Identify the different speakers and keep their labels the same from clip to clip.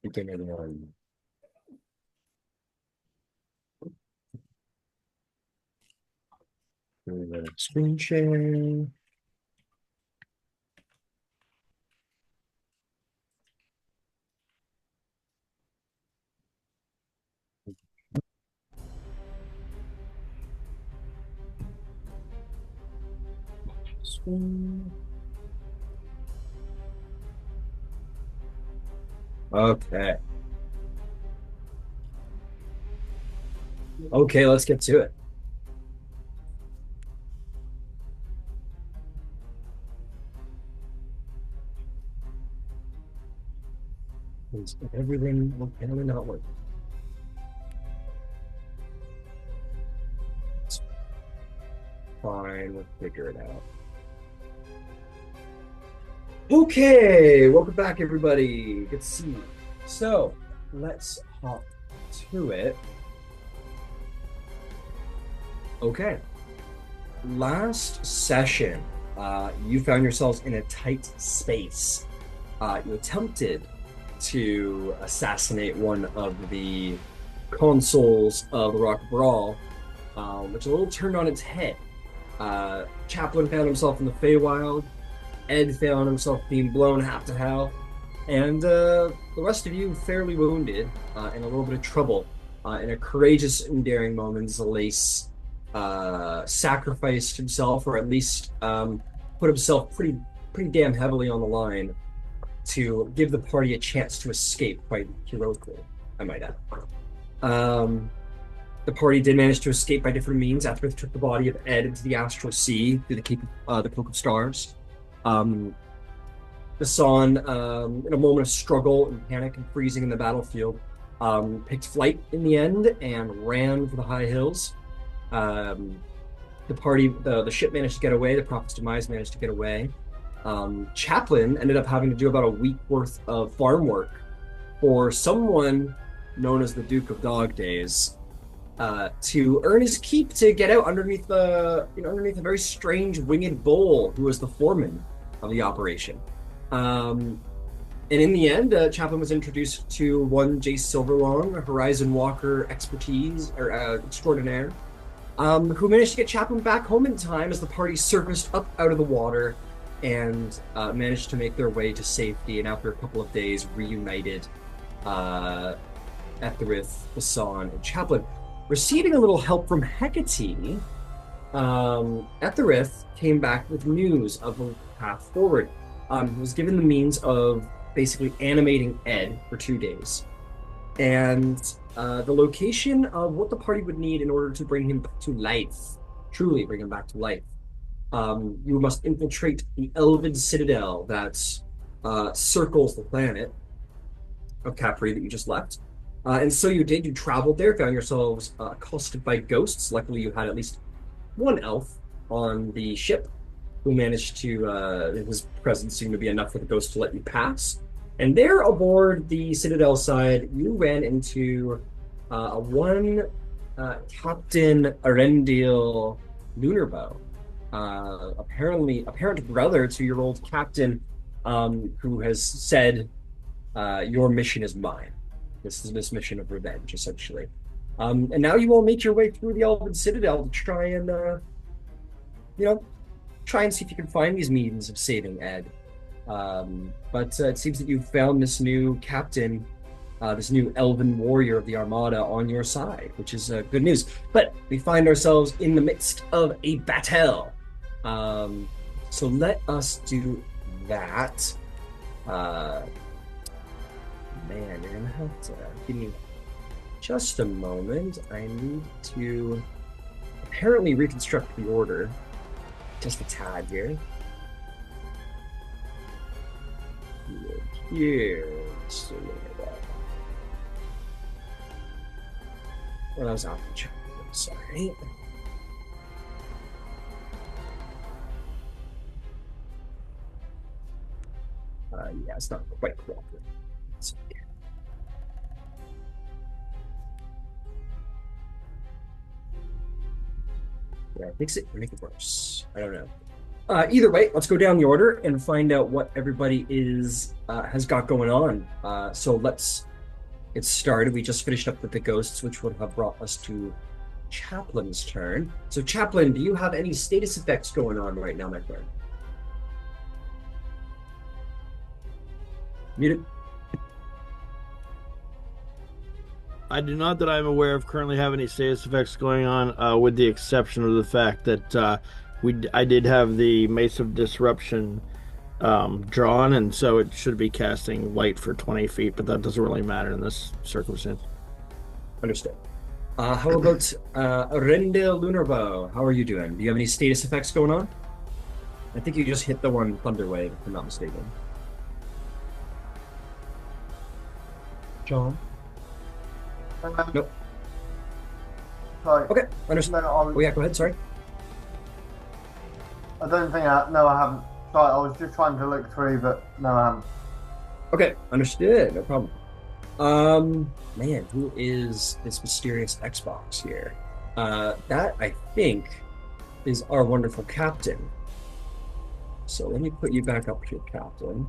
Speaker 1: Beginning on the screen share. Screen. Okay. Okay, let's get to it. Is everything apparently not working? It's fine. We'll figure it out. Okay, welcome back, everybody. Good to see you. So let's hop to it. Okay. Last session, you found yourselves in a tight space. You attempted to assassinate one of the consoles of the Rock Brawl, which a little turned on its head. Chaplin found himself in the Feywild. Ed found himself being blown half to hell. And the rest of you fairly wounded, in a little bit of trouble. In a courageous and daring moment, Zalace sacrificed himself, or at least put himself pretty damn heavily on the line to give the party a chance to escape quite heroically, I might add. Um, the party did manage to escape by different means. After it took the body of Ed into the astral sea through the Cloak of Stars. Um, Hassan, in a moment of struggle and panic and freezing in the battlefield, picked flight in the end and ran for the high hills. Um, the ship managed to get away. The Prophet's Demise managed to get away. Chaplin ended up having to do about a week worth of farm work for someone known as the Duke of Dog Days, to earn his keep to get out underneath underneath a very strange winged bull who was the foreman of the operation. And in the end, Chaplin was introduced to one Jace Silverlong, a Horizon Walker expertise or extraordinaire, who managed to get Chaplin back home in time as the party surfaced up out of the water and managed to make their way to safety. And after a couple of days, reunited Etherith, Hassan, and Chaplin. Receiving a little help from Hecate, Etherith came back with news of the path forward. He was given the means of basically animating Ed for 2 days. And the location of what the party would need in order to bring him back to life, truly bring him back to life. You must infiltrate the Elven Citadel that circles the planet of Capri that you just left. And so you did. You traveled there, found yourselves accosted by ghosts. Luckily, you had at least one elf on the ship who managed to, his presence seemed to be enough for the ghost to let you pass. And there aboard the Citadel side, you ran into one Captain Arendil Lunarbow, apparent brother to your old captain, who has said, your mission is mine. This is this mission of revenge, essentially. And now you all make your way through the Elven Citadel to try and, try and see if you can find these means of saving Ed. But it seems that you've found this new captain, this new elven warrior of the Armada on your side, which is good news. But we find ourselves in the midst of a battle. So let us do that. Man, you're gonna have to give me just a moment. I need to apparently reconstruct the order just a tad here. Here. So well, that was off the chart. Sorry. Yeah, it's not quite cooperative. Okay. Yeah, it makes it worse. I don't know. Either way, let's go down the order and find out what everybody is has got going on. So let's It started. We just finished up with the ghosts, which would have brought us to Chaplain's turn. So, Chaplain, do you have any status effects going on right now, my friend? Muted.
Speaker 2: I do not that I'm aware of currently have any status effects going on, with the exception of the fact that I did have the Mace of Disruption drawn, and so it should be casting light for 20 feet, but that doesn't really matter in this circumstance.
Speaker 1: Understood. How about Rendell Lunarbow? How are you doing? Do you have any status effects going on? I think you just hit the one Thunder Wave, if I'm not mistaken. John? Nope.
Speaker 3: Sorry.
Speaker 1: Okay, understood.
Speaker 3: No,
Speaker 1: Oh yeah, go ahead. Sorry.
Speaker 3: I don't think no, I haven't. Sorry, I was just trying to look through, but no, I haven't.
Speaker 1: Okay, understood. No problem. Man, who is this mysterious Xbox here? That I think is our wonderful captain. So let me put you back up here, Captain.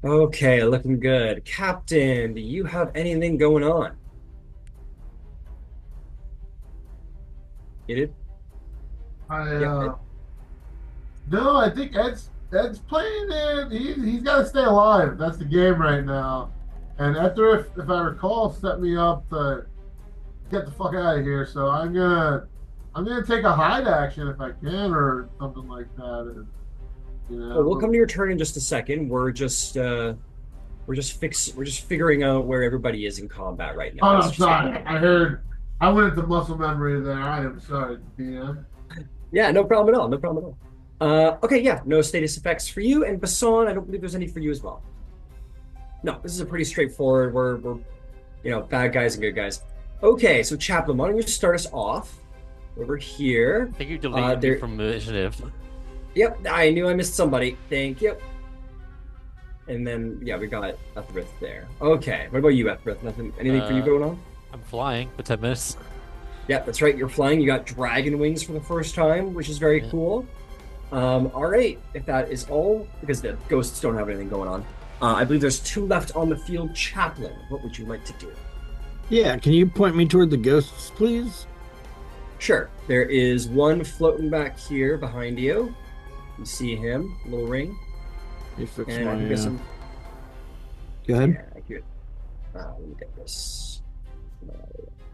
Speaker 1: Okay, looking good. Captain, do you have anything going on? You did?
Speaker 4: I
Speaker 1: Yep.
Speaker 4: no, I think Ed's playing it. He's got to stay alive. That's the game right now. And after, if I recall, set me up to get the fuck out of here. So I'm gonna take a hide action if I can or something like that. And,
Speaker 1: Well, we'll come to your turn in just a second. We're just figuring out where everybody is in combat right now.
Speaker 4: Oh,
Speaker 1: That's
Speaker 4: I'm
Speaker 1: just
Speaker 4: sorry. I went into muscle memory there. I am sorry, DM.
Speaker 1: Yeah, no problem at all. No problem at all. Okay, yeah, no status effects for you, and Basson, I don't believe there's any for you as well. No, this is a pretty straightforward. We're bad guys and good guys. Okay, so Chaplain, why don't you start us off over here?
Speaker 5: I think you deleted me from initiative.
Speaker 1: Yep, I knew I missed somebody. Thank you. And then yeah, we got Ethrith there. Okay, what about you, Ethrith? Anything for you going on?
Speaker 5: I'm flying for 10 minutes.
Speaker 1: Yeah, that's right. You're flying. You got dragon wings for the first time, which is very cool. All right, if that is all, because the ghosts don't have anything going on. I believe there's 2 left on the field. Chaplain, what would you like to do?
Speaker 2: Yeah, can you point me toward the ghosts, please?
Speaker 1: Sure. There is one floating back here behind you. You see him, little ring.
Speaker 2: You fix
Speaker 1: And I
Speaker 2: my,
Speaker 1: think there's some.
Speaker 2: Go ahead.
Speaker 1: Yeah, I hear. Let me get this.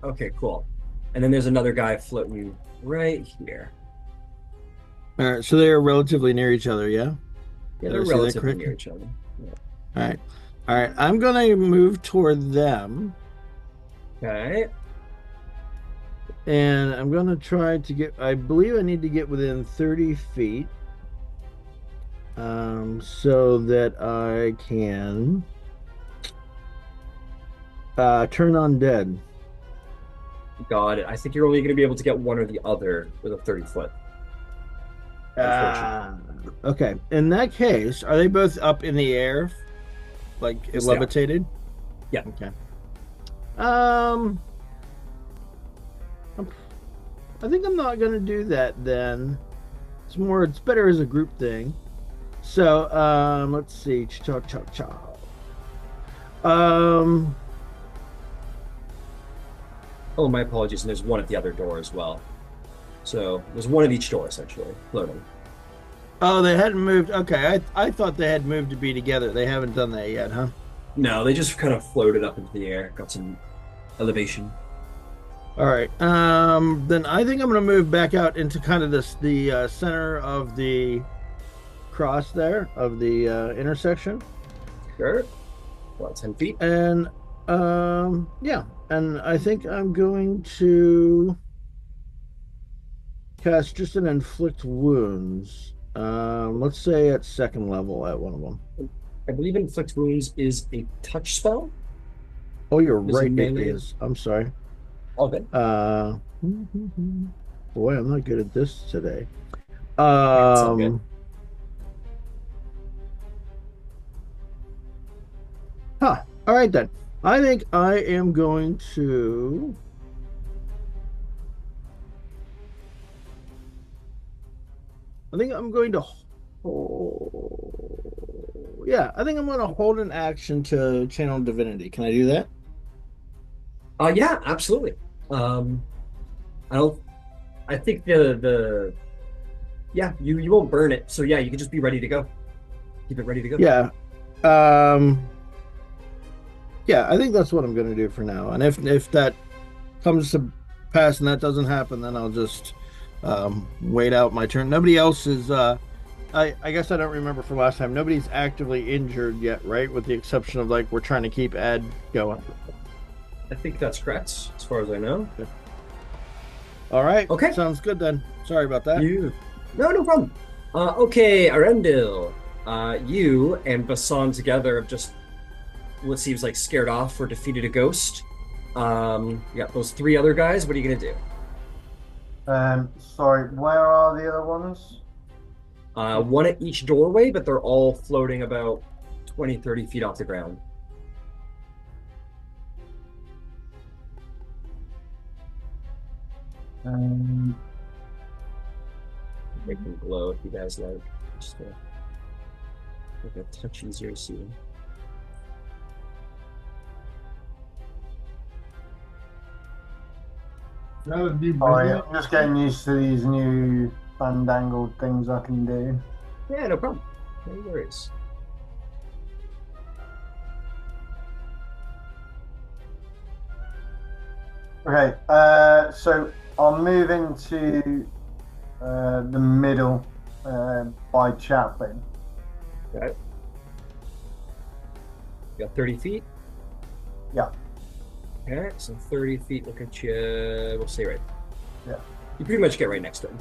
Speaker 1: Okay, cool. And then there's another guy floating right here.
Speaker 2: All right, so they're relatively near each other, yeah?
Speaker 1: Yeah,
Speaker 2: Did I
Speaker 1: they're
Speaker 2: see that
Speaker 1: relatively
Speaker 2: correct?
Speaker 1: near each other. Yeah.
Speaker 2: All right. I'm gonna move toward them,
Speaker 1: Okay.
Speaker 2: and I'm gonna try to get. I believe I need to get within 30 feet, so that I can turn undead.
Speaker 1: Got it. I think you're only going to be able to get one or the other with a 30-foot.
Speaker 2: Okay. In that case, are they both up in the air, like
Speaker 1: Yes, they are.
Speaker 2: levitated?
Speaker 1: Yeah.
Speaker 2: Okay. I think I'm not gonna do that then. It's better as a group thing. So, let's see. Cha cha cha.
Speaker 1: Oh, my apologies. And there's one at the other door as well. So there's one at each door, essentially, floating.
Speaker 2: Oh, they hadn't moved. Okay, I thought they had moved to be together. They haven't done that yet, huh?
Speaker 1: No, they just kind of floated up into the air, got some elevation.
Speaker 2: All right. Then I think I'm gonna move back out into kind of the center of the cross there of the intersection.
Speaker 1: Sure. About 10 feet.
Speaker 2: And yeah, and I think I'm going to cast just an inflict wounds. Let's say at 2nd level at one of them.
Speaker 1: I believe inflict wounds is a touch spell.
Speaker 2: Oh, you're
Speaker 1: Is it
Speaker 2: right. It
Speaker 1: melee?
Speaker 2: is. I'm sorry.
Speaker 1: All good.
Speaker 2: Boy, I'm not good at this today.
Speaker 1: It's all good.
Speaker 2: Huh. All right then. I think I am going to. I think I'm going to. Oh, Yeah, I think I'm gonna hold an action to channel divinity. Can I do that?
Speaker 1: Yeah, absolutely. Um, I don't. I think the yeah, you won't burn it, so yeah, you can just be ready to go. Keep it ready to go.
Speaker 2: Yeah. Um, yeah, I think that's what I'm gonna do for now. And if that comes to pass and that doesn't happen, then I'll just wait out my turn. Nobody else is I guess I don't remember from last time. Nobody's actively injured yet, right? With the exception of like we're trying to keep Ed going.
Speaker 1: I think that's correct, as far as I know.
Speaker 2: All right.
Speaker 1: Okay.
Speaker 2: Sounds good then. Sorry about that.
Speaker 1: No problem. Okay, Arendil. You and Basan together have just what seems like scared off or defeated a ghost. You got those three other guys. What are you gonna do?
Speaker 3: Sorry, where are the other ones?
Speaker 1: One at each doorway, but they're all floating about 20, 30 feet off the ground. Make them glow if you guys like. Just make a touch easier to see.
Speaker 3: I'm just getting used to these new fandangled things I can do.
Speaker 1: Yeah, no problem. No worries.
Speaker 3: Okay, so I'll move into the middle by Chaplin.
Speaker 1: Okay. You got 30 feet?
Speaker 3: Yeah.
Speaker 1: Okay, so 30 feet, look at you. We'll stay right.
Speaker 3: Yeah.
Speaker 1: You pretty much get right next to him.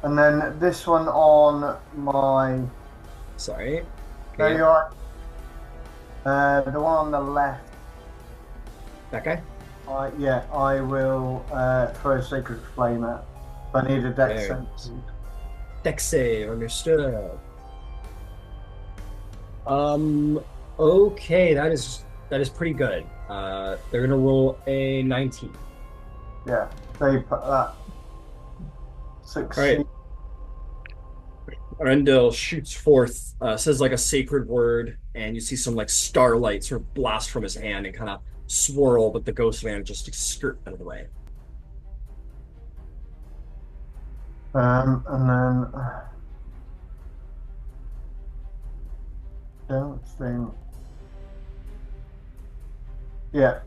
Speaker 3: And then this one on my...
Speaker 1: Sorry. Okay.
Speaker 3: No, you're right. The one on the left.
Speaker 1: That guy?
Speaker 3: Yeah, I will throw a Sacred Flame at. I need a dex
Speaker 1: There.
Speaker 3: save.
Speaker 1: Dex save, understood. Okay, that is pretty good. They're gonna roll a 19.
Speaker 3: Yeah, they put that. Succeed.
Speaker 1: Right. Arendil shoots forth, says like a sacred word, and you see some like starlight sort of blast from his hand and kind of swirl, but the ghost man just skirt out of the way.
Speaker 3: And then don't think. Yeah,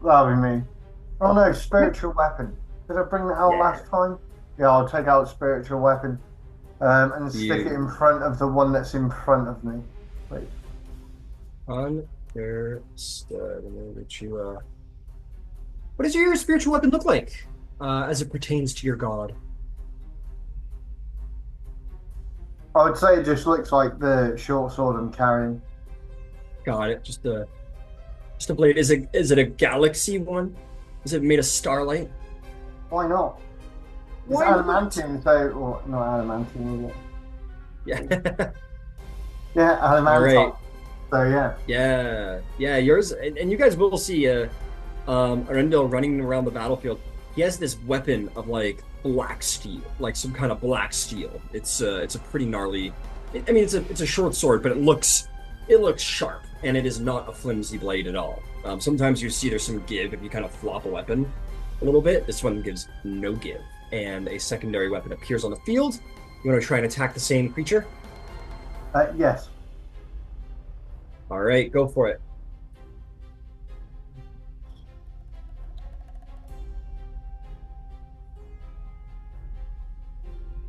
Speaker 3: that'll be me. Oh no, spiritual weapon. Did I bring that out last time? Yeah, I'll take out spiritual weapon, and stick it in front of the one that's in front of me. Wait.
Speaker 1: Understood. What does your spiritual weapon look like, as it pertains to your god?
Speaker 3: I would say it just looks like the short sword I'm carrying.
Speaker 1: Got it. Just a blade. Is it a galaxy one? Is it made of starlight?
Speaker 3: Why not? It's
Speaker 1: Why not?
Speaker 3: adamantium, so well, not adamantium, is it?
Speaker 1: Yeah.
Speaker 3: Yeah, adamantine.
Speaker 1: All right.
Speaker 3: So
Speaker 1: Yeah. Yours, and you guys will see Arendil running around the battlefield. He has this weapon of like black steel, like some kind of black steel. It's a pretty gnarly. I mean, it's a short sword, but it looks sharp, and it is not a flimsy blade at all. Sometimes you see there's some give if you kind of flop a weapon a little bit. This one gives no give, and a secondary weapon appears on the field. You want to try and attack the same creature?
Speaker 3: yes.
Speaker 1: All right, go for it.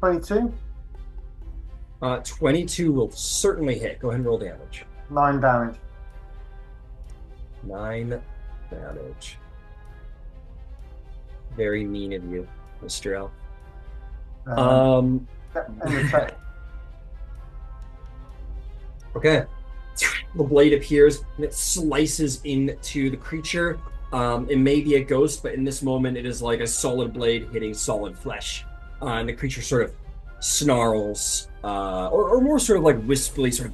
Speaker 3: $22,
Speaker 1: 22 will certainly hit. Go ahead and roll damage.
Speaker 3: 9 damage.
Speaker 1: 9 damage. Very mean of you, Mr. L.
Speaker 3: And the second.
Speaker 1: Okay. The blade appears and it slices into the creature. It may be a ghost, but in this moment it is like a solid blade hitting solid flesh. And the creature sort of snarls, or more sort of like wispily sort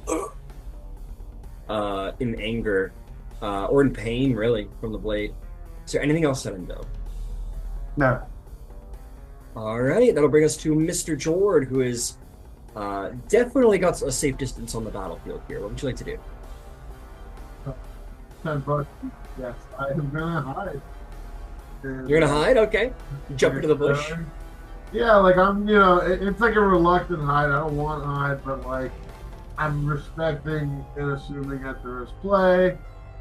Speaker 1: of in anger, or in pain, really, from the blade. Is there anything else that I know?
Speaker 3: No.
Speaker 1: All right, that'll bring us to Mr. Jord, who is Definitely got a safe distance on the battlefield here. What would you like to do?
Speaker 4: 10 bucks. Yes, I am gonna hide.
Speaker 1: You're gonna hide? Okay. Jump into the bush.
Speaker 4: Yeah, like it's like a reluctant hide. I don't want to hide, but like I'm respecting and assuming that there is play.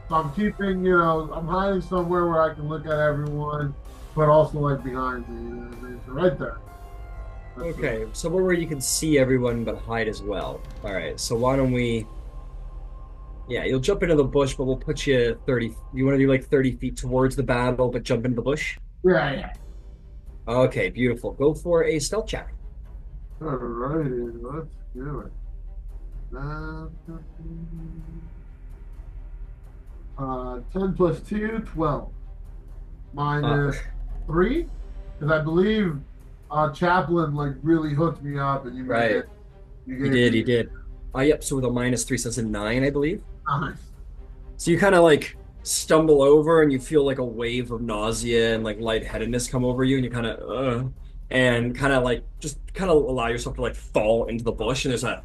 Speaker 4: So I'm keeping, I'm hiding somewhere where I can look at everyone, but also like behind me. You know what I mean? So right there.
Speaker 1: Okay, so where you can see everyone but hide as well. All right, so why don't we... Yeah, you'll jump into the bush, but we'll put you 30... You want to do like 30 feet towards the battle, but jump into the bush?
Speaker 4: Yeah.
Speaker 1: Okay, beautiful. Go for a stealth check.
Speaker 4: Alrighty, let's do it. 10 plus 2, 12. Minus 3, because I believe Chaplin like really hooked me up, and
Speaker 1: right. He did. Yep. So with a -3, so that's a 9, I believe.
Speaker 4: Nice.
Speaker 1: So you kind of like stumble over, and you feel like a wave of nausea and like lightheadedness come over you, and you kind of and kind of like just kind of allow yourself to like fall into the bush, and there's a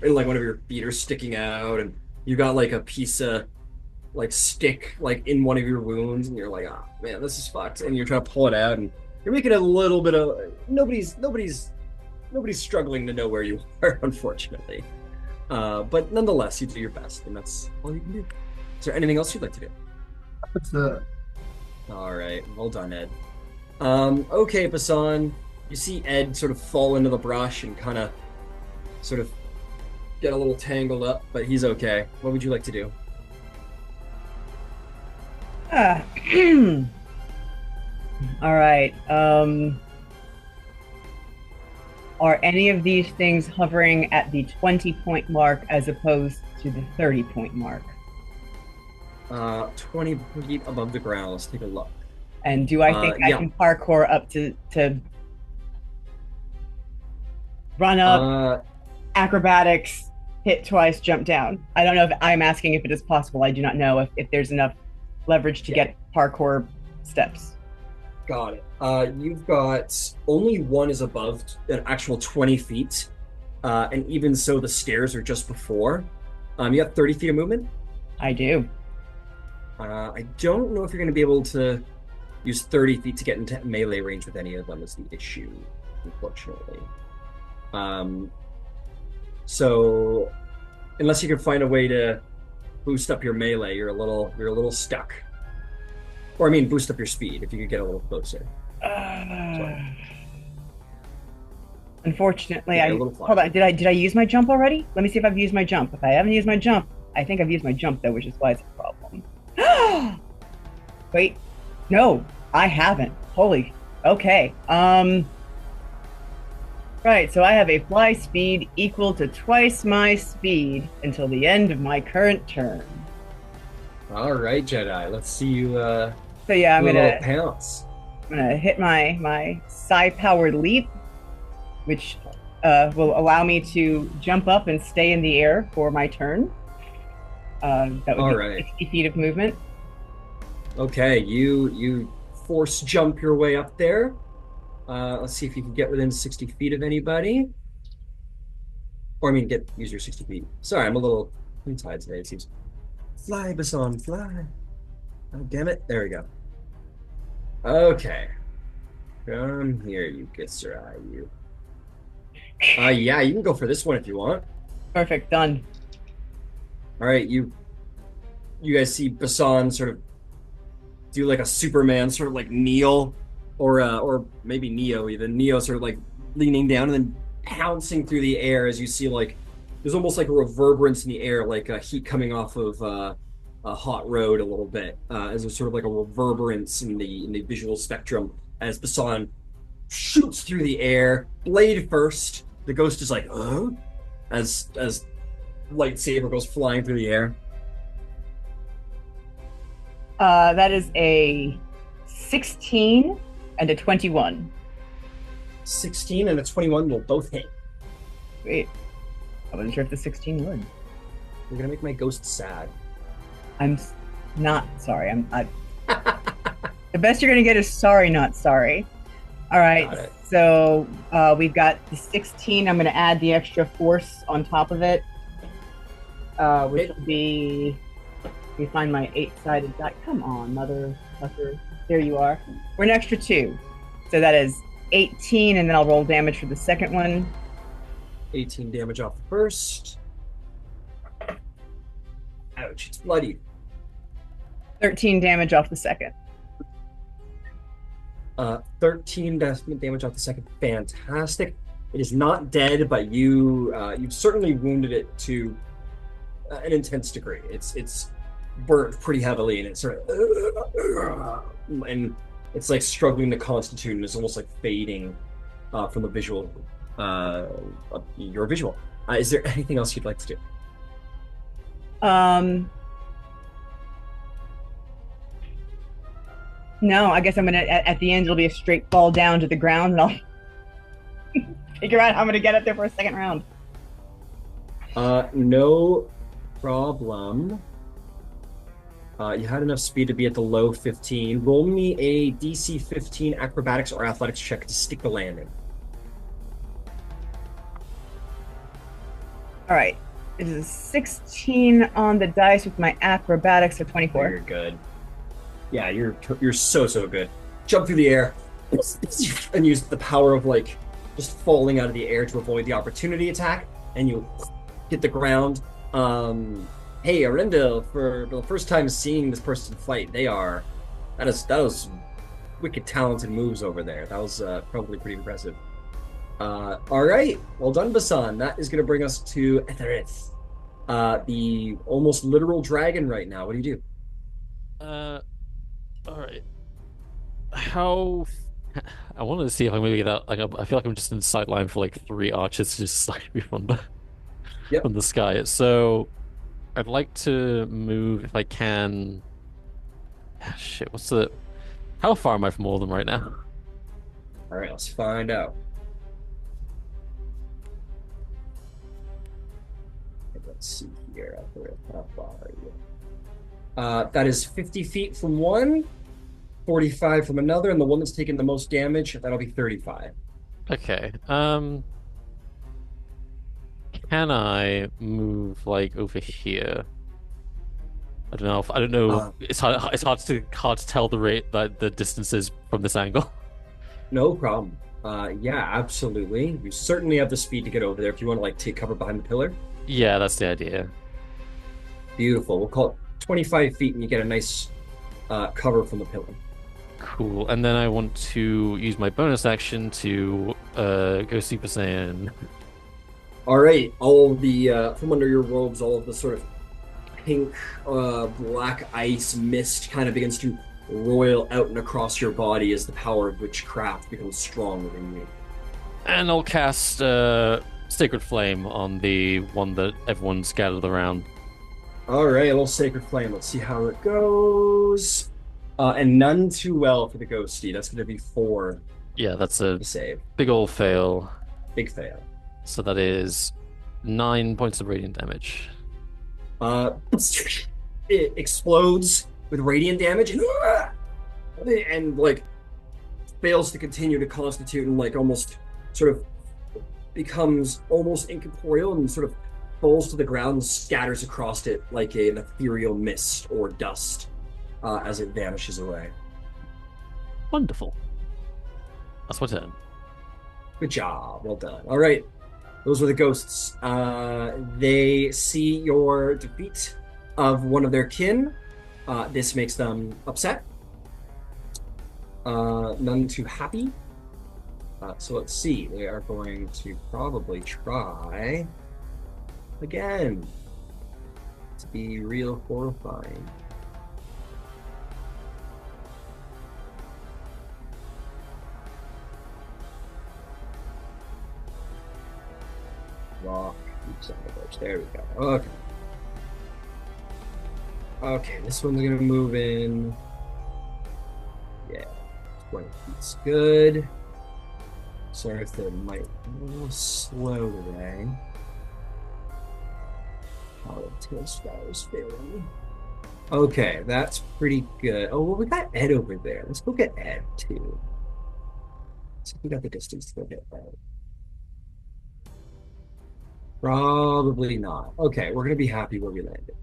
Speaker 1: and like one of your feet are sticking out, and you got like a piece of like stick like in one of your wounds, and you're like, oh man, this is fucked, and you're trying to pull it out, and you're making a little bit of nobody's struggling to know where you are, unfortunately, but nonetheless you do your best, and that's all you can do. Is there anything else you'd like to do?
Speaker 4: That's it.
Speaker 1: All right, well done, Ed. Okay, Basan, you see Ed sort of fall into the brush and kind of sort of get a little tangled up, but he's okay. What would you like to do?
Speaker 6: All right. Are any of these things hovering at the 20-point mark as opposed to the 30-point mark?
Speaker 1: 20 feet above the ground. Let's take a look.
Speaker 6: And do I think I can parkour up to run up, acrobatics, hit twice, jump down? I don't know if I'm asking if it is possible. I do not know if there's enough leverage to get parkour steps.
Speaker 1: Got it. You've got only one is above an actual 20 feet. And even so, the stairs are just before. You have 30 feet of movement?
Speaker 6: I do.
Speaker 1: I don't know if you're going to be able to use 30 feet to get into melee range with any of them is the issue, unfortunately. So unless you can find a way to boost up your melee, you're a little stuck. Or I mean, boost up your speed if you could get a little closer.
Speaker 6: Unfortunately, hold on. Did I use my jump already? Let me see if I've used my jump. If I haven't used my jump, I think I've used my jump though, which is why it's a problem. Wait, no, I haven't. Holy, okay. Right, so I have a fly speed equal to twice my speed until the end of my current turn.
Speaker 1: All right, Jedi. Let's see you.
Speaker 6: So yeah, I'm gonna
Speaker 1: pounce.
Speaker 6: I'm gonna hit my psi-powered leap, which will allow me to jump up and stay in the air for my turn. That would be 60 feet of movement.
Speaker 1: Okay, you force jump your way up there. Let's see if you can get within 60 feet of anybody. Or I mean, use your 60 feet. Sorry, I'm a little tongue-tied today, it seems. Fly, Basan, fly. Oh, damn it. There we go. Okay. Come here, you Gitzerai, you. Yeah, you can go for this one if you want.
Speaker 6: Perfect, done.
Speaker 1: All right, you guys see Basan sort of do like a Superman sort of like kneel, or maybe Neo even. Neo sort of like leaning down and then pouncing through the air as you see like there's almost like a reverberance in the air, like heat coming off of a hot road a little bit, as there's sort of like a reverberance in the visual spectrum as Basan shoots through the air, blade first. The ghost is like, as lightsaber goes flying through the air.
Speaker 6: That is a 16 and a 21.
Speaker 1: 16 and a 21 will both hit.
Speaker 6: Wait, I wasn't sure if the 16 would.
Speaker 1: You're gonna make my ghost sad.
Speaker 6: I'm not sorry. The best you're gonna get is sorry, not sorry. All right. So we've got the 16. I'm going to add the extra force on top of it, which will be. Let me find my 8-sided die. Come on, mother. There you are. We're an extra 2. So that is 18, and then I'll roll damage for the second one.
Speaker 1: 18 damage off the first. Ouch, it's bloody.
Speaker 6: 13 damage off the second.
Speaker 1: 13 damage off the second. Fantastic. It is not dead, but you've certainly wounded it to an intense degree. It's burnt pretty heavily, and it's sort of and it's like struggling to constitute, and it's almost like fading from the visual. Your visual. Is there anything else you'd like to do?
Speaker 6: No, I guess I'm gonna. At the end, it'll be a straight fall down to the ground, and I'll figure out how I'm gonna get up there for a second round.
Speaker 1: No problem. You had enough speed to be at the low 15. Roll me a DC 15 acrobatics or athletics check to stick the landing.
Speaker 6: All right. It is a 16 on the dice with my acrobatics, so 24.
Speaker 1: Oh, you're good. Yeah, you're so good. Jump through the air and use the power of like just falling out of the air to avoid the opportunity attack, and you hit the ground. Hey, Arendelle, for the first time seeing this person fight, that was wicked talented moves over there. That was probably pretty impressive. All right, well done, Basan. That is going to bring us to Etherith, the almost literal dragon right now. What do you do?
Speaker 5: All right. I wanted to see if I maybe get out. Like, I feel like I'm just in sight line for like 3 archers to just slide me from the sky. So I'd like to move if I can. Shit, how far am I from all of them right now?
Speaker 1: All right, let's find out. Let's see here. How far are you? That is 50 feet from one, 45 from another, and the one that's taken the most damage, that'll be 35.
Speaker 5: Okay. Can I move like over here? I don't know. It's hard to tell the distances from this angle.
Speaker 1: No problem. Yeah, absolutely. You certainly have the speed to get over there if you want to like take cover behind the pillar.
Speaker 5: Yeah, that's the idea.
Speaker 1: Beautiful. We'll call it 25 feet, and you get a nice cover from the pillar.
Speaker 5: Cool. And then I want to use my bonus action to go Super Saiyan.
Speaker 1: All right. All of the from under your robes, all of the sort of pink, black ice mist kind of begins to roil out and across your body as the power of witchcraft becomes strong within you.
Speaker 5: And I'll cast Sacred Flame on the one that everyone's scattered around.
Speaker 1: All right, a little Sacred Flame. Let's see how it goes. And none too well for the ghosty. That's going to be 4.
Speaker 5: Yeah, that's a
Speaker 1: save.
Speaker 5: Big old fail.
Speaker 1: Big fail.
Speaker 5: So that is 9 points of radiant damage.
Speaker 1: It explodes with radiant damage and like fails to continue to constitute and like almost sort of becomes almost incorporeal and sort of falls to the ground and scatters across it like an ethereal mist or dust as it vanishes away.
Speaker 5: Wonderful. That's my turn.
Speaker 1: Good job. Well done. All right. Those were the ghosts. They see your defeat of one of their kin. This makes them upset. None too happy. So let's see. They are going to probably try again to be real horrifying. Rock. There we go. Okay. Okay, this one's gonna move in. Yeah, 20 feet's good. Sorry if they might be a little slow today. Oh, tail stars failing. Okay, that's pretty good. Oh, well, we got Ed over there. Let's go get Ed too. So we got the distance to go get that. Probably not. Okay, we're gonna be happy where we landed.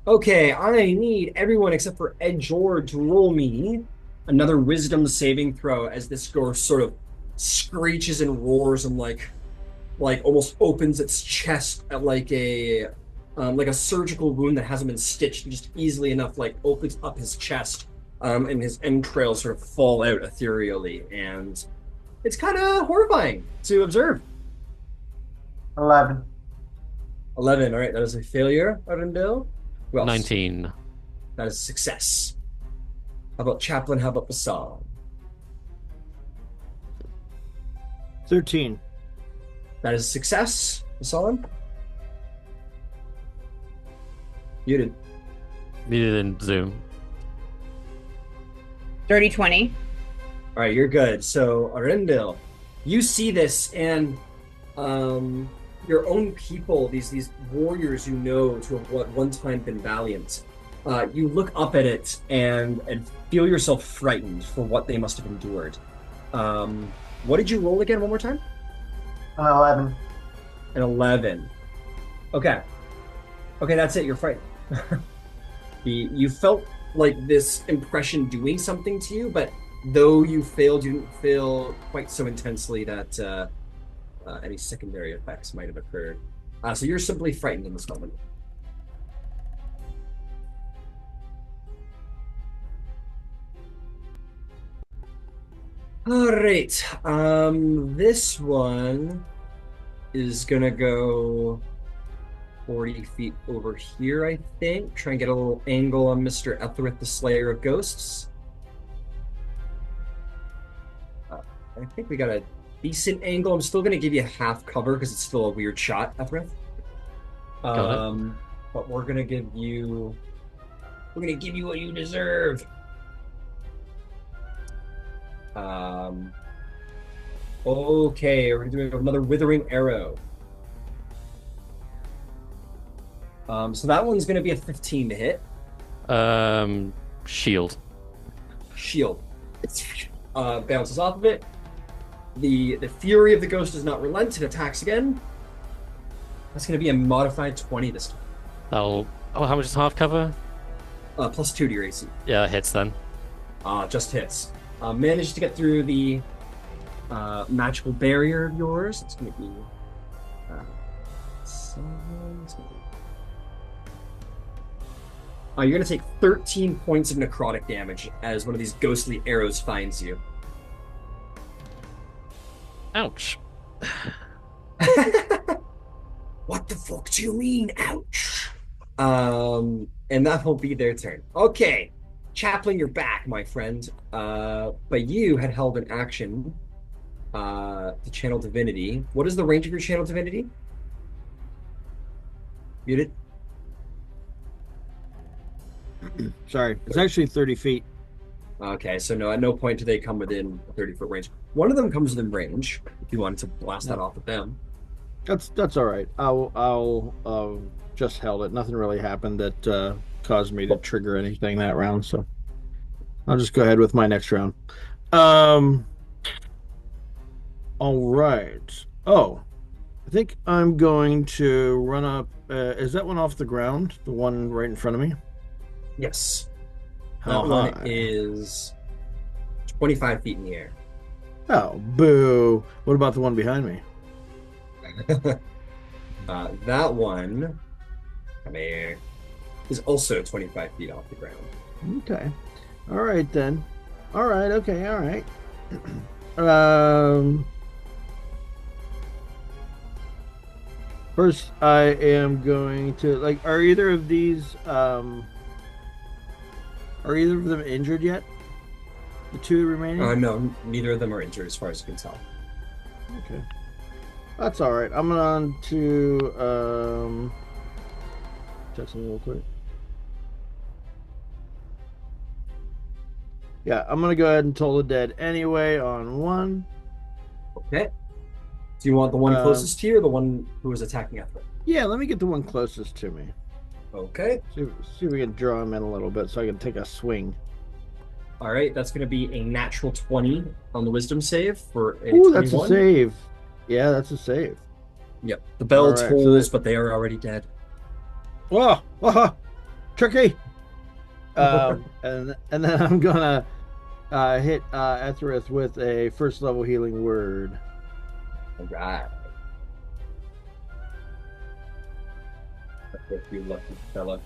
Speaker 1: Okay, I need everyone except for Ed Jord to roll me another wisdom saving throw as this ghost sort of screeches and roars and like almost opens its chest at like a surgical wound that hasn't been stitched just easily enough, like opens up his chest, and his entrails sort of fall out ethereally, and it's kind of horrifying to observe.
Speaker 3: 11.
Speaker 1: 11. All right, that is a failure, Arundel. Who else?
Speaker 5: 19.
Speaker 1: That is a success. How about Chaplain? How about Basan?
Speaker 2: 13.
Speaker 1: That is a success. Basan? Muted.
Speaker 5: Muted in Zoom.
Speaker 6: Dirty 20.
Speaker 1: All right, you're good. So, Arundel, you see this, and your own people, these warriors you know to have at one time been valiant, you look up at it and feel yourself frightened for what they must have endured. What did you roll again one more time?
Speaker 3: An 11.
Speaker 1: An 11. Okay. Okay, that's it. You're frightened. You felt like this impression doing something to you, but though you failed, you didn't feel quite so intensely that any secondary effects might have occurred. So you're simply frightened in this moment. All right. This one is gonna go 40 feet over here, I think. Try and get a little angle on Mr. Etherith, the Slayer of Ghosts. I think we got a decent angle. I'm still going to give you half cover because it's still a weird shot, Etherith. But we're going to give you what you deserve. Okay, we're going to do another Withering Arrow. So that one's going to be a 15 to hit.
Speaker 5: Shield.
Speaker 1: Shield. Bounces off of it. The fury of the ghost does not relent. It attacks again. That's going to be a modified 20 this time.
Speaker 5: Oh, how much is half cover?
Speaker 1: +2 to your AC.
Speaker 5: Yeah, it hits then.
Speaker 1: Just hits. Managed to get through the magical barrier of yours. It's going to be... you're going to take 13 points of necrotic damage as one of these ghostly arrows finds you.
Speaker 5: Ouch.
Speaker 1: What the fuck do you mean, ouch? And that will be their turn. Okay, Chaplain, you're back, my friend. But you had held an action to channel divinity. What is the range of your channel divinity? Muted.
Speaker 2: Sorry, it's actually 30 feet.
Speaker 1: Okay, so no, at no point do they come within a 30-foot range. One of them comes within range, if you wanted to blast that off at them.
Speaker 2: That's all right. I'll just held it. Nothing really happened that caused me to trigger anything that round, so I'll just go ahead with my next round. All right. Oh, I think I'm going to run up. Is that one off the ground? The one right in front of me?
Speaker 1: Yes.
Speaker 2: How
Speaker 1: that one
Speaker 2: high?
Speaker 1: is 25 feet in the air.
Speaker 2: Oh, boo. What about the one behind me?
Speaker 1: That one, come here, is also 25 feet off the ground.
Speaker 2: Okay. All right, then. All right, okay, all right. First, I am going to, are either of these, are either of them injured yet? The two remaining?
Speaker 1: No, neither of them are injured as far as you can tell.
Speaker 2: Okay. That's all right. I'm going to, check something real quick. Yeah, I'm going to go ahead and toll the dead anyway on one.
Speaker 1: Okay. Do you want the one closest to you or the one who was attacking Ethel?
Speaker 2: Yeah, let me get the one closest to me.
Speaker 1: Okay.
Speaker 2: See if we can draw him in a little bit so I can take a swing.
Speaker 1: All right, that's going to be a natural 20 on the wisdom save for a
Speaker 2: Ooh, that's a
Speaker 1: 21.
Speaker 2: save. Yeah, that's a save.
Speaker 1: Yep. The
Speaker 2: All
Speaker 1: bell
Speaker 2: right, so
Speaker 1: tolls, but they are already dead.
Speaker 2: whoa, whoa, tricky. And then I'm gonna hit Etherith with a first level healing word.
Speaker 1: All right. You lucky fella.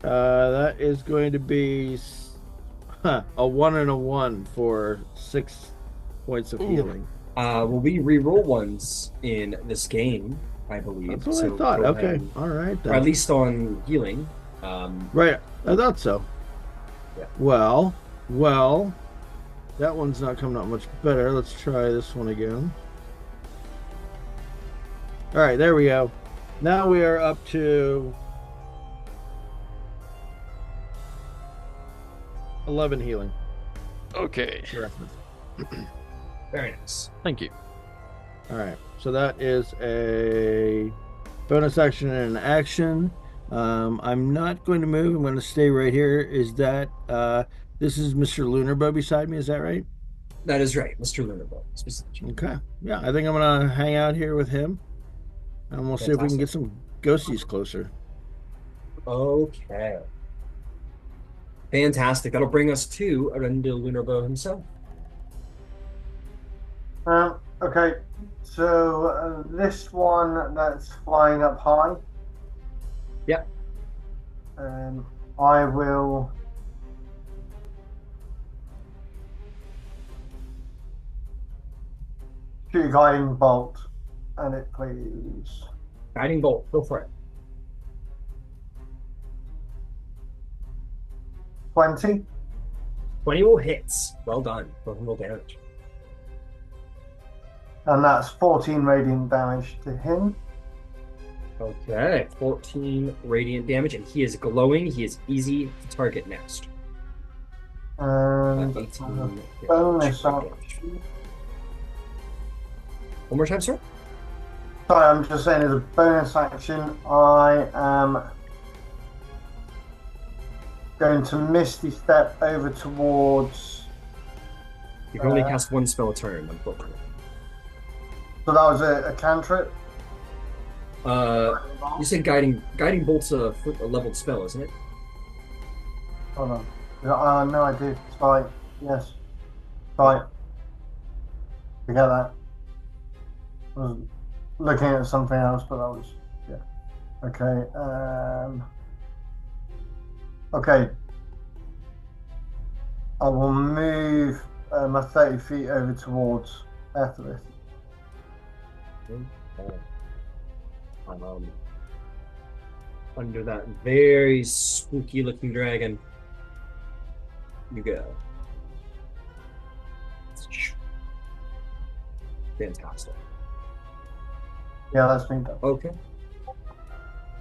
Speaker 2: That is going to be a 1 and a 1 for 6 points of healing.
Speaker 1: Well, we re-roll ones in this game, I believe.
Speaker 2: That's what
Speaker 1: so
Speaker 2: I thought. Okay,
Speaker 1: ahead.
Speaker 2: all right. Then.
Speaker 1: Or at least on healing.
Speaker 2: Right, I thought so.
Speaker 1: Yeah.
Speaker 2: Well, that one's not coming out much better. Let's try this one again. All right, there we go. Now we are up to 11 healing.
Speaker 5: Okay.
Speaker 1: Very nice.
Speaker 5: Thank you.
Speaker 2: All right, so that is a bonus action and an action. I'm not going to move. I'm going to stay right here. Is that this is Mr. Lunarbow beside me? Is that right?
Speaker 1: That is right, Mr. Lunarbow.
Speaker 2: Okay. Yeah, I think I'm going to hang out here with him, and we'll see if we can get some ghosties closer.
Speaker 1: Okay. Fantastic. That'll bring us to Arundel Lunarbow himself.
Speaker 3: Okay, so this one that's flying up high.
Speaker 1: Yep.
Speaker 3: I will shoot a guiding bolt at it, please.
Speaker 1: Guiding bolt, go for it.
Speaker 3: 20.
Speaker 1: 20 will hit. Well done. Roll damage.
Speaker 3: And that's 14 radiant damage to him.
Speaker 1: Okay, 14 radiant damage, and he is glowing. He is easy to target next.
Speaker 3: And
Speaker 1: 18
Speaker 3: bonus
Speaker 1: damage. One more time, sir.
Speaker 3: Sorry, I'm just saying as a bonus action, I am going to Misty Step over towards.
Speaker 1: You can only cast one spell a turn, unfortunately.
Speaker 3: So that was a cantrip?
Speaker 1: You said guiding bolt's a leveled spell, isn't it?
Speaker 3: Hold on. No, I did. Sorry. Yes. Sorry. Forget that. I was looking at something else, but that was okay. Okay. I will move my 30 feet over towards Etherith.
Speaker 1: Under that very spooky looking dragon, you go. Fantastic.
Speaker 3: Yeah, that's been done.
Speaker 1: Okay.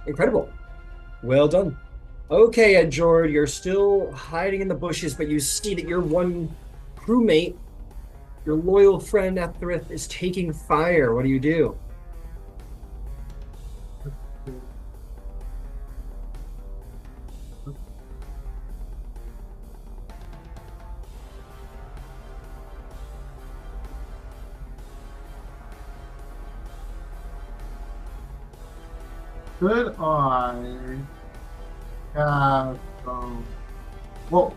Speaker 1: Incredible. Well done. Okay, Ed Jord, you're still hiding in the bushes, but you see that your one crewmate, your loyal friend Etherith, is taking fire. What do you do?
Speaker 4: Could I have well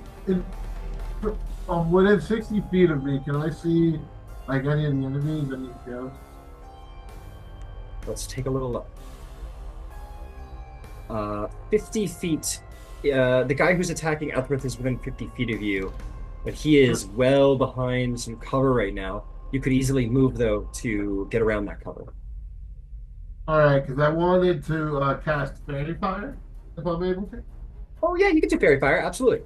Speaker 4: within 60 feet of me, can I see like any of the enemies, any ghosts?
Speaker 1: Let's take a little look. 50 feet. The guy who's attacking Etherith is within 50 feet of you, but he is well behind some cover right now. You could easily move, though, to get around that cover.
Speaker 4: All right, because I wanted to cast Fairy Fire, if I'm able to.
Speaker 1: Oh, yeah, you can do Fairy Fire, absolutely.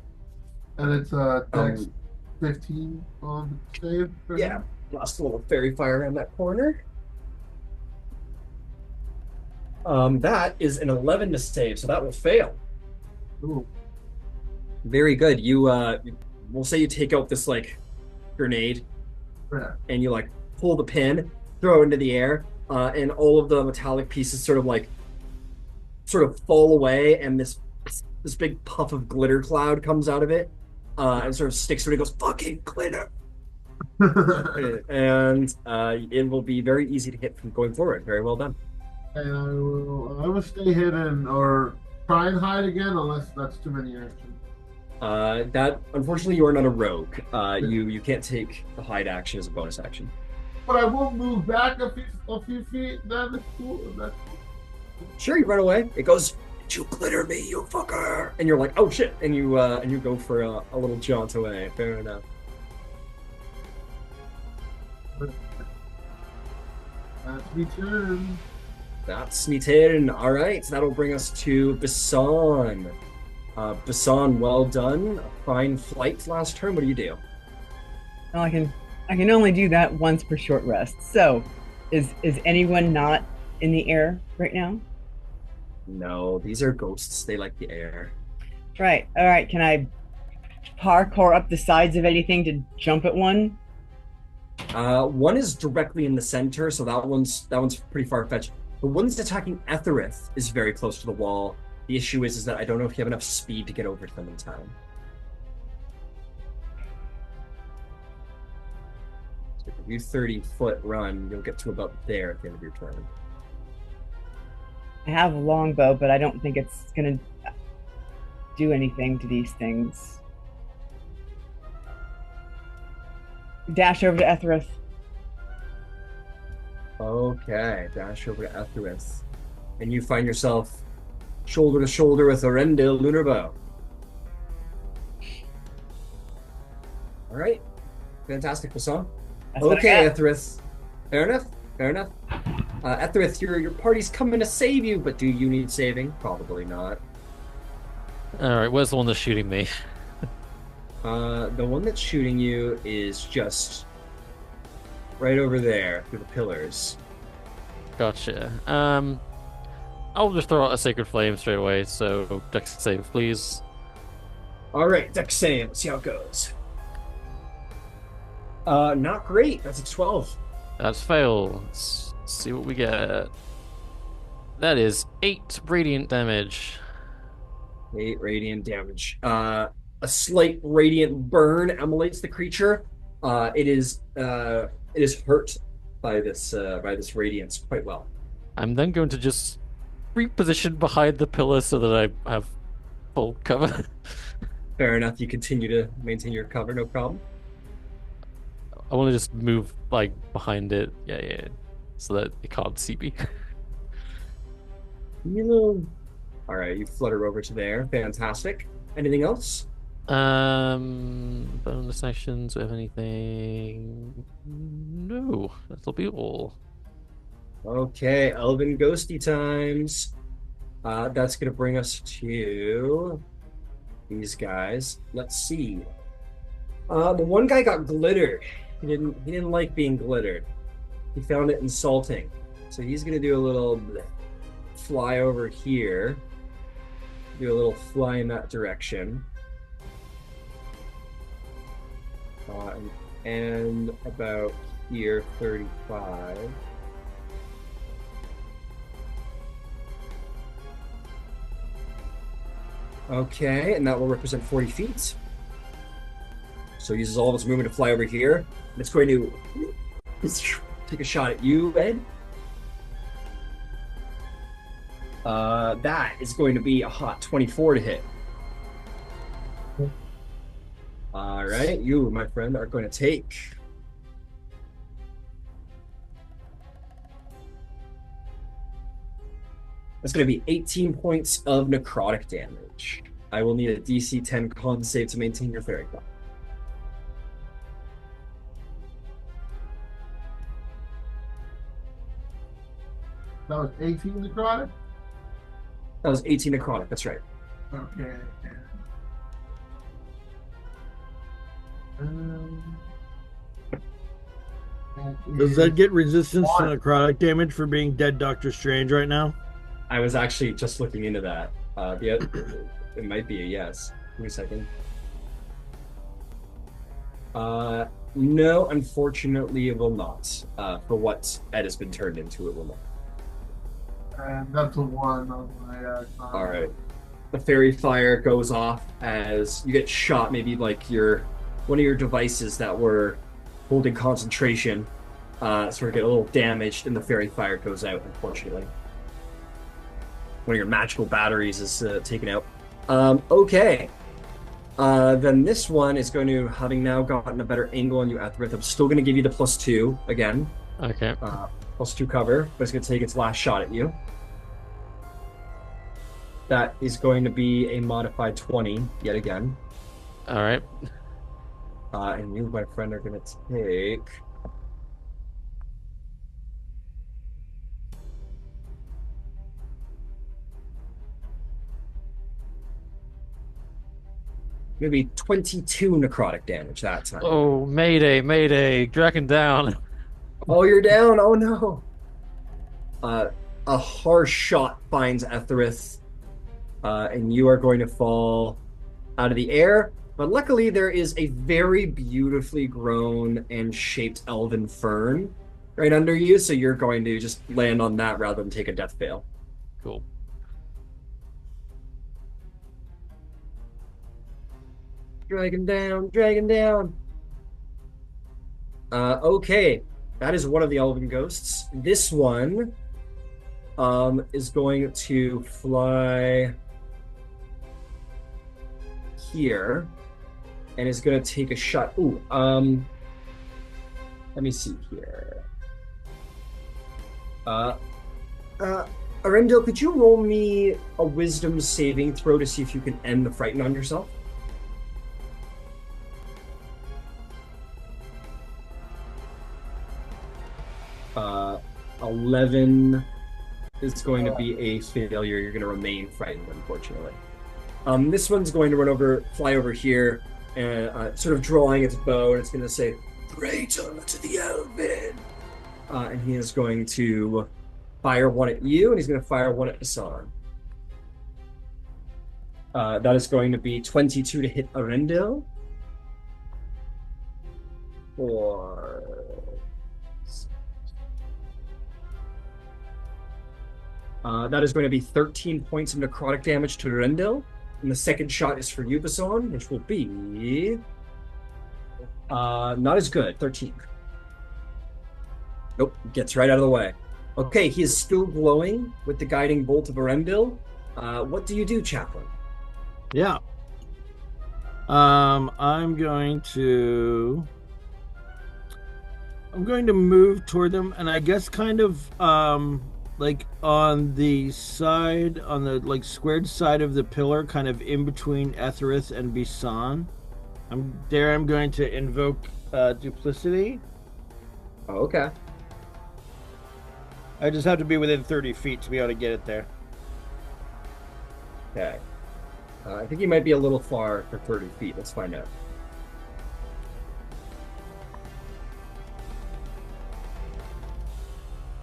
Speaker 4: And it's Dex 15 on save.
Speaker 1: Yeah, lost a little Fairy Fire around that corner. That is an 11 to save, so that will fail.
Speaker 4: Ooh.
Speaker 1: Very good. You, we'll say you take out this, like, grenade, and you, like, pull the pin, throw it into the air, and all of the metallic pieces sort of fall away, and this this big puff of glitter cloud comes out of it, and sort of sticks to it. It goes, "Fucking glitter!" And it will be very easy to hit from going forward. Very well done.
Speaker 4: And I will stay hidden or try and hide again, unless that's too many actions.
Speaker 1: That unfortunately you are not a rogue. You can't take the hide action as a bonus action.
Speaker 4: But I will move back a few feet. That's cool.
Speaker 1: Sure, you run away. It goes, "Did you glitter me, you fucker?" And you're like, "Oh shit!" And you go for a little jaunt away. Fair enough.
Speaker 4: That's me turn.
Speaker 1: That's me turn. All right, that'll bring us to Basan. Basan, well done. A fine flight last turn. What do you do?
Speaker 6: Well, I can only do that once per short rest. So, is anyone not in the air right now?
Speaker 1: No, these are ghosts. They like the air.
Speaker 6: Right. All right. Can I parkour up the sides of anything to jump at one?
Speaker 1: One is directly in the center, so that one's pretty far-fetched. The one that's attacking Etherith is very close to the wall. The issue is that I don't know if you have enough speed to get over to them in time. So if you 30-foot run, you'll get to about there at the end of your turn.
Speaker 6: I have a longbow, but I don't think it's gonna do anything to these things. Dash over to Etherith.
Speaker 1: Okay, dash over to Etherith. And you find yourself shoulder to shoulder with Arendelle Lunarbow. All right, fantastic, Basan. Okay, Etherith. Fair enough. Etherith, your party's coming to save you, but do you need saving? Probably not.
Speaker 5: All right, where's the one that's shooting me?
Speaker 1: The one that's shooting you is just right over there through the pillars.
Speaker 5: Gotcha. I'll just throw out a Sacred Flame straight away, so Dex save, please.
Speaker 1: Alright, Dex save. Let's see how it goes. Not great. That's a 12.
Speaker 5: That's fail. Let's see what we get. That is 8 radiant damage.
Speaker 1: 8 radiant damage. A slight radiant burn emulates the creature. It is hurt by this radiance quite well.
Speaker 5: I'm then going to just reposition behind the pillar so that I have full cover.
Speaker 1: Fair enough. You continue to maintain your cover, no problem.
Speaker 5: I want to just move like behind it, yeah, so that it can't see me.
Speaker 1: All right, you flutter over to there. Fantastic. Anything else?
Speaker 5: Bonus actions. Do I have anything? No, that'll be all.
Speaker 1: Okay, Elven Ghosty times. That's gonna bring us to these guys. Let's see. The one guy got glittered. He didn't like being glittered. He found it insulting. So he's gonna do a little fly over here. Do a little fly in that direction. And about here, 35. Okay, and that will represent 40 feet. So he uses all of its movement to fly over here. And it's going to take a shot at you, Ed. That is going to be a hot 24 to hit. All right, you, my friend, are going to take... That's going to be 18 points of necrotic damage. I will need a DC 10 con save to maintain your fairy cloud.
Speaker 4: That was 18 necrotic?
Speaker 1: That was 18 necrotic, that's right.
Speaker 4: Okay.
Speaker 2: Does that get resistance to necrotic damage for being dead Doctor Strange right now?
Speaker 1: I was actually just looking into that. It might be a yes. Give me a second. No, unfortunately, it will not. For what Ed has been turned into, it will not.
Speaker 4: And that's a 1 on my
Speaker 1: All right. the fairy fire goes off as you get shot. Maybe like one of your devices that were holding concentration sort of get a little damaged, and the fairy fire goes out. Unfortunately, one of your magical batteries is taken out. Okay. Then this one is going to, having now gotten a better angle on you, Etherith, I'm still going to give you the +2 again.
Speaker 5: Okay.
Speaker 1: +2 cover, but it's going to take its last shot at you. That is going to be a modified 20 yet again.
Speaker 5: All right.
Speaker 1: And you, my friend, are going to take... maybe 22 necrotic damage that time.
Speaker 5: Oh, mayday, mayday, dragon down.
Speaker 1: Oh, you're down. Oh, no. A harsh shot finds Etherith, and you are going to fall out of the air. But luckily, there is a very beautifully grown and shaped elven fern right under you, so you're going to just land on that rather than take a death fail.
Speaker 5: Cool.
Speaker 1: Dragon down, dragon down. Okay, that is one of the elven ghosts. This one is going to fly here and is going to take a shot. Ooh, let me see here. Arendelle, could you roll me a wisdom saving throw to see if you can end the frighten on yourself? 11 is going to be a failure. You're going to remain frightened, unfortunately. This one's going to fly over here, and sort of drawing its bow, and it's going to say, "Traitor to the Elven!" And he is going to fire one at you, and he's going to fire one at Hassan. That is going to be 22 to hit Arendelle. That is going to be 13 points of necrotic damage to Arendelle. And the second shot is for you, Basson, which will be not as good, 13. Nope, gets right out of the way. Okay, he is still glowing with the guiding bolt of Arendelle. What do you do, Chaplain?
Speaker 2: Yeah. I'm going to move toward them, and I guess kind of like on the side, on the like squared side of the pillar, kind of in between Etherith and Bisan. I'm going to invoke duplicity.
Speaker 1: Oh, okay.
Speaker 2: I just have to be within 30 feet to be able to get it there.
Speaker 1: Okay. I think you might be a little far for 30 feet. Let's find out.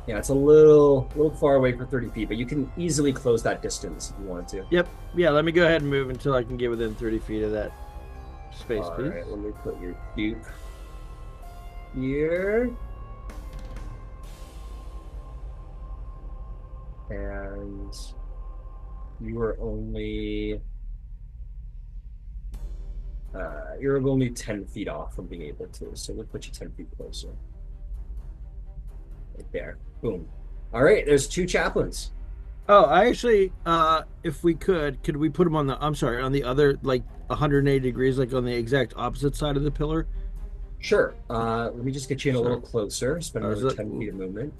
Speaker 1: Yeah, it's a little far away for 30 feet, but you can easily close that distance if you want to.
Speaker 2: Yep. Yeah, let me go ahead and move until I can get within 30 feet of that space, please.
Speaker 1: All right, let me put your dupe here. And you are only... you're only 10 feet off from being able to, so we'll put you 10 feet closer. Right there. Boom. All right, there's 2 chaplains.
Speaker 2: Oh, I actually, if we could we put them on on the other, like, 180 degrees, like on the exact opposite side of the pillar?
Speaker 1: Sure. Let me just get you in a little closer. Spend another 10 feet of movement.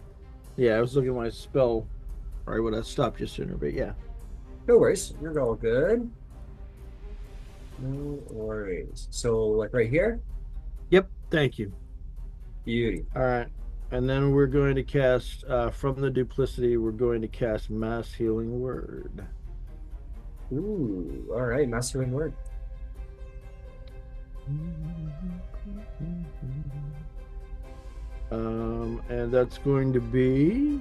Speaker 2: Yeah, I was looking at my spell, or I would have stopped you sooner, but yeah.
Speaker 1: No worries. You're all good. No worries. So, like right here?
Speaker 2: Yep, thank you.
Speaker 1: Beauty.
Speaker 2: All right. And then we're going to cast, from the duplicity, we're going to cast Mass Healing Word.
Speaker 1: Ooh, all right. Mass Healing Word.
Speaker 2: And that's going to be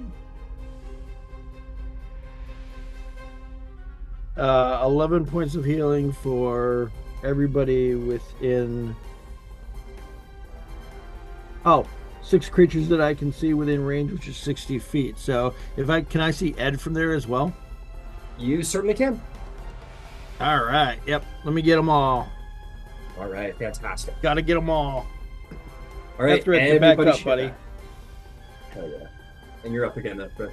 Speaker 2: 11 points of healing for everybody within... 6 creatures that I can see within range, which is 60 feet. So can I see Ed from there as well?
Speaker 1: You certainly can.
Speaker 2: All right. Yep. Let me get them all.
Speaker 1: All right, fantastic.
Speaker 2: Got to get them all.
Speaker 1: All right,
Speaker 2: Ethrith, you're back up, buddy.
Speaker 1: Back. Hell yeah. And you're up again, Ethrith.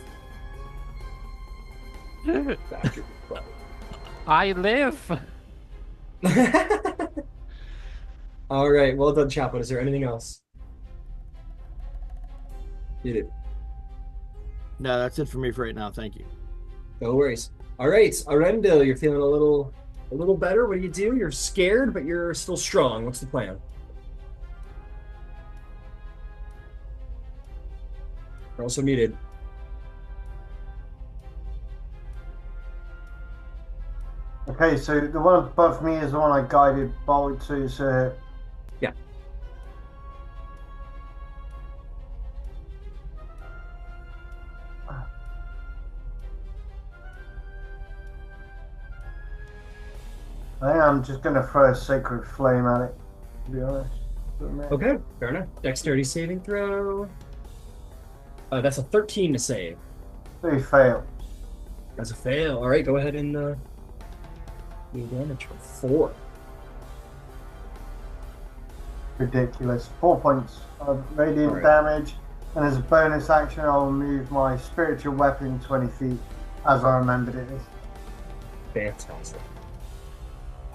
Speaker 5: I live.
Speaker 1: All right, well done, Chaplain. Is there anything else? You did.
Speaker 2: No, that's it for me for right now. Thank you.
Speaker 1: No worries. All right, Arendelle, you're feeling a little better. What do? You're scared, but you're still strong. What's the plan? You're also muted.
Speaker 3: Okay, so the one above me is the one I guided bolt to, so
Speaker 1: yeah.
Speaker 3: I think I'm just going to throw a sacred flame at it, to be honest.
Speaker 1: Okay, fair enough. Dexterity saving throw. That's a 13 to save.
Speaker 3: They fail.
Speaker 1: That's a fail. All right, go ahead and do damage for 4.
Speaker 3: Ridiculous. 4 points of radiant damage, and as a bonus action, I'll move my spiritual weapon 20 feet, as I remembered it is.
Speaker 1: Fantastic.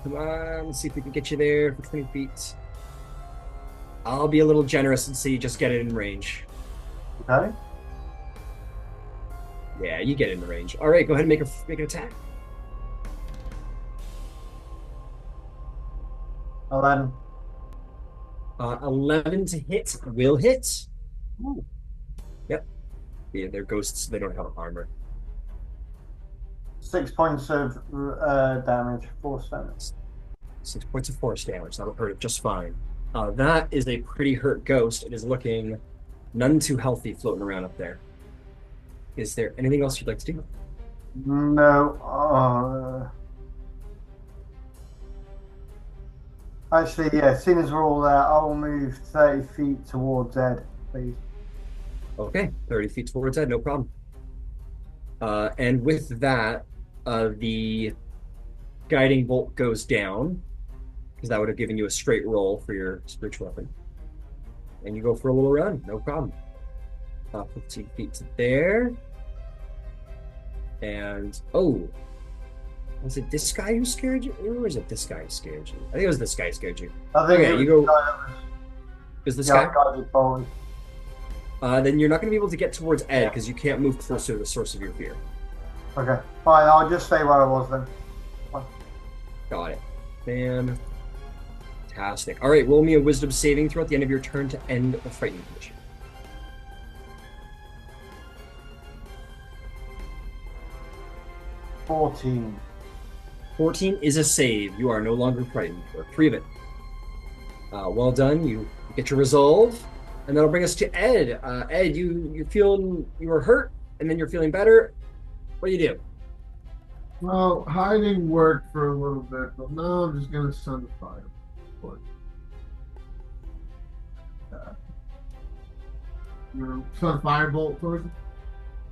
Speaker 1: Come on, let's see if we can get you there for 20 feet. I'll be a little generous and say you just get it in range.
Speaker 3: Okay.
Speaker 1: Yeah, you get in the range. All right, go ahead and make an attack.
Speaker 3: 11.
Speaker 1: 11 to hit will hit.
Speaker 3: Ooh.
Speaker 1: Yep. Yeah, they're ghosts. They don't have armor.
Speaker 3: 6 points of damage, force damage.
Speaker 1: 6 points of force damage. That'll hurt it just fine. That is a pretty hurt ghost. It is looking none too healthy floating around up there. Is there anything else you'd like to do?
Speaker 3: No. Actually, yeah, seeing as we're all there, I'll move 30 feet towards Ed, please.
Speaker 1: Okay, 30 feet towards Ed, no problem. And with that, the guiding bolt goes down, because that would have given you a straight roll for your spiritual weapon. And you go for a little run, no problem. 15 feet to there. And, oh, was it this guy who scared you? Or was it this guy who scared you? I think it was this guy who scared you.
Speaker 3: I think
Speaker 1: okay, you go. Is this guy? Then you're not going to be able to get towards Ed because you can't move closer to the source of your fear.
Speaker 3: Okay, fine. I'll just stay where I was then. Fine.
Speaker 1: Got it. Fantastic. All right, roll me a wisdom saving throw at the end of your turn to end the frightening condition.
Speaker 3: 14.
Speaker 1: 14 is a save. You are no longer frightened. You're free of it. Well done. You get your resolve, and that'll bring us to Ed. Ed, you were hurt, and then you're feeling better. What do you do?
Speaker 4: Well, hiding worked for a little bit, but now I'm just gonna send a fire. Send a firebolt towards it.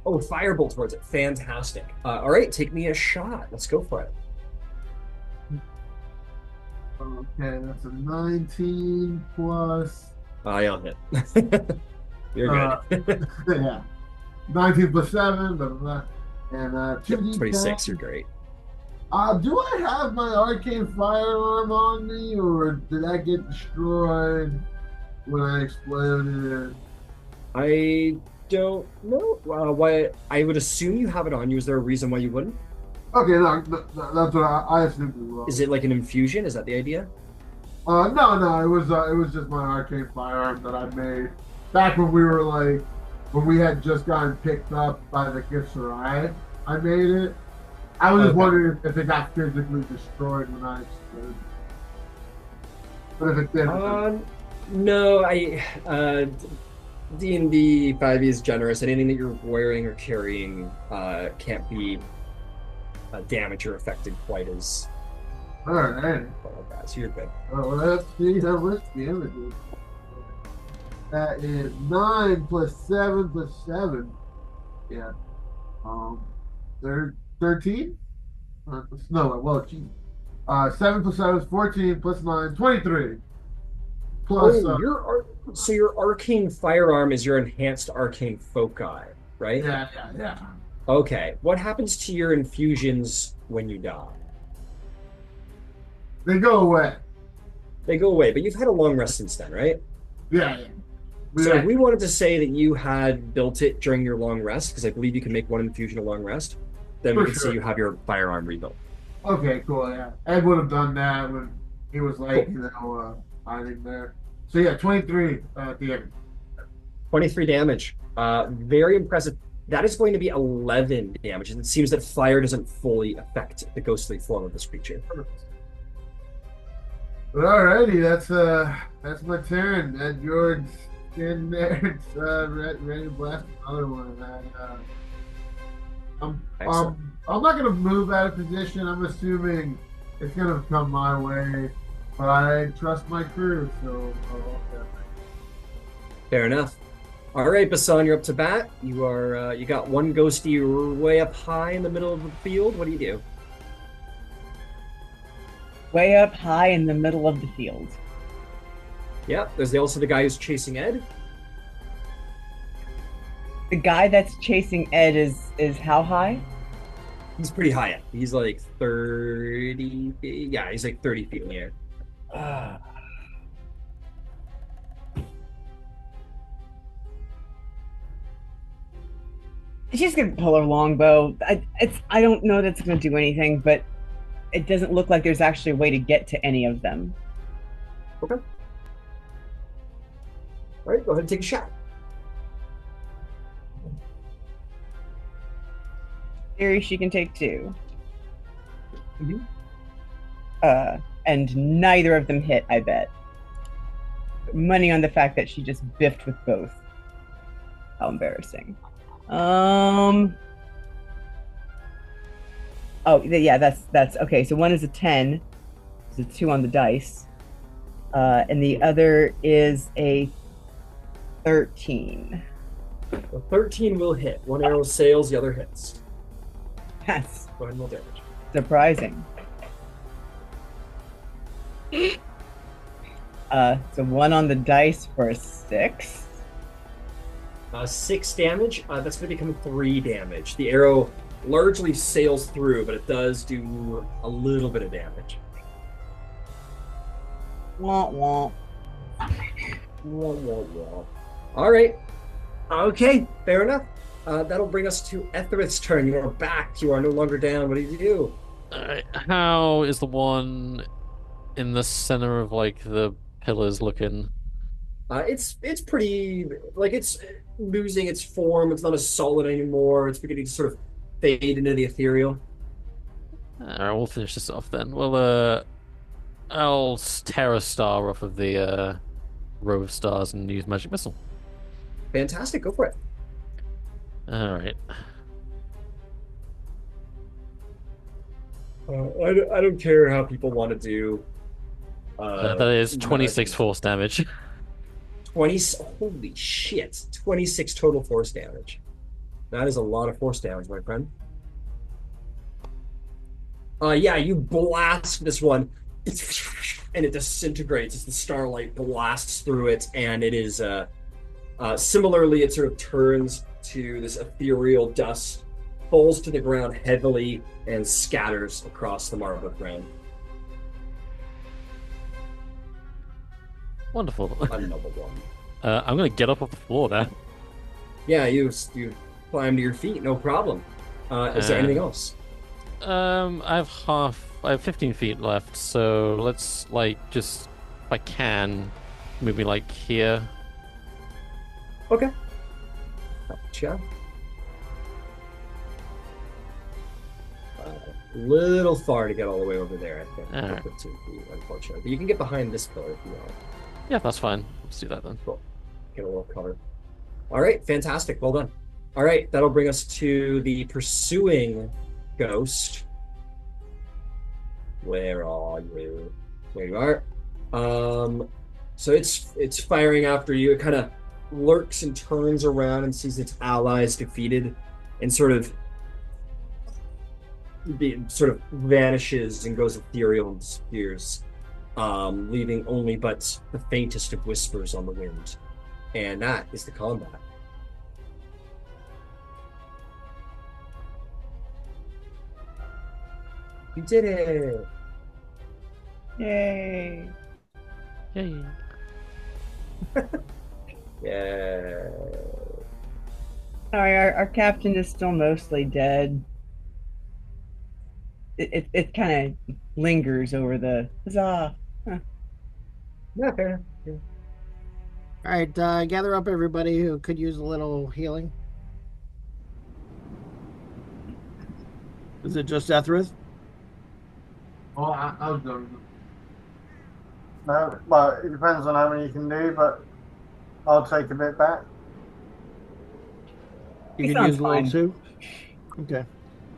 Speaker 1: Oh, firebolt towards it. Fantastic. All right, take me a shot. Let's go for it.
Speaker 4: Okay, that's a 19 plus.
Speaker 1: You'll hit. You're good.
Speaker 4: Yeah. 19 plus 7, blah, blah, blah. And
Speaker 1: 26, you're great.
Speaker 4: Do I have my arcane firearm on me, or did that get destroyed when I exploded?
Speaker 1: I don't know. Why? I would assume you have it on you. Is there a reason why you wouldn't?
Speaker 4: Okay, no, that's what I assumed as well.
Speaker 1: Is it like an infusion? Is that the idea?
Speaker 4: No, it was just my arcane firearm that I made back when when we had just gotten picked up by the Giftsariah. I made it. I was just wondering if it got physically destroyed when I exploded. But if it didn't,
Speaker 1: no, D&D 5e is generous. Anything that you're wearing or carrying can't be damaged or affected quite as.
Speaker 4: All right.
Speaker 1: So you're good.
Speaker 4: Oh, let's see how much damage is. That is 9 plus 7 plus 7. Yeah. 13? No, well, geez. 7 plus 7 is 14 plus 9, 23. Plus,
Speaker 1: Oh, so your arcane firearm is your enhanced arcane foci, right?
Speaker 4: yeah.
Speaker 1: Okay. What happens to your infusions when you die?
Speaker 4: They go away.
Speaker 1: They go away, but you've had a long rest since then, right?
Speaker 4: Yeah.
Speaker 1: So if we wanted to say that you had built it during your long rest, because I believe you can make one infusion a long rest, then we could say you have your firearm rebuilt.
Speaker 4: Okay, cool. Yeah, Ed would have done that when he was like, hiding there. So yeah, 23 damage.
Speaker 1: 23 damage. Very impressive. That is going to be 11 damage, and it seems that fire doesn't fully affect the ghostly form of this creature.
Speaker 4: Alrighty, that's my turn. Ed Jord's in there. It's ready to blast another one. I'm not gonna move out of position. I'm assuming it's gonna come my way, but I trust my crew, so
Speaker 1: Fair enough. All right, Basan, you're up to bat. You got one ghosty way up high in the middle of the field. What do you do?
Speaker 6: Way up high in the middle of the field.
Speaker 1: Yeah, there's also the guy who's chasing Ed.
Speaker 6: The guy that's chasing Ed is how high?
Speaker 1: He's pretty high up. He's like 30 feet. Yeah, he's like 30 feet in the air.
Speaker 6: She's gonna pull her longbow. I don't know that's gonna do anything, but it doesn't look like there's actually a way to get to any of them.
Speaker 1: Okay. All right, go ahead and take a shot.
Speaker 6: Theory, she can take 2.
Speaker 1: Mm-hmm.
Speaker 6: And neither of them hit, I bet. Money on the fact that she just biffed with both. How embarrassing. Oh yeah, that's okay. So one is a 10. There's a 2 on the dice. And the other is a 13.
Speaker 1: The 13 will hit. One arrow sails, the other hits.
Speaker 6: That's
Speaker 1: Go ahead and roll damage.
Speaker 6: surprising. So 1 on the dice for a 6.
Speaker 1: 6 damage. That's going to become 3 damage. The arrow largely sails through, but it does do a little bit of damage.
Speaker 6: Wah, wah.
Speaker 1: Wah, wah, wah. All right. Okay, fair enough. That'll bring us to Ethereth's turn. You are back. You are no longer down. What do you do?
Speaker 5: How is the one in the center of like the pillars looking?
Speaker 1: It's pretty like it's losing its form. It's not as solid anymore. It's beginning to sort of fade into the ethereal.
Speaker 5: All right, we'll finish this off then. Well, I'll tear a star off of the row of stars and use magic missile.
Speaker 1: Fantastic. Go for it.
Speaker 5: All right.
Speaker 1: I don't care how people want to do.
Speaker 5: That is 26 force damage.
Speaker 1: 20. Holy shit! 26 total force damage. That is a lot of force damage, my friend. Yeah, you blast this one, and it disintegrates as the starlight blasts through it, and it is similarly, it sort of turns to this ethereal dust, falls to the ground heavily, and scatters across the marble ground.
Speaker 5: Wonderful.
Speaker 1: Another one.
Speaker 5: I'm gonna get up off the floor now.
Speaker 1: Yeah, you climb to your feet, no problem. Is there anything else?
Speaker 5: I have 15 feet left, so let's just if I can move me here.
Speaker 1: Okay. Gotcha. A little far to get all the way over there, I think.
Speaker 5: Right.
Speaker 1: 15 feet, unfortunately. But you can get behind this pillar if you want.
Speaker 5: Yeah, that's fine. Let's do that then.
Speaker 1: Cool. Get a little cover. All right, fantastic. Well done. All right, that'll bring us to the pursuing ghost. Where are you? There you are. So it's firing after you. It kind of lurks and turns around and sees its allies defeated, and sort of sort of vanishes and goes ethereal and disappears, leaving only but the faintest of whispers on the wind. And that is the combat. You did it!
Speaker 6: Yay!
Speaker 5: Yay.
Speaker 1: Yeah.
Speaker 6: Sorry, our captain is still mostly dead. It kind of lingers over the huzzah. Huh.
Speaker 1: Yeah, fair enough. Yeah.
Speaker 2: All right, gather up everybody who could use a little healing. Is it just Ethrith?
Speaker 4: Oh, I was done.
Speaker 3: No, well, it depends on how many you can do, but I'll take a bit back.
Speaker 2: You
Speaker 6: He
Speaker 2: could use
Speaker 6: sounds
Speaker 2: a little
Speaker 6: fine.
Speaker 2: too? Okay.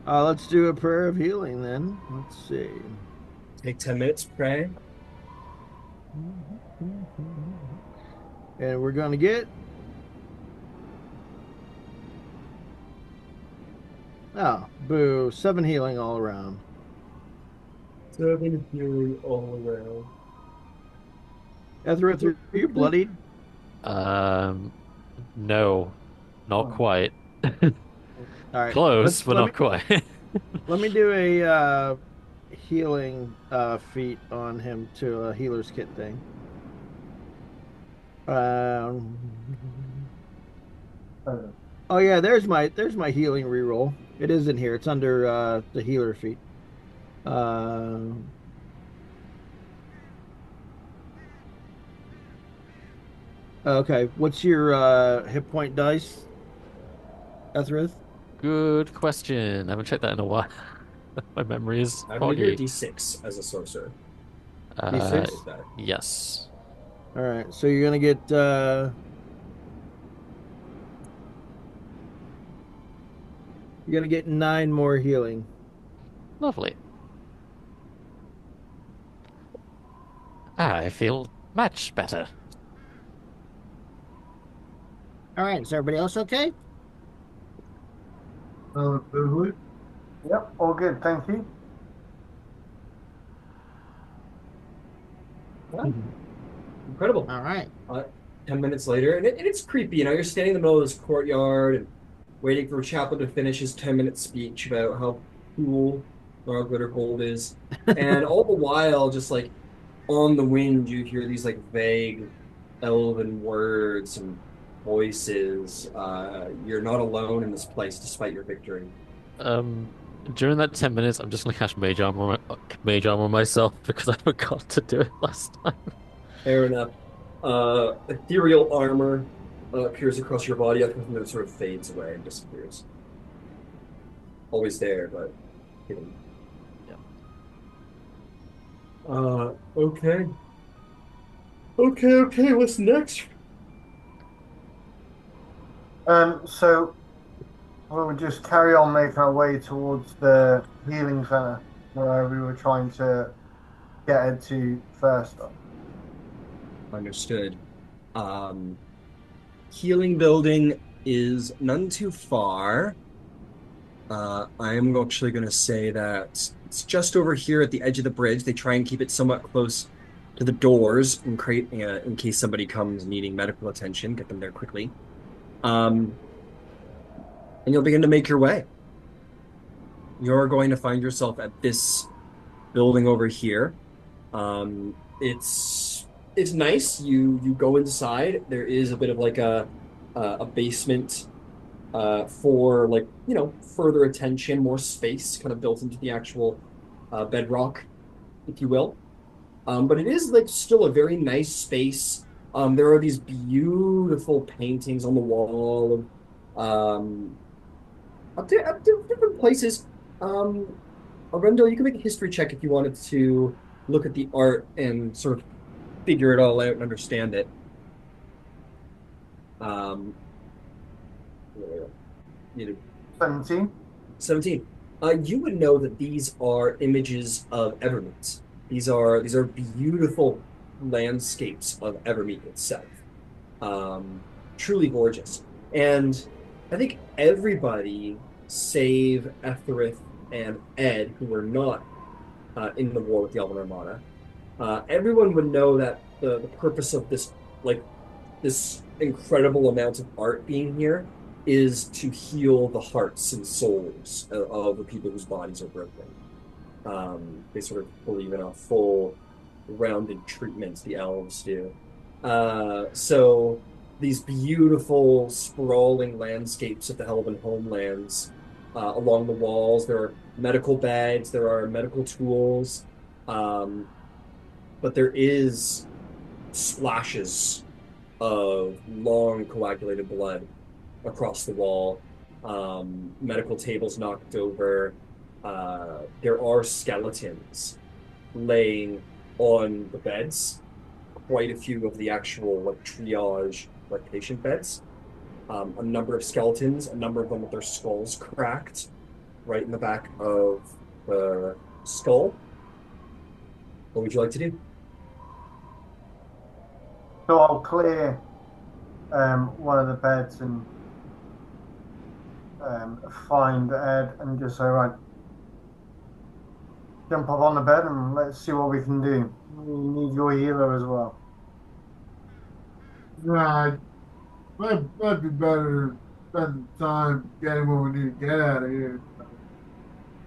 Speaker 2: Let's do a prayer of healing then. Let's see.
Speaker 1: Take 10 minutes, pray.
Speaker 2: And we're going to get... Oh, boo. 7 healing all around.
Speaker 1: 7 healing all around.
Speaker 2: Ethrith, are you bloodied?
Speaker 5: No, not quite.
Speaker 2: All right.
Speaker 5: Close, but not quite.
Speaker 2: Let me do a healing feat on him to a healer's kit thing. Oh yeah, there's my healing reroll. It is in here. It's under the healer feat. Okay, what's your hit point dice, Ethrith?
Speaker 5: Good question. I haven't checked that in a while. My memory is
Speaker 1: I'm going to do a
Speaker 5: foggy.
Speaker 1: D6 as a sorcerer.
Speaker 2: D6?
Speaker 5: Yes.
Speaker 2: All right, so you're gonna get you're gonna get 9 more healing.
Speaker 5: Lovely. I feel much better.
Speaker 2: All right, is everybody else okay?
Speaker 4: Vividly.
Speaker 3: Yep, all good, thank you.
Speaker 1: Yeah. Incredible.
Speaker 2: All right.
Speaker 1: 10 minutes later, and it's creepy. You're standing in the middle of this courtyard and waiting for Chaplin to finish his 10-minute speech about how cool Glittercold is. And all the while, just like on the wind, you hear these like vague elven words and voices. You're not alone in this place despite your victory.
Speaker 5: During that 10 minutes, I'm just gonna cast mage armor on myself because I forgot to do it last time.
Speaker 1: Fair enough. Ethereal armor appears across your body, and then it sort of fades away and disappears. Always there, but hidden.
Speaker 5: Yeah.
Speaker 1: Okay. Okay, what's next?
Speaker 3: So we'll just carry on making our way towards the healing center where we were trying to get it to first.
Speaker 1: Understood. Healing building is none too far. I'm actually going to say that it's just over here at the edge of the bridge. They try and keep it somewhat close to the doors in case somebody comes needing medical attention, get them there quickly. And you'll begin to make your way. You're going to find yourself at this building over here. It's nice. You go inside. There is a bit of like a basement for like further attention, more space kind of built into the actual bedrock, if you will. But it is like still a very nice space. There are these beautiful paintings on the wall of different places. Arundel, you can make a history check if you wanted to look at the art and sort of figure it all out and understand it. You know,
Speaker 3: 17.
Speaker 1: 17. You would know that these are images of Evermeet. These are beautiful landscapes of Evermeet itself. Truly gorgeous. And I think everybody, save Etherith and Ed, who were not in the war with the Elven Armada, everyone would know that the purpose of this, like this incredible amount of art being here, is to heal the hearts and souls of the people whose bodies are broken. They sort of believe in a full, rounded treatment, the elves do. So these beautiful, sprawling landscapes of the Helven homelands, along the walls, there are medical beds, there are medical tools, um, but there is splashes of long coagulated blood across the wall, medical tables knocked over. There are skeletons laying on the beds, quite a few of the actual like triage like patient beds. A number of skeletons, a number of them with their skulls cracked right in the back of the skull. What would you like to do?
Speaker 3: So I'll clear one of the beds and find Ed and just say, right, jump up on the bed and let's see what we can do. We need your healer as well.
Speaker 4: Nah, might be better spend the time getting what we need to get out of here.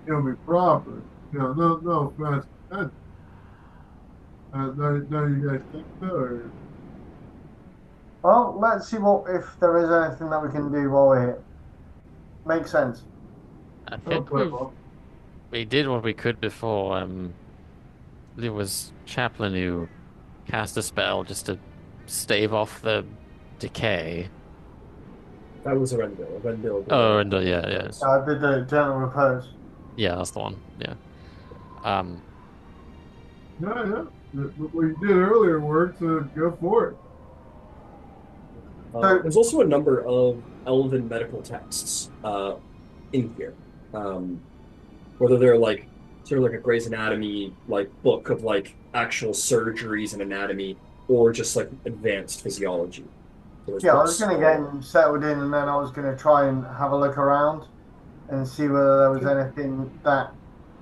Speaker 4: It'll be proper. No offense. Don't you guys think so? Or...
Speaker 3: Well, let's see what if there is anything that we can do while we're here. Makes sense.
Speaker 5: I
Speaker 4: Oh,
Speaker 5: think
Speaker 4: well,
Speaker 5: we did what we could before. There was Chaplain who cast a spell just to stave off the decay.
Speaker 1: That was a Renville. A Renville did
Speaker 5: Oh,
Speaker 1: a
Speaker 5: and yeah, yeah,
Speaker 3: I did the gentle repose.
Speaker 5: yeah, that's the one. Yeah. Um,
Speaker 4: yeah. What you did earlier worked, so go for it.
Speaker 3: So,
Speaker 1: There's also a number of elven medical texts in here. Whether they're like sort of like a Grey's Anatomy like book of like actual surgeries and anatomy, or just like advanced physiology. There's
Speaker 3: yeah, I was
Speaker 1: books.
Speaker 3: going to get him settled in and then I was going to try and have a look around and see whether there was anything that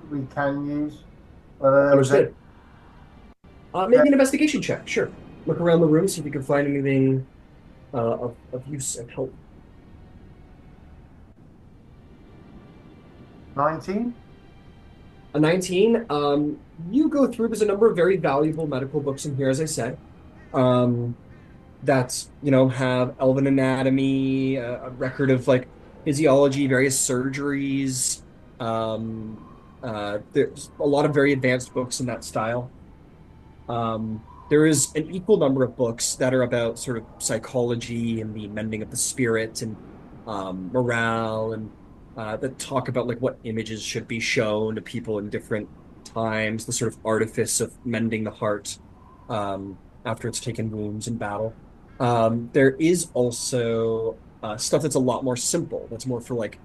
Speaker 3: we can use. Whether there was any.
Speaker 1: Understood. Maybe an investigation check. Sure. Look around the room, see if you can find anything of use and help.
Speaker 3: 19?
Speaker 1: A 19. You go through. There's a number of very valuable medical books in here, as I said. Um, that have elven anatomy, a record of like physiology, various surgeries. There's a lot of very advanced books in that style. There is an equal number of books that are about sort of psychology and the mending of the spirit and morale and that talk about like what images should be shown to people in different times, the sort of artifice of mending the heart after it's taken wounds in battle. There is also stuff that's a lot more simple, that's more for like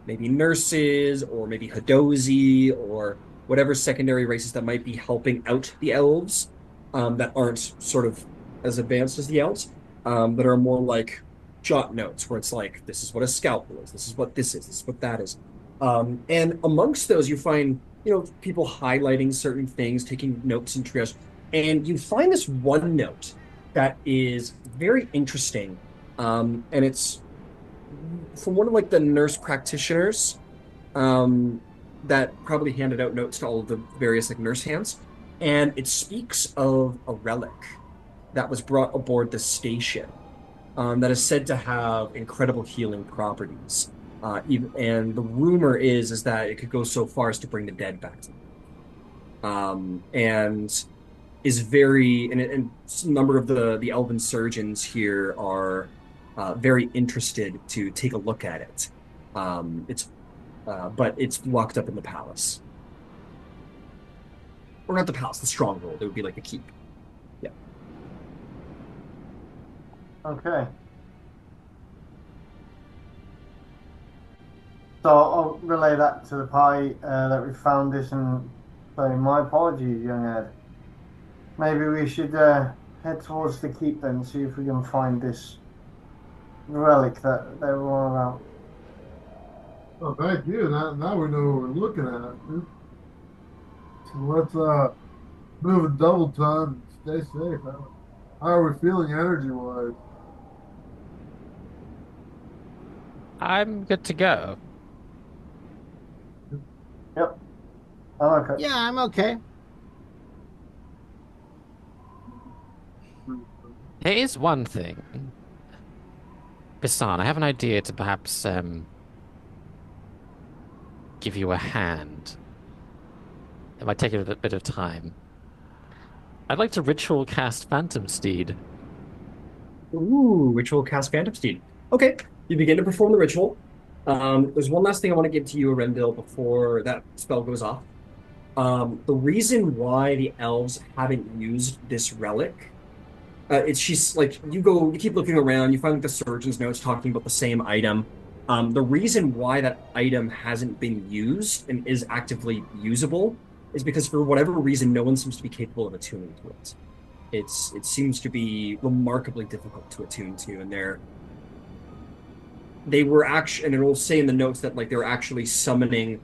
Speaker 1: maybe nurses or maybe Hadozi or whatever secondary races that might be helping out the elves that aren't sort of as advanced as the elves, that are more like jot notes where it's like, this is what a scalpel is, this is what this is what that is. And amongst those, you find, people highlighting certain things, taking notes and triage. And you find this one note that is very interesting. And it's from one of like the nurse practitioners that probably handed out notes to all of the various like nurse hands. And it speaks of a relic that was brought aboard the station that is said to have incredible healing properties. And the rumor is that it could go so far as to bring the dead back to life. And is very and a number of the elven surgeons here are very interested to take a look at it. It's but it's locked up in the palace, or not the palace, the stronghold. It would be like a keep. Yeah.
Speaker 3: Okay. So I'll relay that to the party that we found this and say, my apologies, young Ed. Maybe we should head towards the keep then, see if we can find this relic that they were on about.
Speaker 4: Oh, thank you. Now we know what we're looking at. So let's move a double time and stay safe. How are we feeling energy wise?
Speaker 5: I'm good to go.
Speaker 3: Yep. I'm okay.
Speaker 2: Yeah, I'm okay.
Speaker 5: There is one thing. Bisan, I have an idea to perhaps give you a hand. It might take a bit of time. I'd like to ritual cast Phantom Steed.
Speaker 1: Ooh, ritual cast Phantom Steed. Okay, you begin to perform the ritual. There's one last thing I want to give to you, Arendelle, before that spell goes off. The reason why the elves haven't used this relic, it's she's like you keep looking around, you find like the surgeon's notes talking about the same item. The reason why that item hasn't been used and is actively usable is because for whatever reason, no one seems to be capable of attuning to it. It seems to be remarkably difficult to attune to, and they were actually, and it'll say in the notes that like they were actually summoning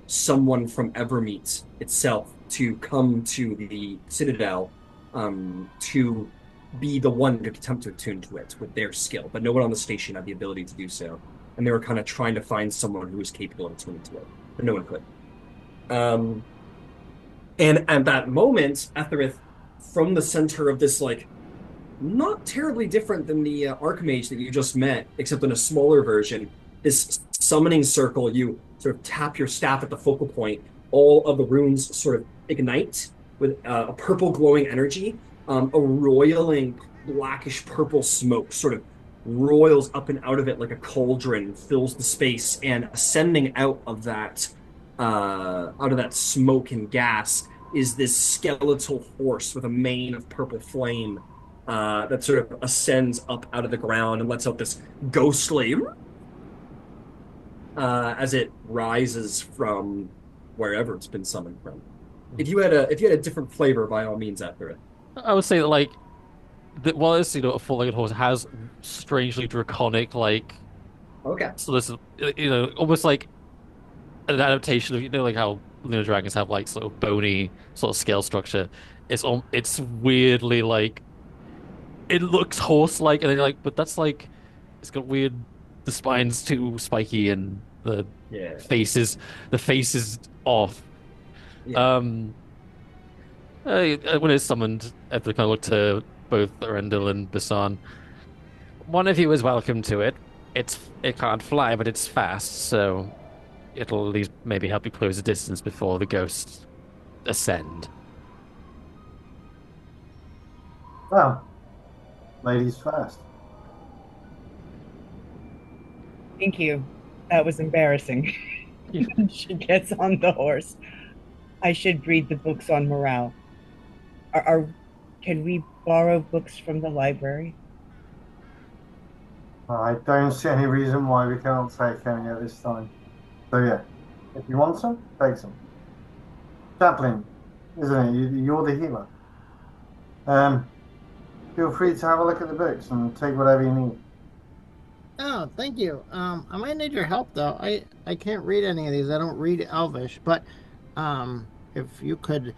Speaker 1: someone from Evermeet itself to come to the Citadel, to be the one to attempt to attune to it with their skill, but no one on the station had the ability to do so, and they were kind of trying to find someone who was capable of attuning to it, but no one could. Um, and at that moment, Etherith, from the center of this like not terribly different than the Archmage that you just met, except in a smaller version. This summoning circle, you sort of tap your staff at the focal point. All of the runes sort of ignite with a purple glowing energy. A roiling blackish purple smoke sort of roils up and out of it like a cauldron, fills the space, and ascending out of that smoke and gas is this skeletal horse with a mane of purple flame that sort of ascends up out of the ground and lets out this ghostly as it rises from wherever it's been summoned from. If you had a different flavor, by all means, after it.
Speaker 5: I would say that like that while it's a four-legged horse has strangely draconic
Speaker 1: Okay.
Speaker 5: so this is almost like an adaptation of like how lunar dragons have like sort of bony sort of scale structure. It's weirdly like it looks horse-like, and then you're like, but that's like it's got weird. The spine's too spiky, and
Speaker 1: Yeah.
Speaker 5: the face is off.
Speaker 1: Yeah.
Speaker 5: Um, when it's summoned, I have to kind of look to both Arendelle and Basan. One of you is welcome to it. It can't fly, but it's fast, so it'll at least maybe help you close the distance before the ghosts ascend.
Speaker 3: Well, ladies first.
Speaker 6: Thank you. That was embarrassing.
Speaker 5: Yeah.
Speaker 6: She gets on the horse. I should read the books on morale. Are can we borrow books from the library?
Speaker 3: I don't see any reason why we can't take any at this time. So yeah, if you want some, take some. Chaplain, isn't it? You're the healer. Um, Feel free to have a look at the books and take whatever you need.
Speaker 2: Oh, thank you. I might need your help though. I can't read any of these. I don't read Elvish, but um, if you could,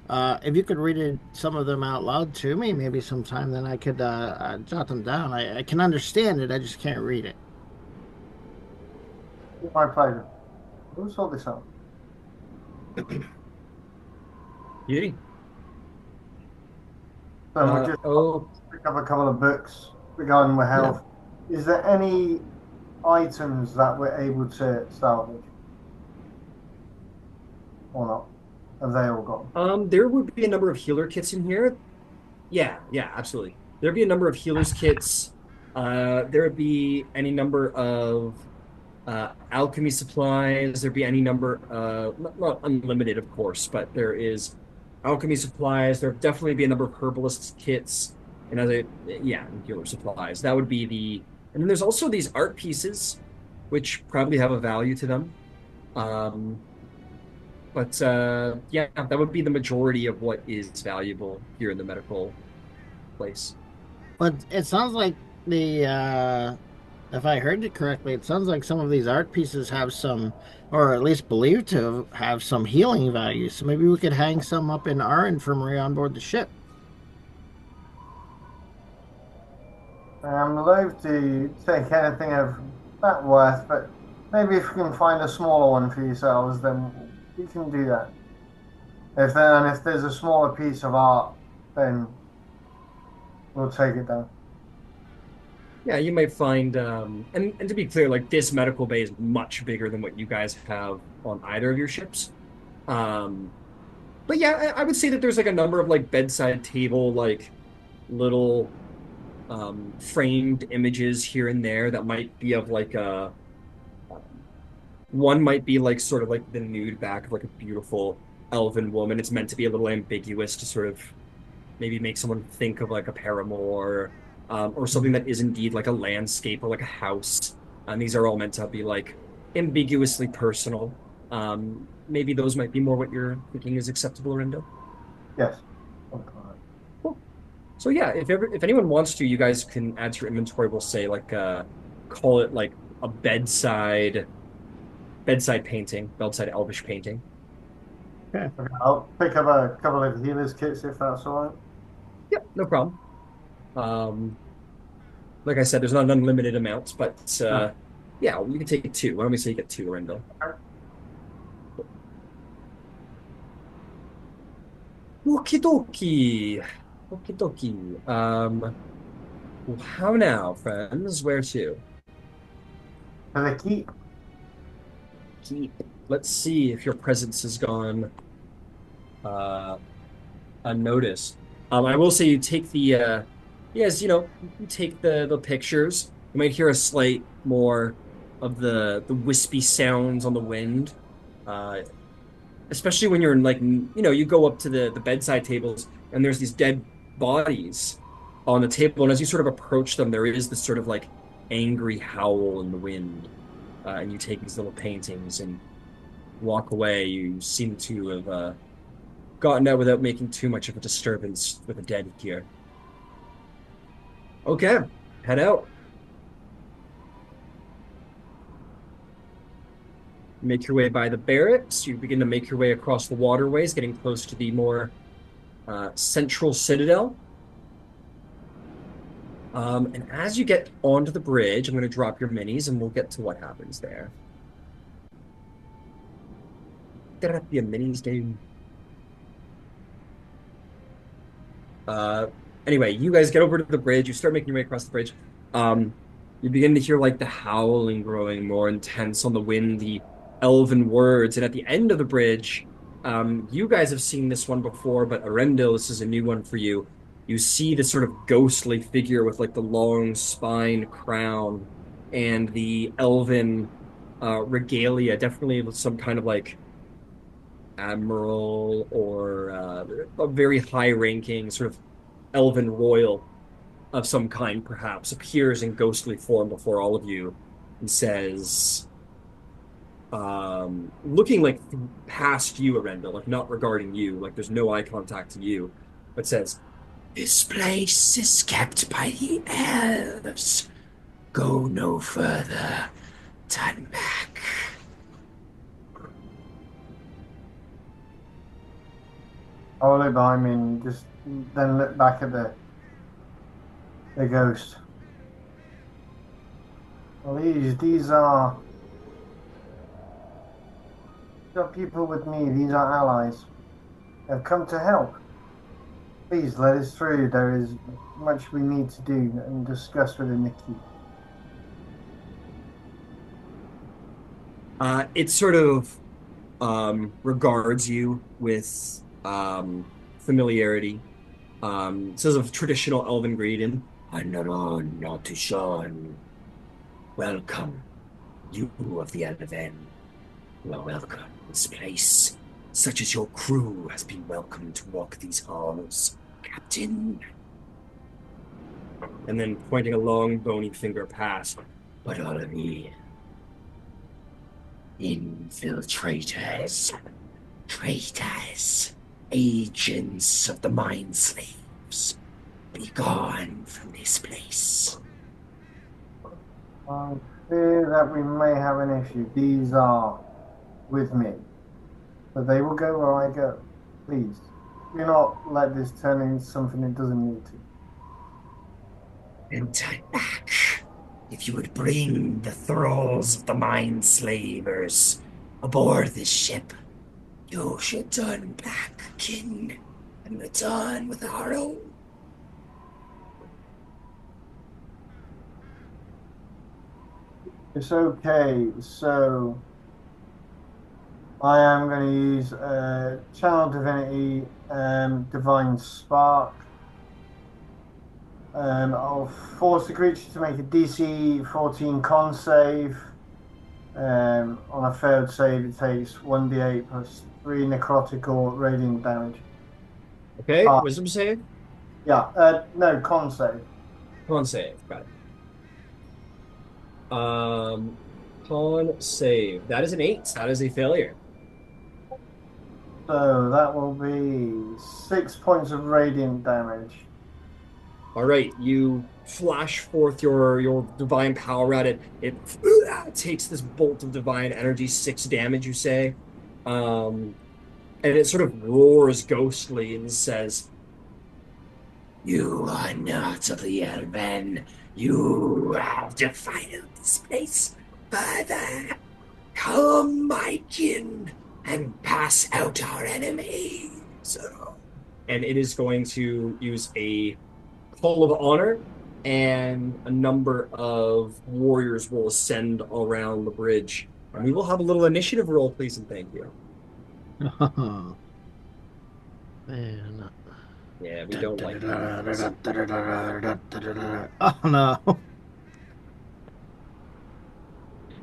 Speaker 2: if you could read some of them out loud to me, maybe sometime, then I could jot them down. I can understand it. I just can't read it.
Speaker 3: My pleasure. We'll sort this out.
Speaker 1: Beauty.
Speaker 3: So we just
Speaker 1: Oh,
Speaker 3: pick up a couple of books regarding my health. Is there any items that we're able to salvage or not? Have they all gone?
Speaker 1: there would be a number of healer kits in here. Yeah, yeah, absolutely. There'd be a number of healers kits. There would be any number of alchemy supplies. There'd be any number, not unlimited, of course, but there is alchemy supplies. There'd definitely be a number of herbalist kits and and healer supplies. That would be and then there's also these art pieces, which probably have a value to them. Um, but yeah, that would be the majority of what is valuable here in the medical place.
Speaker 2: But it sounds like the if I heard it correctly, it sounds like some of these art pieces have some, or at least believed to have some healing value. So maybe we could hang some up in our infirmary on board the ship.
Speaker 3: I'm loath to take anything of that worth, but maybe if we can find a smaller one for yourselves, then we can do that. If there's a smaller piece of art, then we'll take it down.
Speaker 1: Yeah, you might find, and to be clear, like this medical bay is much bigger than what you guys have on either of your ships. Um, but yeah, I would say that there's like a number of like bedside table, like little framed images here and there that might be of like a one might be like sort of like the nude back of like a beautiful elven woman. It's meant to be a little ambiguous to sort of maybe make someone think of like a paramour, or something that is indeed like a landscape or like a house. And these are all meant to be like ambiguously personal. Maybe those might be more what you're thinking is acceptable, Rindo.
Speaker 3: Yes.
Speaker 1: Cool. So yeah, if anyone wants to, you guys can add to your inventory. We'll say like call it like a bedside painting, bedside elvish painting.
Speaker 2: Okay.
Speaker 3: I'll pick up a couple of healers kits if that's all right.
Speaker 1: Yep, no problem. Like I said, there's not an unlimited amount, but yeah, you can take two. Why don't we say you get two, Rendell? Okie dokie. Okie dokie. How now, friends? Where to?
Speaker 3: For the keep.
Speaker 1: Keep. Let's see if your presence has gone unnoticed. I will say you take the yes, you know, you take the pictures. You might hear a slight more of the wispy sounds on the wind. Especially when you're in like, you know, you go up to the bedside tables and there's these dead bodies on the table, and as you sort of approach them, there is this sort of like angry howl in the wind. And you take these little paintings and walk away. You seem to have gotten out without making too much of a disturbance with the dead here. Okay, head out. Make your way by the barracks. You begin to make your way across the waterways, getting close to the more central citadel. And as you get onto the bridge, I'm going to drop your minis and we'll get to what happens there. Drop your minis down. Anyway, you guys get over to the bridge. You start making your way across the bridge. You begin to hear like the howling growing more intense on the wind, the elven words. And at the end of the bridge, you guys have seen this one before, but Arendil, this is a new one for you. You see this sort of ghostly figure with like the long spine crown and the elven regalia, definitely with some kind of like admiral or a very high-ranking sort of elven royal of some kind, perhaps, appears in ghostly form before all of you and says, looking like past you, Arendil, like not regarding you, like there's no eye contact to you, but says, "This place is kept by the elves. Go no further. Turn back."
Speaker 3: I'll look behind me and just then look back at the ghost. Well, these are people with me. These are allies. They've come to help. Please let us through. There is much we need to do and discuss within the keep.
Speaker 1: It sort of regards you with familiarity. Says a traditional elven greeting. "Anaron Nautishan. Welcome, you of the Elven. You are welcome. This place, such as your crew, has been welcome to walk these halls, Captain." And then pointing a long, bony finger past. "But all of ye infiltrators, traitors, agents of the mind slaves, be gone from this place."
Speaker 3: I fear that we may have an issue. These are with me, but they will go where I go. Please, do not let this turn into something it doesn't need to.
Speaker 7: And turn back. If you would bring the thralls of the mind slavers aboard this ship, you should turn back, kin, and return with our own.
Speaker 3: It's okay. So I am going to use Channel Divinity, Divine Spark. I'll force the creature to make a DC 14 con save. On a failed save, it takes 1d8 plus 3 necrotic or radiant damage.
Speaker 1: Okay, wisdom save?
Speaker 3: Yeah, no, con save.
Speaker 1: Con save, got it. Con save. That is an 8. That is a failure.
Speaker 3: So that will be 6 points of radiant damage.
Speaker 1: All right, you flash forth your divine power at it. It takes this bolt of divine energy, 6 damage, you say. And it sort of roars ghostly and says,
Speaker 7: "You are not of the Elven. You have defiled this place further. Come, my kin, and pass out our enemies."
Speaker 1: And it is going to use a call of honor, and a number of warriors will ascend around the bridge. And we will have a little initiative roll, please, and thank you.
Speaker 5: Man.
Speaker 1: Yeah, we don't like
Speaker 2: Oh no.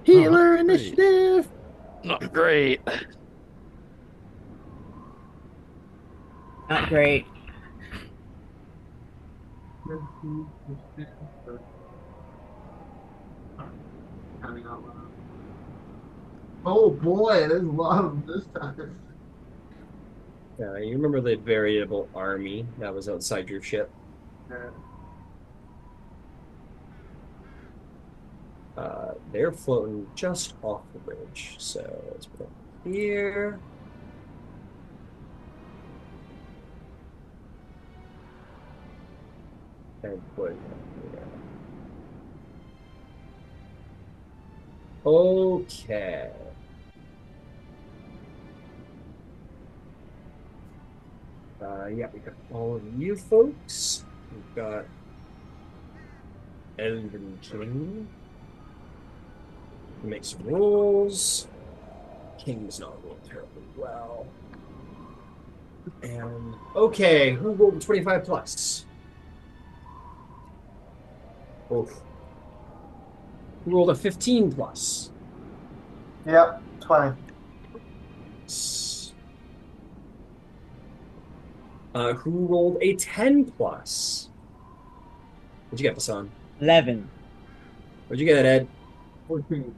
Speaker 2: Healer
Speaker 5: Not
Speaker 2: initiative.
Speaker 5: Not great.
Speaker 6: Not great.
Speaker 4: Oh boy, there's a lot of them this time.
Speaker 1: You remember the variable army that was outside your ship? They're floating just off the bridge. So let's put them here. And put it here. Okay. Yeah, we got all of you folks. We've got Elven King. Make some rolls. King's not rolling terribly well. And okay, who rolled 25 plus? Oof. Who rolled a 15 plus?
Speaker 3: Yep, 20.
Speaker 1: Who rolled a 10 plus? What'd you get, Hassan?
Speaker 6: 11.
Speaker 1: What'd you get, Ed?
Speaker 4: 14.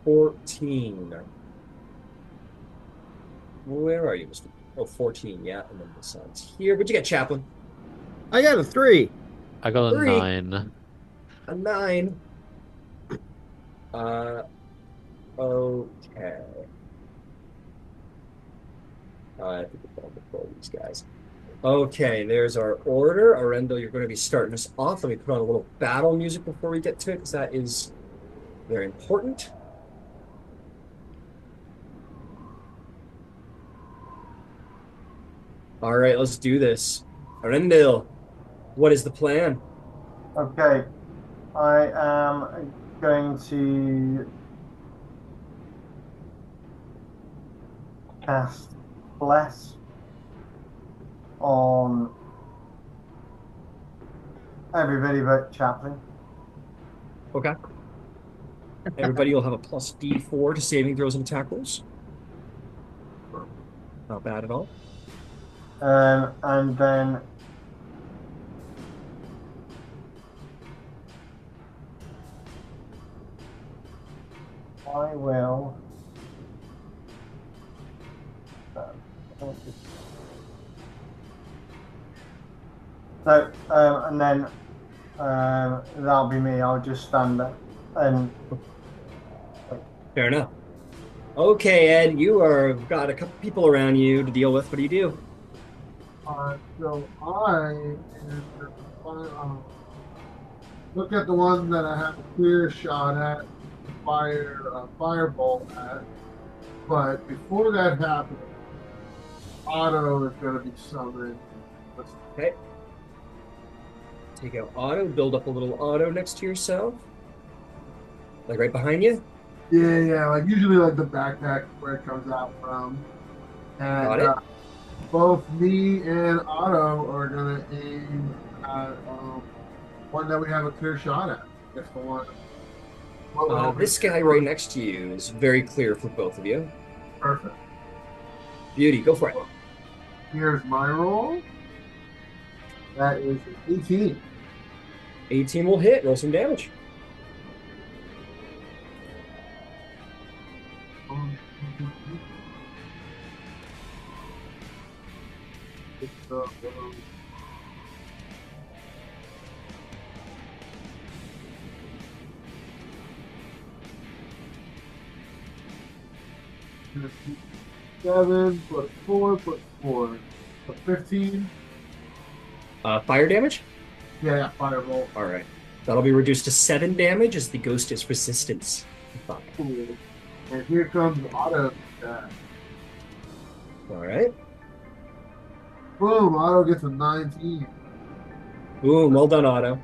Speaker 1: 14. Where are you, Mr. Oh, 14, yeah. And then the sun's here. What'd you get, Chaplain?
Speaker 2: I got a 3.
Speaker 5: I got a
Speaker 1: 3.
Speaker 5: 9.
Speaker 1: A 9. Okay. I think we'll control these guys. Okay, there's our order. Arendo, you're going to be starting us off. Let me put on a little battle music before we get to it, because that is very important. All right, let's do this. Arendelle, what is the plan?
Speaker 3: Okay, I am going to cast Bless on everybody but Chaplain.
Speaker 1: Okay. Everybody will have a plus D4 to saving throws and attack rolls. Not bad at all.
Speaker 3: And then I will and then That'll be me. I'll just stand there. And
Speaker 1: Fair enough. Okay, Ed, you are got a couple people around you to deal with. What do you do?
Speaker 4: So I am look at the one that I have a clear shot at, fire firebolt at. But before that happens, Otto is going to be summoned.
Speaker 1: Okay. Take out auto, build up a little auto next to yourself. Like right behind you?
Speaker 4: Yeah, like usually like the backpack where it comes out from.
Speaker 1: Got
Speaker 4: And
Speaker 1: it.
Speaker 4: both me and Otto are going to aim at one that we have a clear shot at. That's the one.
Speaker 1: This guy right next to you is very clear for both of you.
Speaker 4: Perfect.
Speaker 1: Beauty, go for it.
Speaker 4: Here's my roll. That is 18.
Speaker 1: 18 will hit. Roll some damage.
Speaker 4: Seven plus 4 plus 4. So 15.
Speaker 1: Fire damage?
Speaker 4: Yeah, firebolt.
Speaker 1: All right. That'll be reduced to 7 damage as the ghost is resistance.
Speaker 4: Cool. And here comes Otto.
Speaker 1: All right.
Speaker 4: Boom, Otto gets a 19.
Speaker 1: Boom, well done, Otto.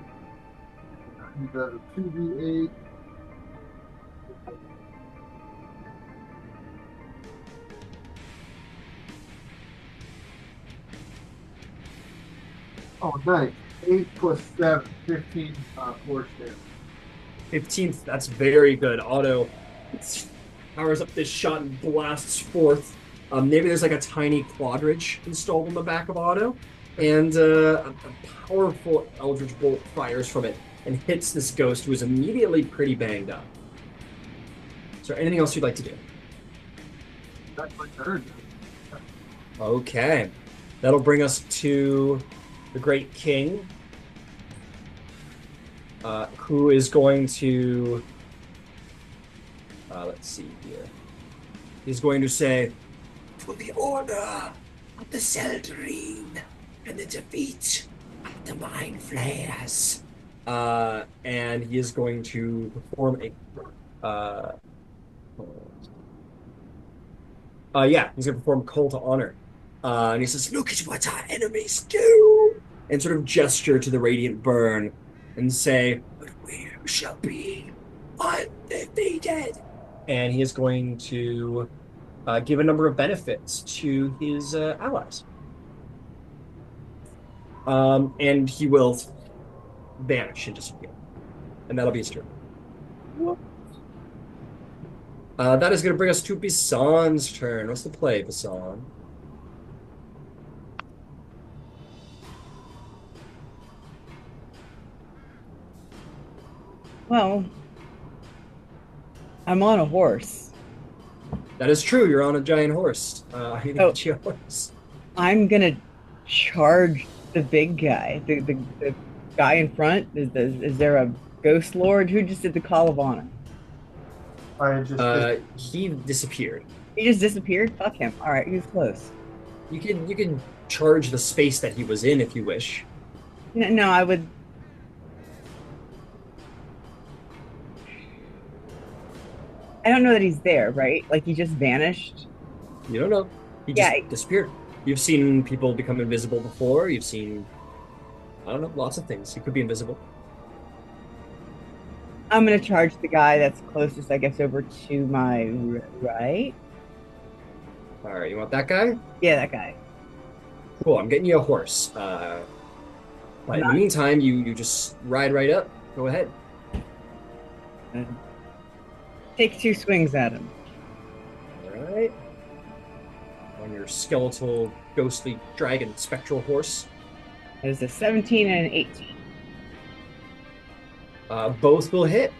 Speaker 4: He does a 2d8. Oh, nice. 8 plus 7, 15 force damage.
Speaker 1: 15th, that's very good. Auto powers up this shot and blasts forth. Maybe there's like a tiny quadrige installed on the back of Auto, and a powerful Eldritch Bolt fires from it and hits this ghost, who is immediately pretty banged up. Is there anything else you'd like to do?
Speaker 4: That's my turn.
Speaker 1: Okay. That'll bring us to the Great King, who is going to... let's see here. He's going to say,
Speaker 7: For the order of the Seldarine and the defeat of the Mind Flayers.
Speaker 1: and he is going to perform he's going to perform Call to Honor. And he says,
Speaker 7: Look at what our enemies do,
Speaker 1: and sort of gesture to the Radiant Burn and say,
Speaker 7: but we shall be undefeated.
Speaker 1: And he is going to give a number of benefits to his allies. And he will vanish and disappear. And that'll be his turn. That is going to bring us to Bison's turn. What's the play, Bison?
Speaker 6: Well, I'm on a horse.
Speaker 1: That is true. You're on a giant horse. I need to get you a horse.
Speaker 6: I'm gonna charge the big guy, the guy in front. Is there a ghost lord? Who just did the call of honor?
Speaker 1: He disappeared.
Speaker 6: He just disappeared. Fuck him. All right, he's close.
Speaker 1: You can charge the space that he was in if you wish.
Speaker 6: No, I would. I don't know that he's there, right? Like he just vanished.
Speaker 1: You don't know. He just disappeared. You've seen people become invisible before. You've seen, I don't know, lots of things. He could be invisible.
Speaker 6: I'm gonna charge the guy that's closest, I guess, over to my right.
Speaker 1: All right, you want that guy?
Speaker 6: Yeah, that guy.
Speaker 1: Cool. I'm getting you a horse. But in the meantime, you just ride right up. Go ahead.
Speaker 6: Take 2 swings at him.
Speaker 1: All right. On your skeletal, ghostly dragon spectral horse.
Speaker 6: There's a 17 and an 18.
Speaker 1: Both will hit.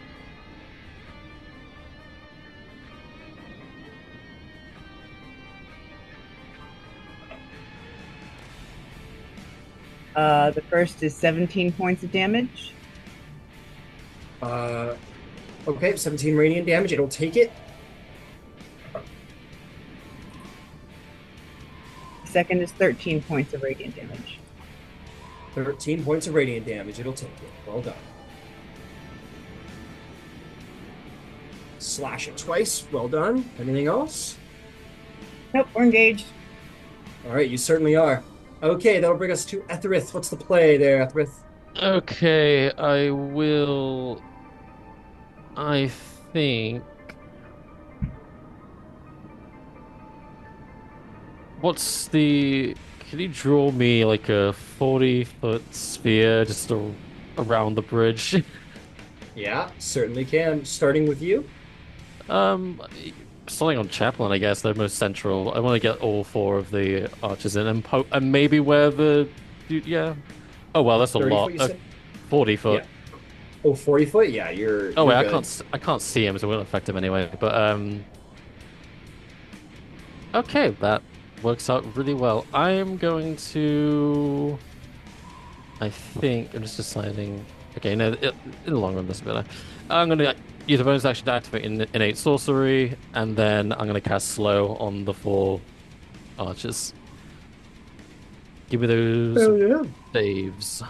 Speaker 6: The first is 17 points of damage.
Speaker 1: Uh, okay, 17 radiant damage. It'll take it.
Speaker 6: The second is 13 points of radiant damage.
Speaker 1: 13 points of radiant damage. It'll take it. Well done. Slash it twice. Well done. Anything else?
Speaker 6: Nope, we're engaged.
Speaker 1: All right, you certainly are. Okay, that'll bring us to Etherith. What's the play there, Etherith?
Speaker 5: Okay, I think. Can you draw me like a 40-foot sphere just around the bridge?
Speaker 1: Yeah, certainly can. Starting with you.
Speaker 5: Um, Starting on Chaplain, I guess, they're most central. I want to get all four of the archers in and maybe where yeah. Oh well, that's a
Speaker 1: 30
Speaker 5: lot.
Speaker 1: foot, you said?
Speaker 5: 40 foot.
Speaker 1: Yeah. Oh, 40 foot? Yeah, you're.
Speaker 5: Oh
Speaker 1: you're
Speaker 5: wait,
Speaker 1: good.
Speaker 5: I can't see him, so it won't affect him anyway. But okay, that works out really well. I am going to. I think I'm just deciding. Okay, no, in the long run, this is better. I'm going to use a bonus action to activate innate sorcery, and then I'm going to cast slow on the four archers. Give me those saves.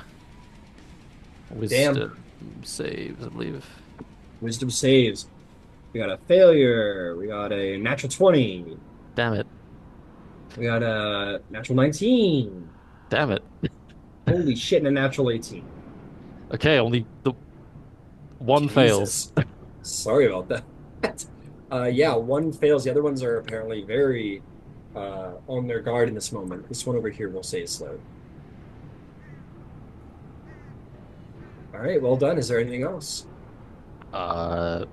Speaker 5: Wisdom saves, I believe.
Speaker 1: Wisdom saves. We got a failure. We got a natural 20.
Speaker 5: Damn it.
Speaker 1: We got a natural 19.
Speaker 5: Damn it.
Speaker 1: Holy shit, and a natural 18.
Speaker 5: Okay, only the one fails.
Speaker 1: Sorry about that. Yeah, one fails. The other ones are apparently very on their guard in this moment. This one over here we'll say is slow. All right, well done. Is there anything else?
Speaker 5: No,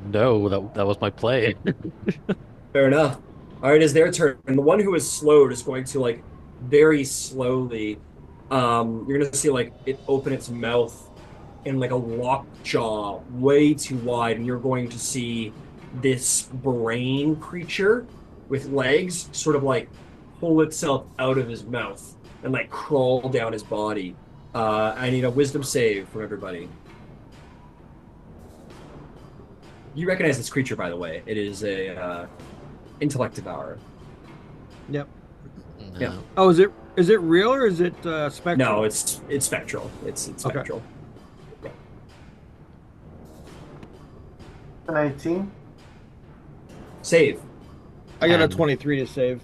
Speaker 5: that was my play.
Speaker 1: Fair enough. All right, it's their turn. And the one who is slowed is going to like very slowly. You're gonna see like it open its mouth in like a locked jaw, way too wide, and you're going to see this brain creature with legs sort of like pull itself out of his mouth and like crawl down his body. I need a wisdom save from everybody. You recognize this creature, by the way. It is a intellect devourer.
Speaker 2: Yep.
Speaker 5: No.
Speaker 1: Yeah.
Speaker 2: Oh, is it real or is it spectral?
Speaker 1: No, it's spectral. It's spectral.
Speaker 2: Okay.
Speaker 3: An 18.
Speaker 1: Save.
Speaker 2: I got a 23 to save.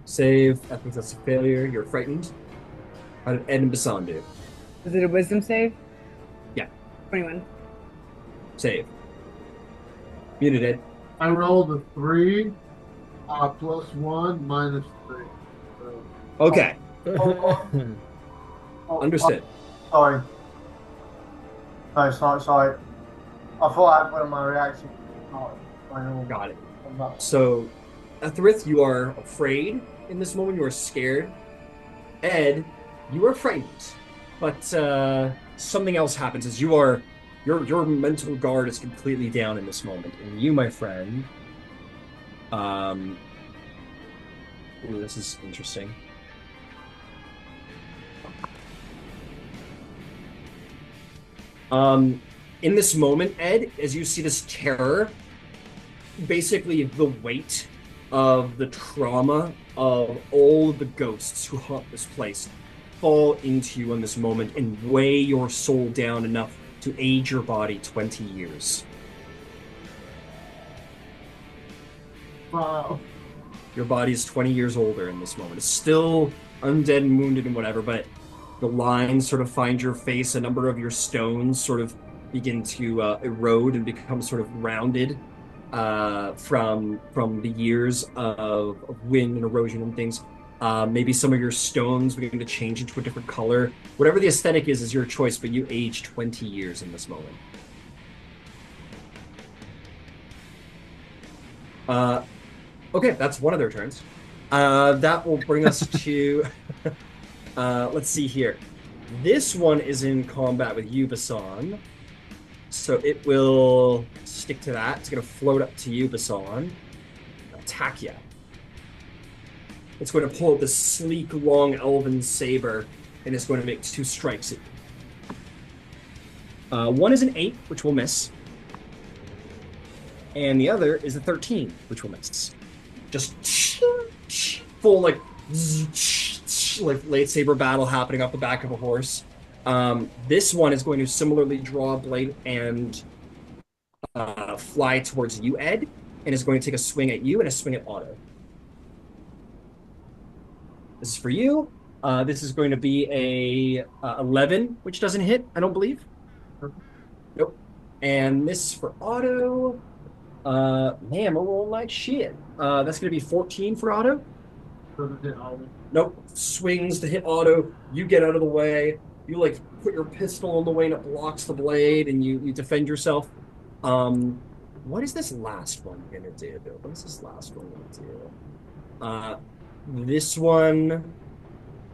Speaker 1: Save. I think that's a failure. You're frightened. How did Ed and Basan do?
Speaker 6: Is it a wisdom save?
Speaker 1: Yeah.
Speaker 6: 21.
Speaker 1: Save. Muted Ed.
Speaker 4: I rolled a 3, plus 1, minus 3. So,
Speaker 1: Okay.
Speaker 3: Oh,
Speaker 1: Understood.
Speaker 3: sorry. No, sorry. I thought I had one of my reactions.
Speaker 1: Got it. So, Etherith, you are afraid in this moment. You are scared. Ed, you are frightened. But something else happens as you are... Your mental guard is completely down in this moment. And you, my friend... Ooh, this is interesting. In this moment, Ed, as you see this terror, basically the weight of the trauma of all of the ghosts who haunt this place fall into you in this moment and weigh your soul down enough to age your body 20 years.
Speaker 4: wow.
Speaker 1: Your body is 20 years older in this moment. It's still undead and wounded and whatever, but the lines sort of find your face. A number of your stones sort of begin to erode and become sort of rounded from the years of wind and erosion and things. Maybe some of your stones begin to change into a different color. Whatever the aesthetic is your choice, but you age 20 years in this moment. Okay, that's one of their turns. That will bring us to... let's see here. This one is in combat with you, Basan. So it will stick to that. It's going to float up to you, Basan. Attack you. It's going to pull out this sleek, long elven saber, and it's going to make 2 strikes at you. One is an 8, which will miss, and the other is a 13, which will miss. Just full like lightsaber battle happening off the back of a horse. This one is going to similarly draw a blade and fly towards you, Ed, and is going to take a swing at you and a swing at Otto. This is for you. This is going to be a 11, which doesn't hit, I don't believe. Nope. And this is for Otto. Man, we're rolling like shit. That's going to be 14 for Otto. Nope. Swings to hit Otto. You get out of the way. You like put your pistol in the way and it blocks the blade, and you defend yourself. What is this last one gonna do? What is this last one gonna do? This one.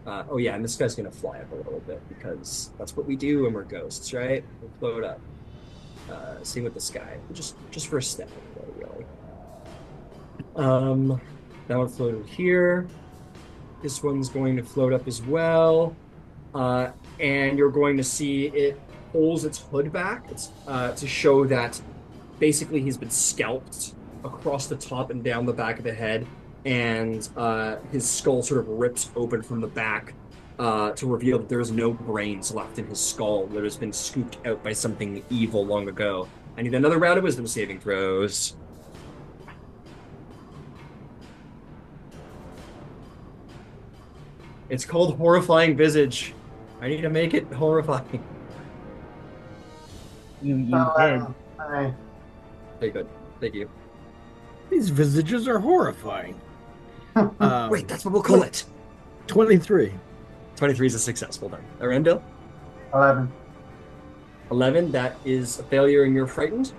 Speaker 1: Oh yeah, and this guy's gonna fly up a little bit because that's what we do when we're ghosts, right? We'll float up. Same with this guy, just for a step, really. Now it floated here. This one's going to float up as well, and you're going to see it pulls its hood back. It's to show that basically he's been scalped across the top and down the back of the head, and his skull sort of rips open from the back to reveal that there's no brains left in his skull that has been scooped out by something evil long ago. I need another round of wisdom saving throws. It's called Horrifying Visage. I need to make it horrifying.
Speaker 6: You did.
Speaker 1: Very good. Thank you.
Speaker 2: These visages are horrifying.
Speaker 1: Wait, that's what we'll call it.
Speaker 2: 23.
Speaker 1: 23 is a success. Well done. Arendelle?
Speaker 3: 11.
Speaker 1: 11, that is a failure and you're frightened.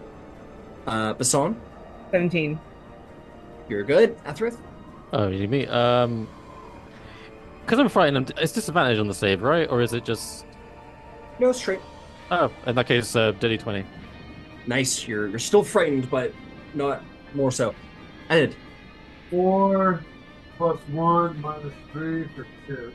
Speaker 1: Basson?
Speaker 6: 17.
Speaker 1: You're good. Athrith?
Speaker 5: Oh, you mean because I'm frightened, it's disadvantage on the save, right? Or is it just...
Speaker 1: No, straight.
Speaker 5: Oh, in that case, dirty 20.
Speaker 1: Nice. You're still frightened, but not more so. Ed?
Speaker 4: 4 plus 1 minus 3 for 2.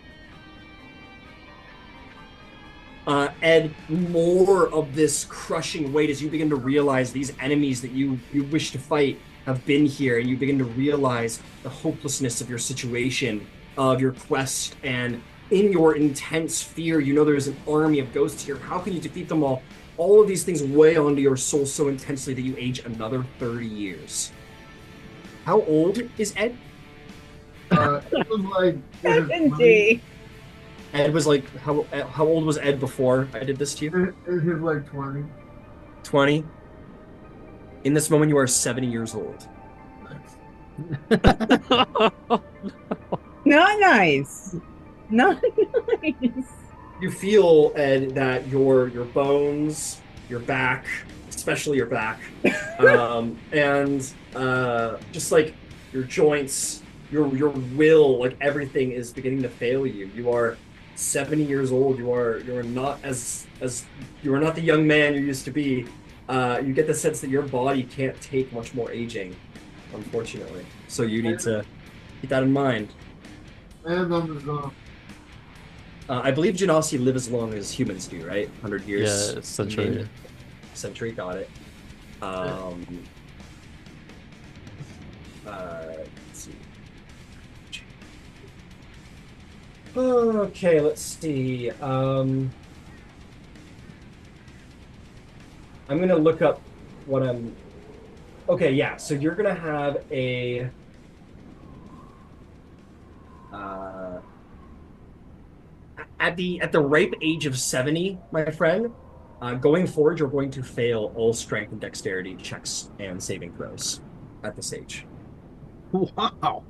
Speaker 1: Ed, more of this crushing weight as you begin to realize these enemies that you wish to fight have been here, and you begin to realize the hopelessness of your situation, of your quest, and in your intense fear, you know there's an army of ghosts here. How can you defeat them all? All of these things weigh onto your soul so intensely that you age another 30 years. How old is Ed?
Speaker 4: It was like...
Speaker 6: 70.
Speaker 1: Ed was like, how old was Ed before I did this to you?
Speaker 4: It was like 20.
Speaker 1: 20. In this moment, you are 70 years old.
Speaker 6: Not nice. Not nice.
Speaker 1: You feel, Ed, that your bones, your back, especially your back, and just like your joints, your will, like everything is beginning to fail you. You are 70 years old. You are not as you are not the young man you used to be. You get the sense that your body can't take much more aging, unfortunately. So you need to keep that in mind.
Speaker 4: And numbers on.
Speaker 1: I believe Genasi live as long as humans do, right? 100 years.
Speaker 5: Yeah, it's century.
Speaker 1: Century, got it. Let's see. Okay, let's see. I'm gonna look up what I'm. Okay, yeah. So you're gonna have a. At the ripe age of 70, my friend, going forward, you're going to fail all strength and dexterity checks and saving throws at this age.
Speaker 2: Wow.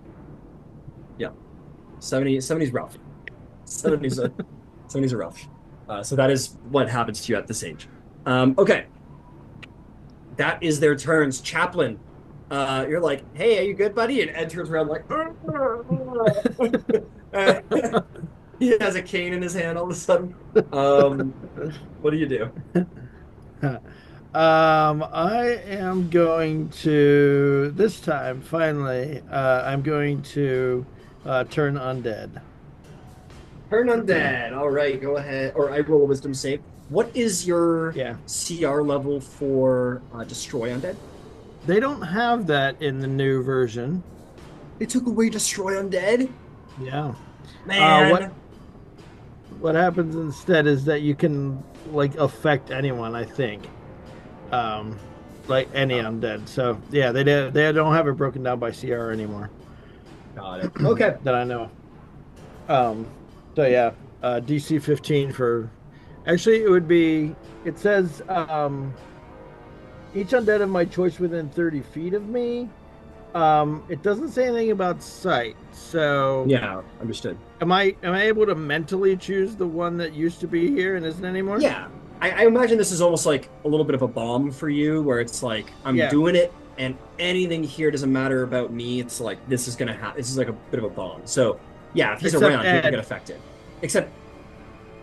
Speaker 1: Yeah. 70's rough. 70's are rough. So that is what happens to you at this age. Okay. That is their turns. Chaplain, you're like, hey, are you good, buddy? And Ed turns around like, he has a cane in his hand all of a sudden. What do you do?
Speaker 2: I am going to, this time, finally, I'm going to turn undead.
Speaker 1: Turn undead. All right, go ahead. Or I roll a wisdom save. What is your
Speaker 2: Yeah.
Speaker 1: CR level for Destroy Undead?
Speaker 2: They don't have that in the new version.
Speaker 1: They took away Destroy Undead?
Speaker 2: Yeah.
Speaker 1: Man.
Speaker 2: What happens instead is that you can like affect anyone, I think. Um, like any
Speaker 1: Oh,
Speaker 2: undead. So yeah, they don't have it broken down by CR anymore.
Speaker 1: got it. Okay.
Speaker 2: That I know. Um, so yeah, DC 15 for actually it would be it says each undead of my choice within 30 feet of me. It doesn't say anything about sight. So
Speaker 1: Yeah, understood.
Speaker 2: am I able to mentally choose the one that used to be here and isn't anymore?
Speaker 1: Yeah. I imagine this is almost like a little bit of a bomb for you, where it's like, I'm
Speaker 2: Yeah.
Speaker 1: doing it, and anything here doesn't matter about me. It's like, this is going to happen. This is like a bit of a bomb. So, yeah, if he's
Speaker 2: Except
Speaker 1: around, you're going to get
Speaker 2: Ed.
Speaker 1: affected. Except,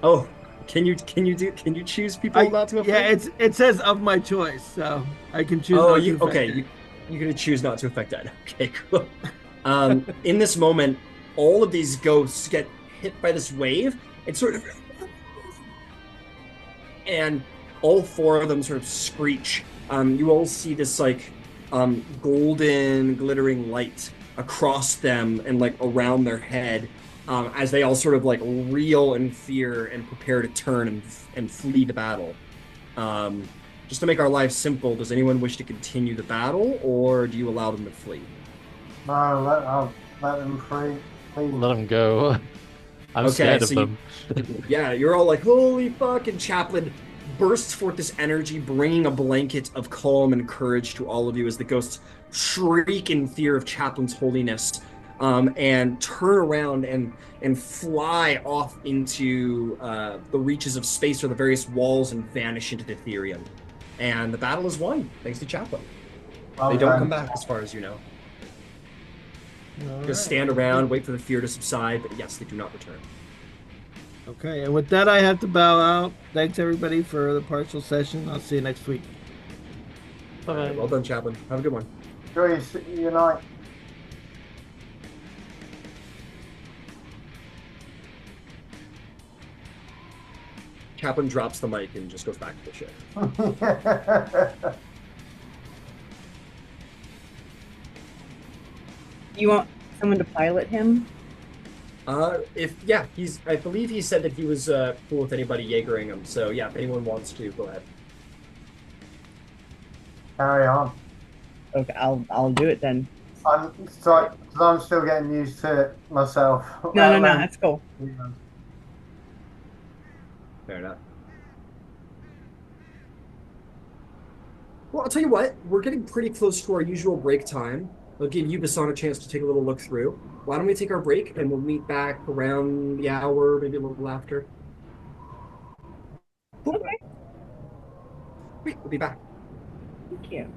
Speaker 1: oh, can you choose people not to
Speaker 2: Yeah,
Speaker 1: affect?
Speaker 2: it says of my choice, so I can choose
Speaker 1: Oh,
Speaker 2: not to
Speaker 1: you okay?
Speaker 2: affect it.
Speaker 1: You're gonna choose not to affect that. Okay, cool. In this moment, all of these ghosts get hit by this wave and sort of, and all four of them sort of screech. You all see this like golden glittering light across them and like around their head, as they all sort of like reel in fear and prepare to turn and flee the battle. Um, just to make our lives simple, does anyone wish to continue the battle, or do you allow them to flee?
Speaker 3: No, I'll let them free. Please.
Speaker 5: Let them go. I'm
Speaker 1: Okay,
Speaker 5: scared of
Speaker 1: so you,
Speaker 5: them.
Speaker 1: yeah, you're all like, holy fuck, and Chaplain bursts forth this energy, bringing a blanket of calm and courage to all of you as the ghosts shriek in fear of Chaplain's holiness, and turn around and fly off into the reaches of space or the various walls and vanish into the Ethereum. And the battle is won, thanks to Chaplain. They
Speaker 3: Well
Speaker 1: don't come
Speaker 3: done.
Speaker 1: back, as far as you know.
Speaker 2: All
Speaker 1: Just
Speaker 2: right.
Speaker 1: stand around, wait for the fear to subside, but yes, they do not return.
Speaker 2: Okay, and with that, I have to bow out. Thanks everybody for the partial session. I'll see you next week.
Speaker 1: All right, well done, Chaplain. Have a good one.
Speaker 3: Enjoy your night.
Speaker 1: Chaplain drops the mic and just goes back to the ship.
Speaker 6: You want someone to pilot him?
Speaker 1: If yeah, I believe he said that he was cool with anybody Jaegering him. So yeah, if anyone wants to, go ahead.
Speaker 3: Carry on.
Speaker 6: Okay, I'll do it then.
Speaker 3: I'm sorry, 'cause I'm still getting used to it myself.
Speaker 6: No, that's cool.
Speaker 1: Fair enough. Well, I'll tell you what, we're getting pretty close to our usual break time. I'll give you, Basan, a chance to take a little look through. Why don't we take our break and we'll meet back around the hour, maybe a little after. Cool.
Speaker 6: Okay.
Speaker 1: Great, we'll be back.
Speaker 6: Thank you.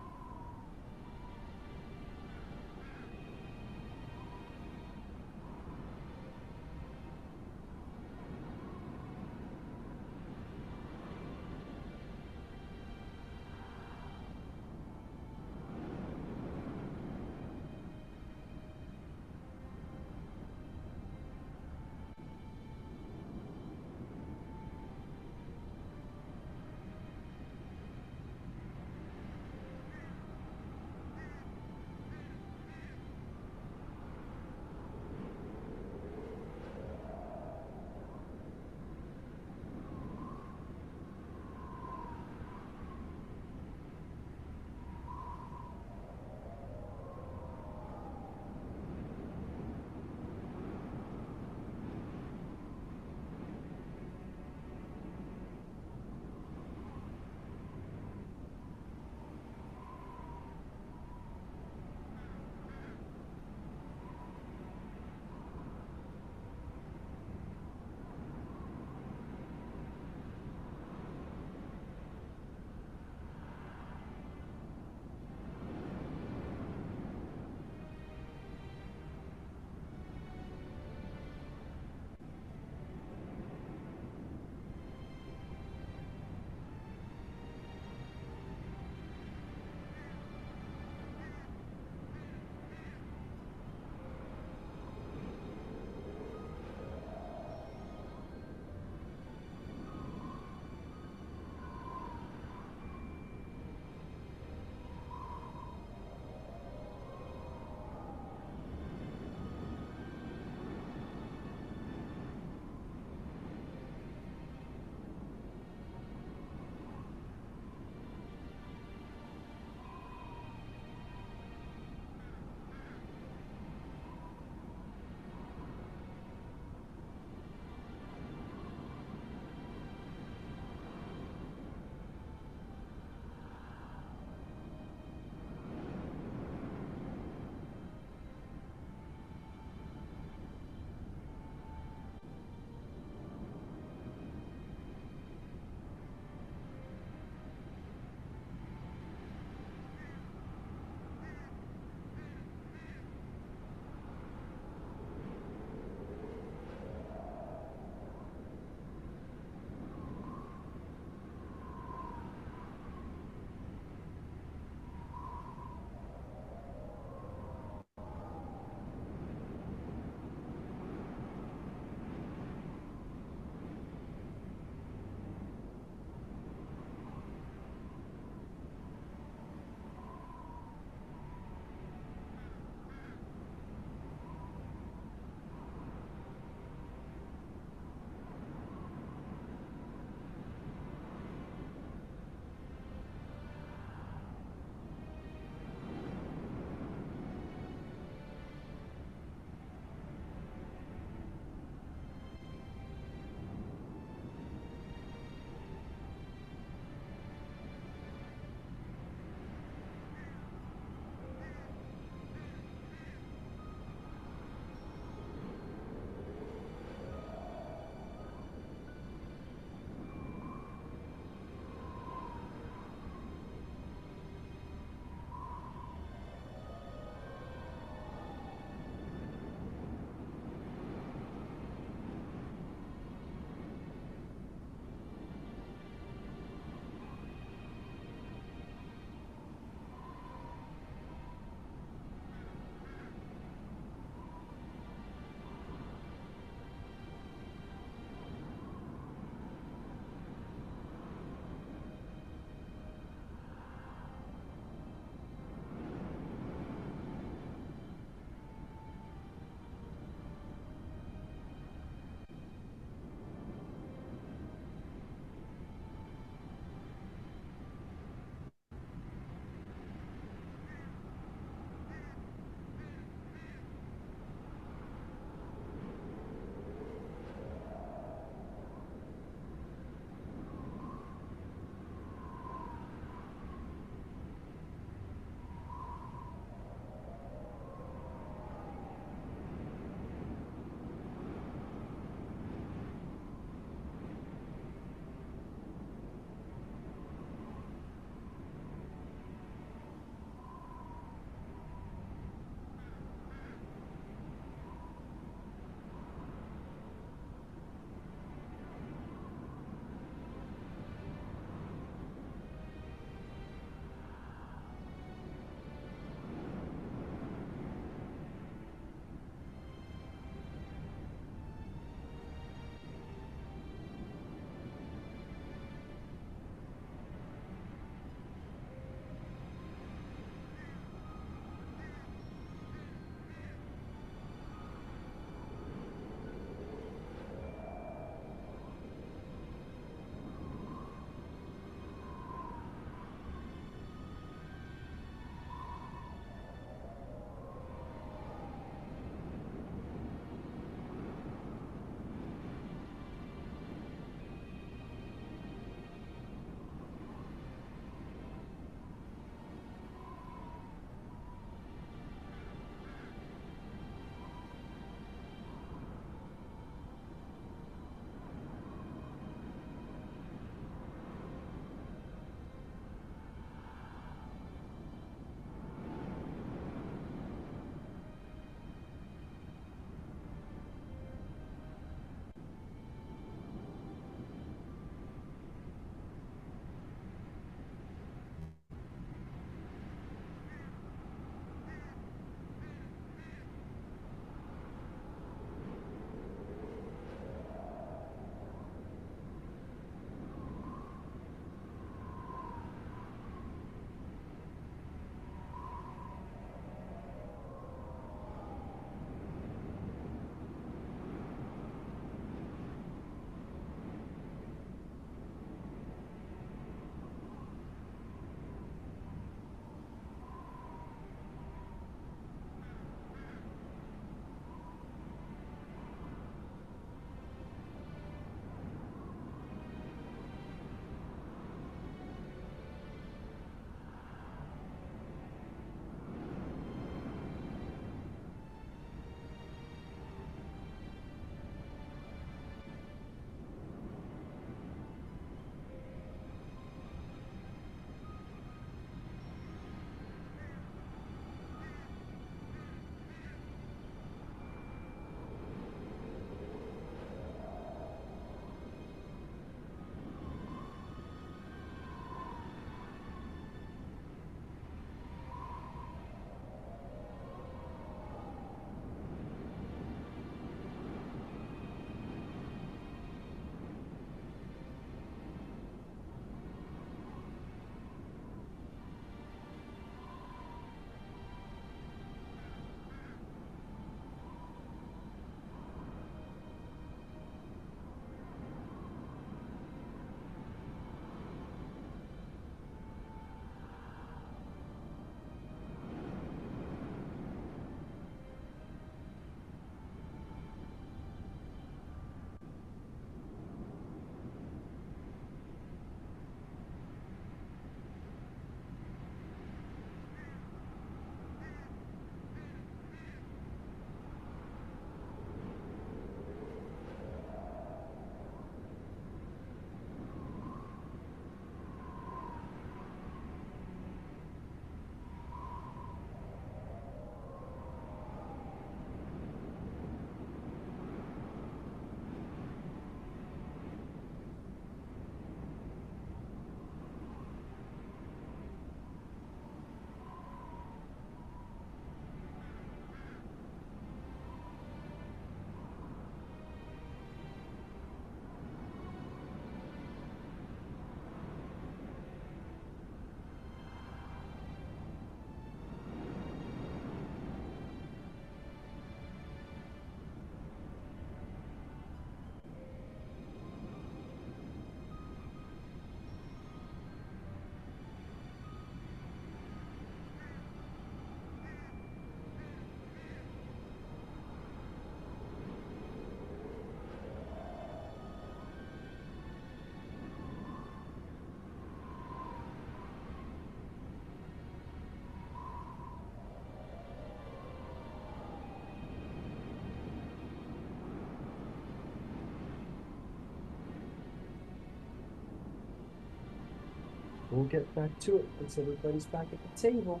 Speaker 1: we'll get back to it once everybody's back at the table.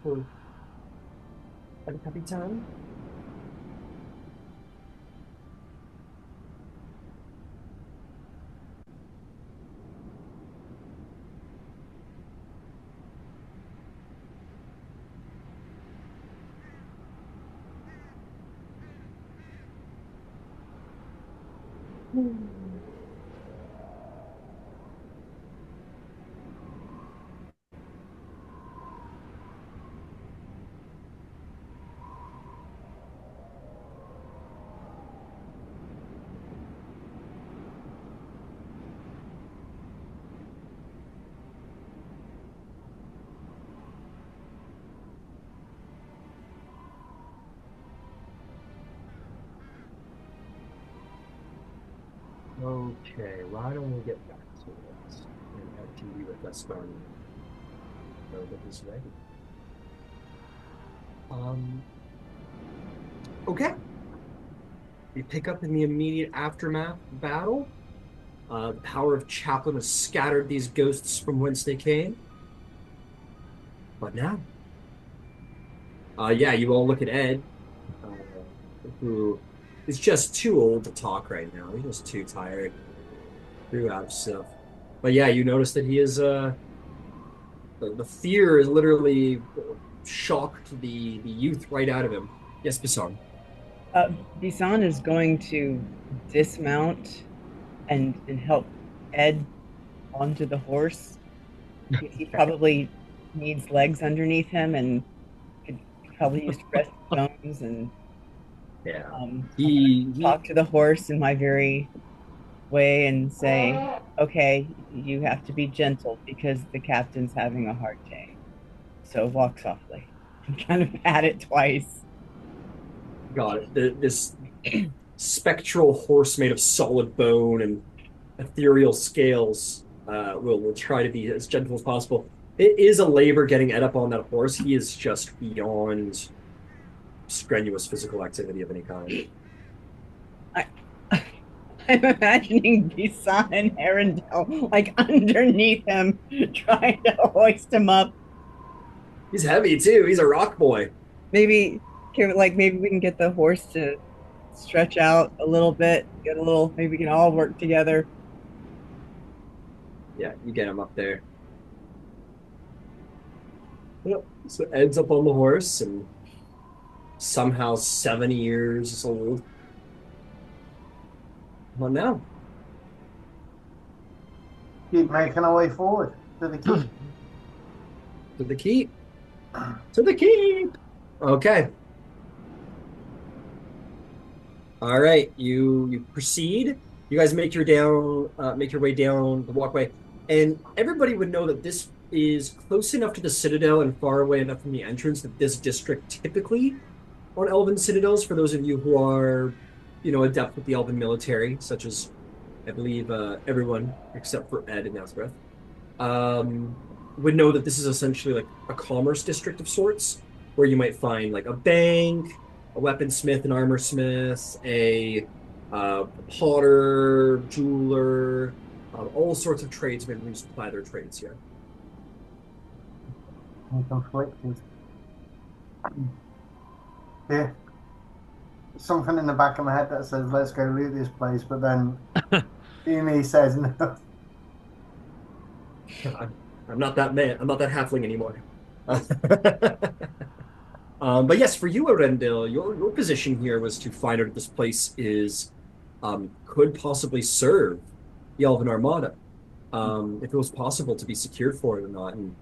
Speaker 1: For a happy time. Okay, why don't we get back to it? And Ed can be with us when that is ready. Okay. We pick up in the immediate aftermath of the battle. The power of Chaplain has scattered these ghosts from whence they came. But now, yeah, you all look at Ed, who is just too old to talk right now. He's just too tired, too out of stuff. But yeah, you notice that he is the fear is literally shocked the youth right out of him. Yes, Basan.
Speaker 6: Bisan is going to dismount and help Ed onto the horse. He probably needs legs underneath him and could probably use to rest his bones and
Speaker 1: yeah.
Speaker 6: Talk to the horse in my very way and say, okay, you have to be gentle because the captain's having a hard day. So walk softly and kind of pat it twice.
Speaker 1: Got it. This spectral horse made of solid bone and ethereal scales will try to be as gentle as possible. It is a labor getting Ed up on that horse. He is just beyond strenuous physical activity of any kind.
Speaker 6: I'm imagining Bisan and Arendelle like underneath him, trying to hoist him up.
Speaker 1: He's heavy too. He's a rock boy.
Speaker 6: Maybe we can get the horse to stretch out a little bit, maybe we can all work together.
Speaker 1: Yeah, you get him up there. Yep. So Ed's up on the horse and somehow 70 years old. Well, now.
Speaker 3: Keep making our way forward to the keep.
Speaker 1: To the keep. To the keep. Okay. All right. You proceed. You guys make your way down the walkway, and everybody would know that this is close enough to the Citadel and far away enough from the entrance that this district typically on Elven Citadels, for those of you who are, adept with the Elven military, such as I believe everyone except for Ed and Nazareth, would know that this is essentially like a commerce district of sorts, where you might find like a bank, a weaponsmith, an armorsmith, a potter, jeweler, all sorts of tradesmen who supply their trades here.
Speaker 3: Yeah. Something in the back of my head that says, let's go loot this place, but then Amy says no.
Speaker 1: I'm not that man. I'm not that halfling anymore. But yes, for you, Arendelle, your position here was to find out if this place could possibly serve the Elven Armada, if it was possible to be secured for it or not. And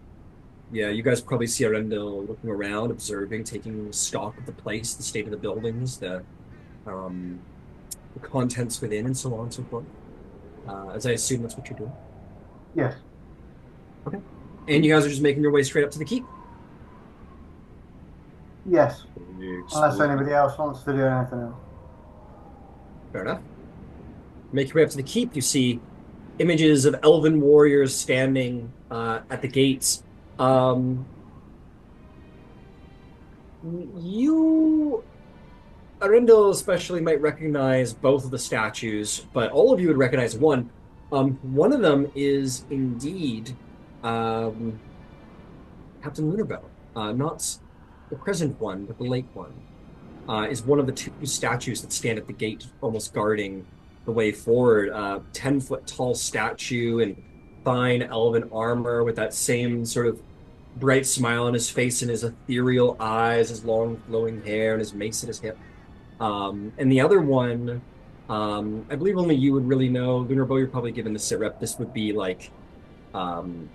Speaker 1: yeah, you guys probably see Arendelle looking around, observing, taking stock of the place, the state of the buildings, the contents within, and so on and so forth. As I assume that's what you're doing.
Speaker 3: Yes.
Speaker 1: Okay. And you guys are just making your way straight up to the keep?
Speaker 3: Yes. Unless anybody else wants to do anything else.
Speaker 1: Fair enough. Make your way up to the keep. You see images of elven warriors standing at the gates. You, Arindel especially, might recognize both of the statues, but all of you would recognize one. One of them is indeed um, Captain Lunarbow, not the present one, but the late one. Is one of the two statues that stand at the gate, almost guarding the way forward. 10-foot tall statue in fine elven armor with that same sort of bright smile on his face and his ethereal eyes, his long flowing hair, and his mace at his hip. And the other one, I believe only you would really know. Lunarbow, you're probably given the sit rep. This would be like um,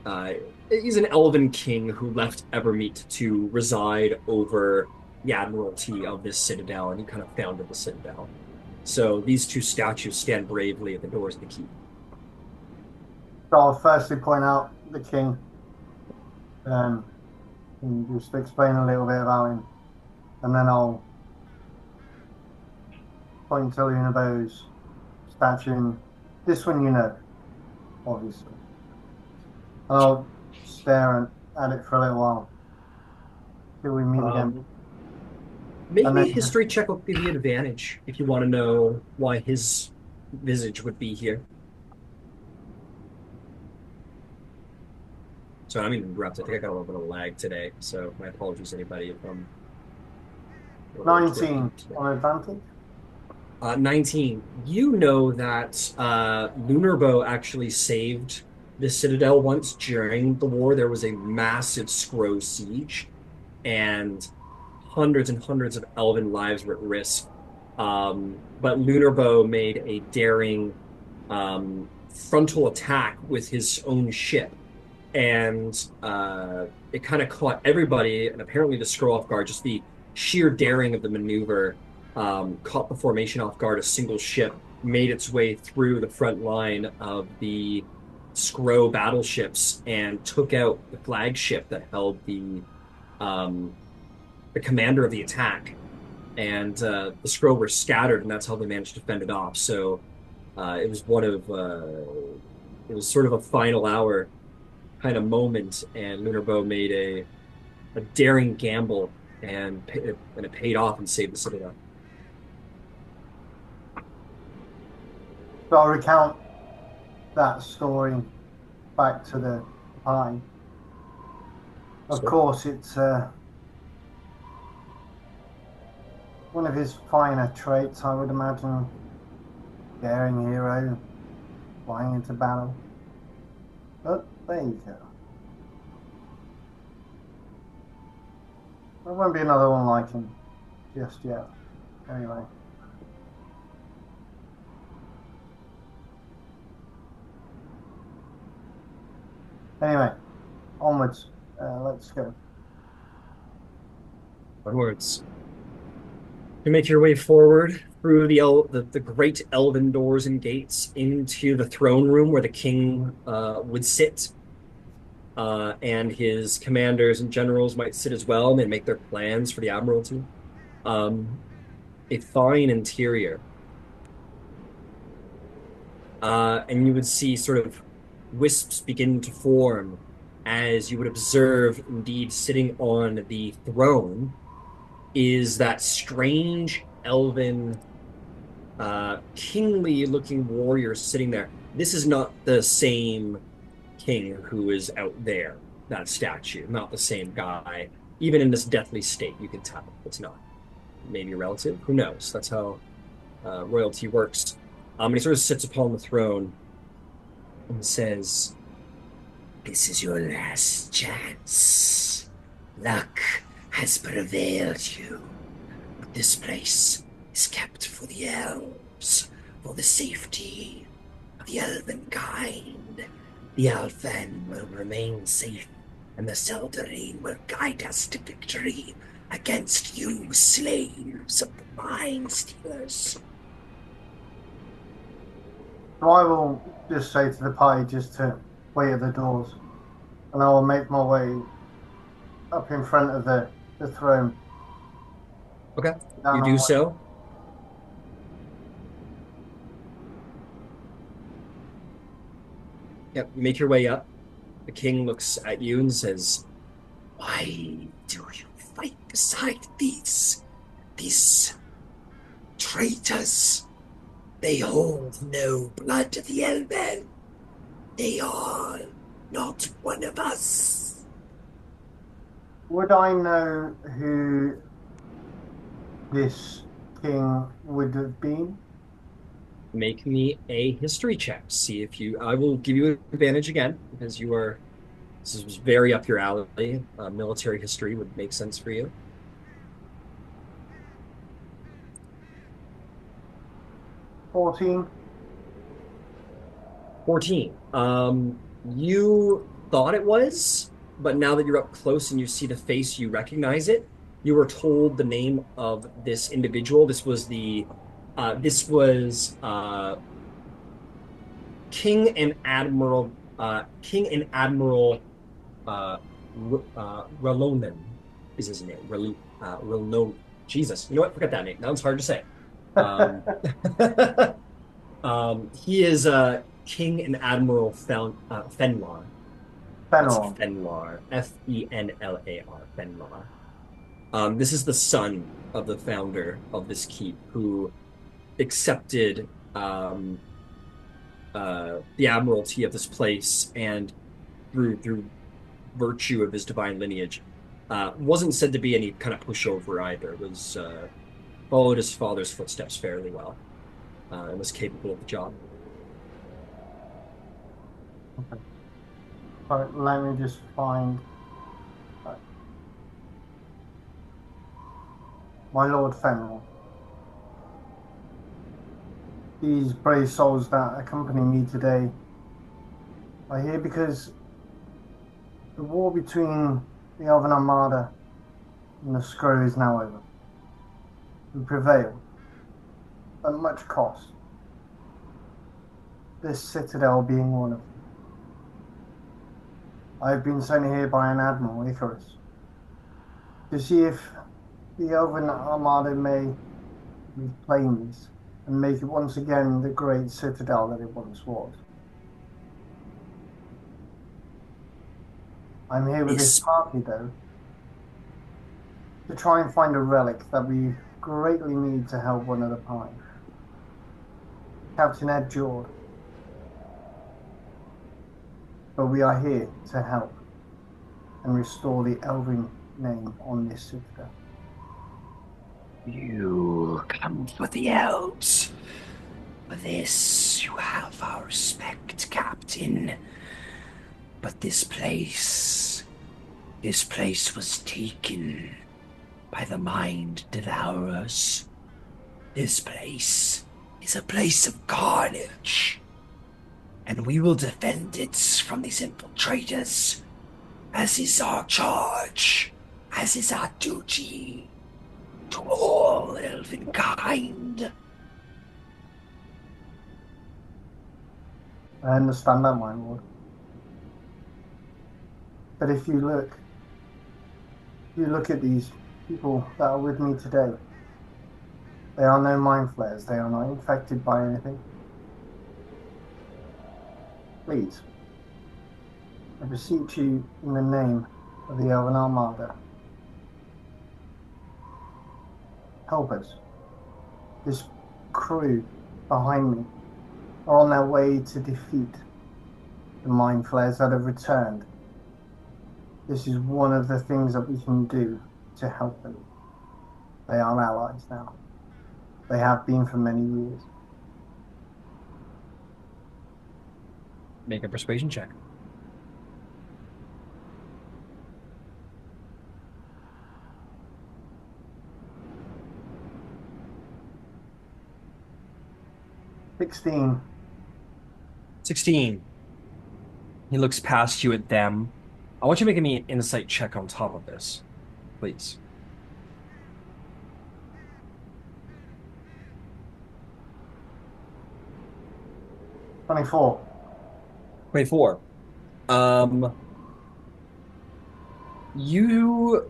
Speaker 1: uh, he's an elven king who left Evermeet to reside over the admiralty of this citadel, and he kind of founded the citadel. So these two statues stand bravely at the doors of the keep.
Speaker 3: So I'll firstly point out the king, and just explain a little bit about him, and then I'll point to Lunabow's statue. And this one, obviously. And I'll stare at it for a little while till we meet again.
Speaker 1: Maybe a history check will give you advantage if you want to know why his visage would be here. So I'm interrupted. I think I got a little bit of lag today, so my apologies, anybody, if I'm
Speaker 3: 19 on advantage.
Speaker 1: 19. You know that Lunarbow actually saved the citadel once during the war. There was a massive Scrow siege, and hundreds and hundreds of elven lives were at risk. But Lunarbow made a daring frontal attack with his own ship, and it kind of caught everybody, and apparently the Scrow off guard. Just the sheer daring of the maneuver caught the formation off guard. A single ship made its way through the front line of the Scrow battleships and took out the flagship that held the commander of the attack. And the Scrow were scattered, and that's how they managed to fend it off. So it was it was sort of a final hour kind of moment, and Lunarbow made a daring gamble, and it paid off and saved the citadel.
Speaker 3: So I'll recount that story back to the pie. Of course, it's one of his finer traits, I would imagine. Daring hero, flying into battle. But there you go. There won't be another one like him just yet. Anyway. Anyway, onwards. Let's go.
Speaker 1: Onwards. You make your way forward through the great elven doors and gates into the throne room where the king would sit, and his commanders and generals might sit as well, and they make their plans for the admiralty. A fine interior, and you would see sort of wisps begin to form as you would observe, indeed, sitting on the throne is that strange elven kingly looking warrior sitting there. This is not the same king who is out there, that statue, not the same guy. Even in this deathly state, you can tell it's not. Maybe a relative, who knows? That's how royalty works. And he sort of sits upon the throne and says,
Speaker 7: "This is your last chance. Luck has prevailed you. But this place is kept for the elves, for the safety of the elven kind. The Alphen will remain safe, and the Seldarine will guide us to victory against you, slaves of the Mind Stealers."
Speaker 3: So I will just say to the party just to wait at the doors, and I will make my way up in front of the throne.
Speaker 1: Okay, you do so. Yep, you make your way up. The king looks at you and says,
Speaker 7: "Why do you fight beside these traitors? They hold no blood of the Elven. They are not one of us.
Speaker 3: Would I know who this king would have been?
Speaker 1: Make me a history check. See if you. I will give you an advantage again because you are. This is very up your alley. Military history would make sense for you.
Speaker 3: 14.
Speaker 1: 14. You thought it was, but now that you're up close and you see the face, you recognize it. You were told the name of this individual. This was King and Admiral Ralonen is his name. Ralo, Jesus, you know what? Forget that name. That one's hard to say. Um, he is King and Admiral Fenlar. That's
Speaker 3: Fenelon.
Speaker 1: Fenlar. Fenlar. Fenlar. This is the son of the founder of this keep who accepted the admiralty of this place and through virtue of his divine lineage wasn't said to be any kind of pushover either. Was followed his father's footsteps fairly well and was capable of the job.
Speaker 3: Okay. All right, let me just find my Lord Fenelon. These brave souls that accompany me today are here because the war between the Elven Armada and the Scrow is now over. We prevailed at much cost. This citadel being one of them. I have been sent here by an Admiral, Icarus, to see if the Elven Armada may reclaim this and make it once again the great citadel that it once was. I'm here with this party, though, to try and find a relic that we greatly need to help one of the party. Captain Ed Jord. But we are here to help and restore the Elven name on this citadel.
Speaker 7: You come for the elves. For this, you have our respect, Captain. But this place was taken by the Mind Devourers. This place is a place of carnage. And we will defend it from these infiltrators, as is our charge, as is our duty to all elven kind.
Speaker 3: I understand that, my lord. But if you look at these people that are with me today, they are no mind flayers. They are not infected by anything. Please, I beseech you in the name of the Elven Armada, help us. This crew behind me are on their way to defeat the mind flayers that have returned. This is one of the things that we can do to help them. They are allies now. They have been for many years.
Speaker 1: Make a persuasion check.
Speaker 3: $16.
Speaker 1: 16. He looks past you at them. I want you to make me an insight check on top of this, please.
Speaker 3: 24.
Speaker 1: 24. You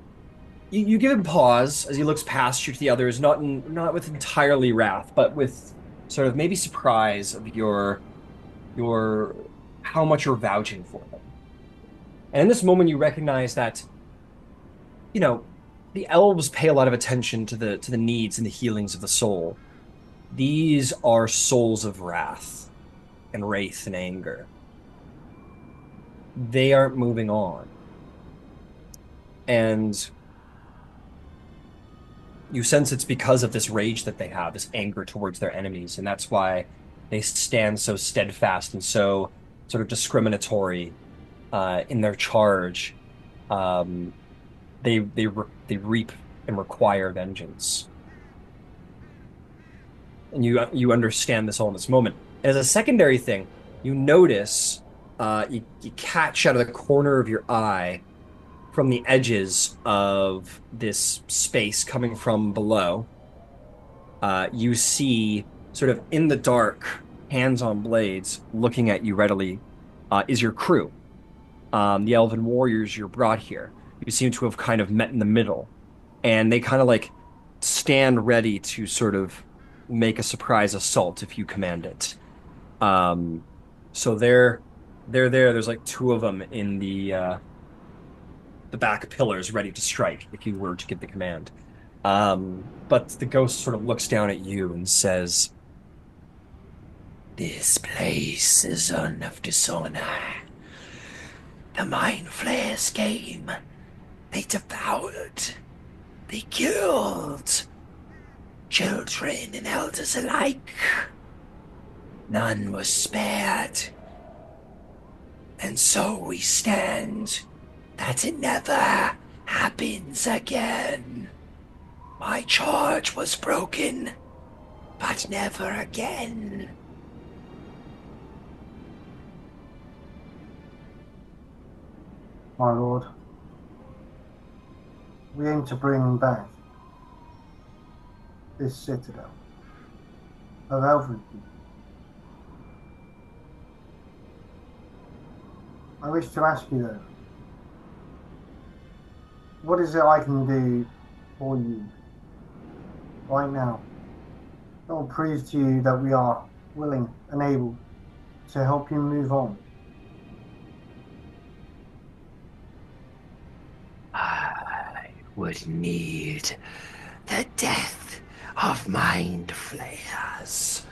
Speaker 1: give him pause as he looks past you to the others, not with entirely wrath, but with sort of maybe surprise of your how much you're vouching for them. And in this moment, you recognize that you know, the elves pay a lot of attention to the needs and the healings of the soul. These are souls of wrath and wraith and anger. They aren't moving on. And you sense it's because of this rage that they have, this anger towards their enemies, and that's why they stand so steadfast and so sort of discriminatory in their charge. Um, they reap and require vengeance, and you understand this all in this moment. And as a secondary thing, you notice you catch out of the corner of your eye from the edges of this space coming from below. You see sort of in the dark, hands on blades, looking at you readily, is your crew. The elven warriors you're brought here. You seem to have kind of met in the middle, and they kind of like stand ready to sort of make a surprise assault if you command it. Um, so they're there. There's like two of them in the back pillars ready to strike if you were to give the command. But the ghost sort of looks down at you and says,
Speaker 7: "This place is zone of dishonor. The mind flayers came. They devoured. They killed. Children and elders alike. None was spared. And so we stand that it never happens again. My charge was broken, but never again."
Speaker 3: My lord, we aim to bring back this citadel of Elfridton. I wish to ask you though, what is it I can do for you right now that will prove to you that we are willing and able to help you move on?
Speaker 7: I would need the death of mind flayers,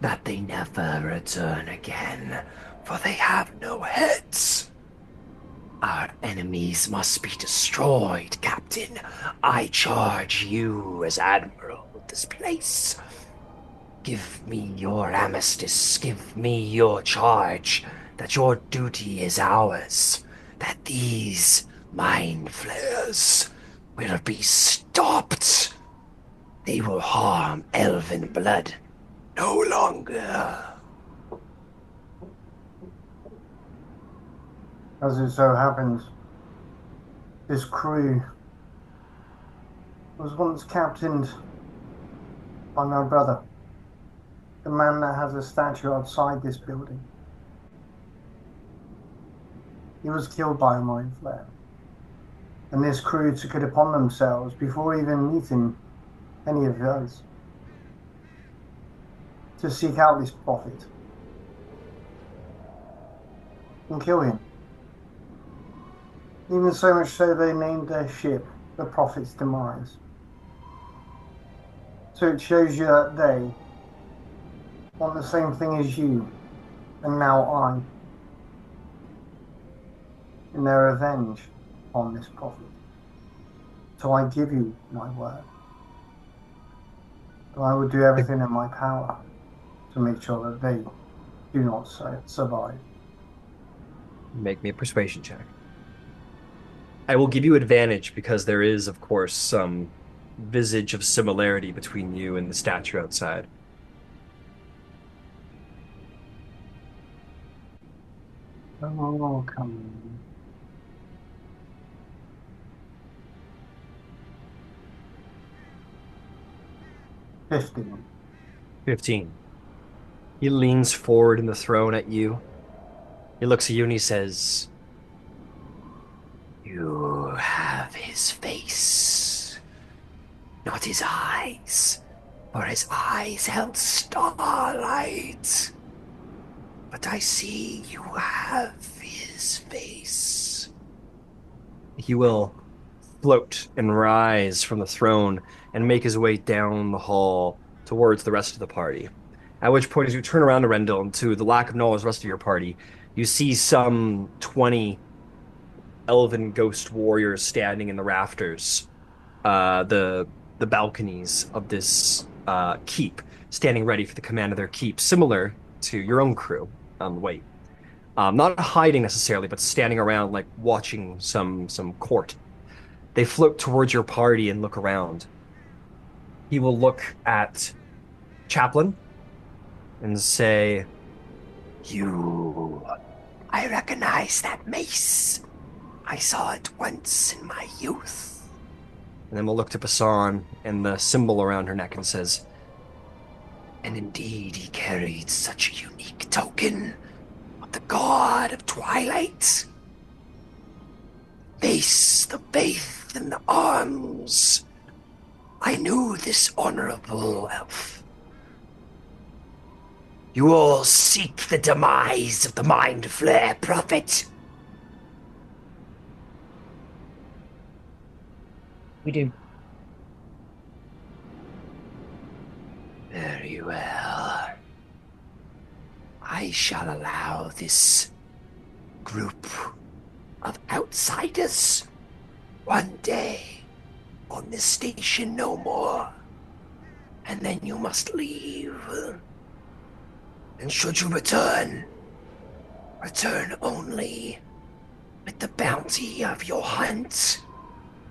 Speaker 7: that they never return again, for they have no heads. Our enemies must be destroyed, Captain. I charge you as Admiral of this place. Give me your armistice, give me your charge, that your duty is ours, that these mind flayers will be stopped. They will harm elven blood no longer.
Speaker 3: As it so happens, this crew was once captained by my brother, the man that has a statue outside this building. He was killed by a mind flare, and this crew took it upon themselves, before even meeting any of us, to seek out this prophet and kill him. Even so much so they named their ship the Prophet's Demise. So it shows you that they want the same thing as you, and now I, in their revenge on this prophet. So I give you my word that I will do everything in my power to make sure that they do not survive.
Speaker 1: make me a persuasion check. I will give you advantage because there is, of course, some visage of similarity between you and the statue outside.
Speaker 3: Oh, come on. 15.
Speaker 1: 15. He leans forward in the throne at you. He looks at you and he says,
Speaker 7: "You have his face, not his eyes, for his eyes held starlight. But I see you have his face."
Speaker 1: he will float and rise from the throne and make his way down the hall towards the rest of the party. At which point, as you turn around to Rendell and to the lack of knowledge of the rest of your party, you see some 20 elven ghost warriors standing in the rafters, the balconies of this keep, standing ready for the command of their keep, similar to your own crew on the way. Not hiding necessarily, but standing around like watching some court. They float towards your party and look around. He will look at Chaplain and say,
Speaker 7: You. I recognize that mace. I saw it once in my youth.
Speaker 1: and then we'll look to Basan and the symbol around her neck and says,
Speaker 7: And indeed, he carried such a unique token of the god of twilight. Face, the faith, and the arms. I knew this honorable elf. You all seek the demise of the Mind Flare Prophet.
Speaker 6: We do.
Speaker 7: Very well. I shall allow this group of outsiders one day on this station no more. And then you must leave. And should you return, return only with the bounty of your hunt,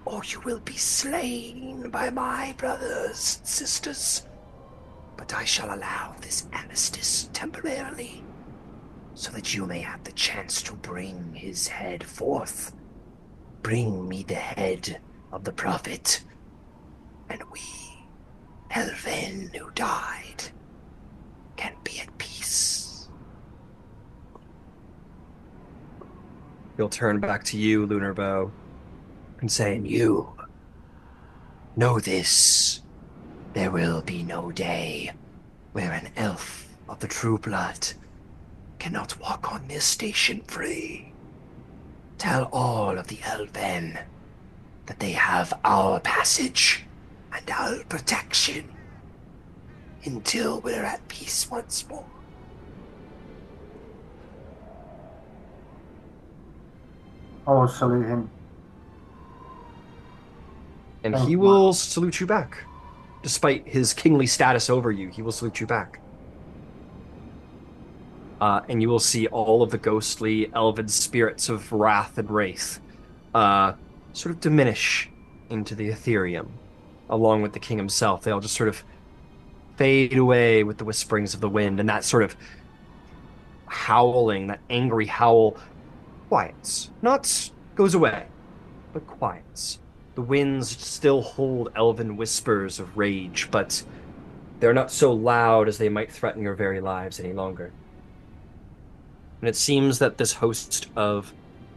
Speaker 7: or you will be slain by my brothers and sisters. But I shall allow this armistice temporarily, so that you may have the chance to bring his head forth. Bring me the head of the prophet, and we, Elven who died, can be at peace.
Speaker 1: he'll turn back to you, Lunarbow, and say,
Speaker 7: And you, know this. There will be no day where an elf of the true blood cannot walk on this station free. Tell all of the Elven that they have our passage and our protection until we're at peace once more.
Speaker 3: I will salute him.
Speaker 1: and
Speaker 3: Thank
Speaker 1: he
Speaker 3: you.
Speaker 1: will salute you back. Despite his kingly status over you, he will salute you back. And you will see all of the ghostly elven spirits of wrath and wraith sort of diminish into the Ethereum, along with the king himself. They'll just sort of fade away with the whisperings of the wind, and that sort of howling, that angry howl, quiets. Not goes away, but quiets. The winds still hold elven whispers of rage, but they're not so loud as they might threaten your very lives any longer. And it seems that this host of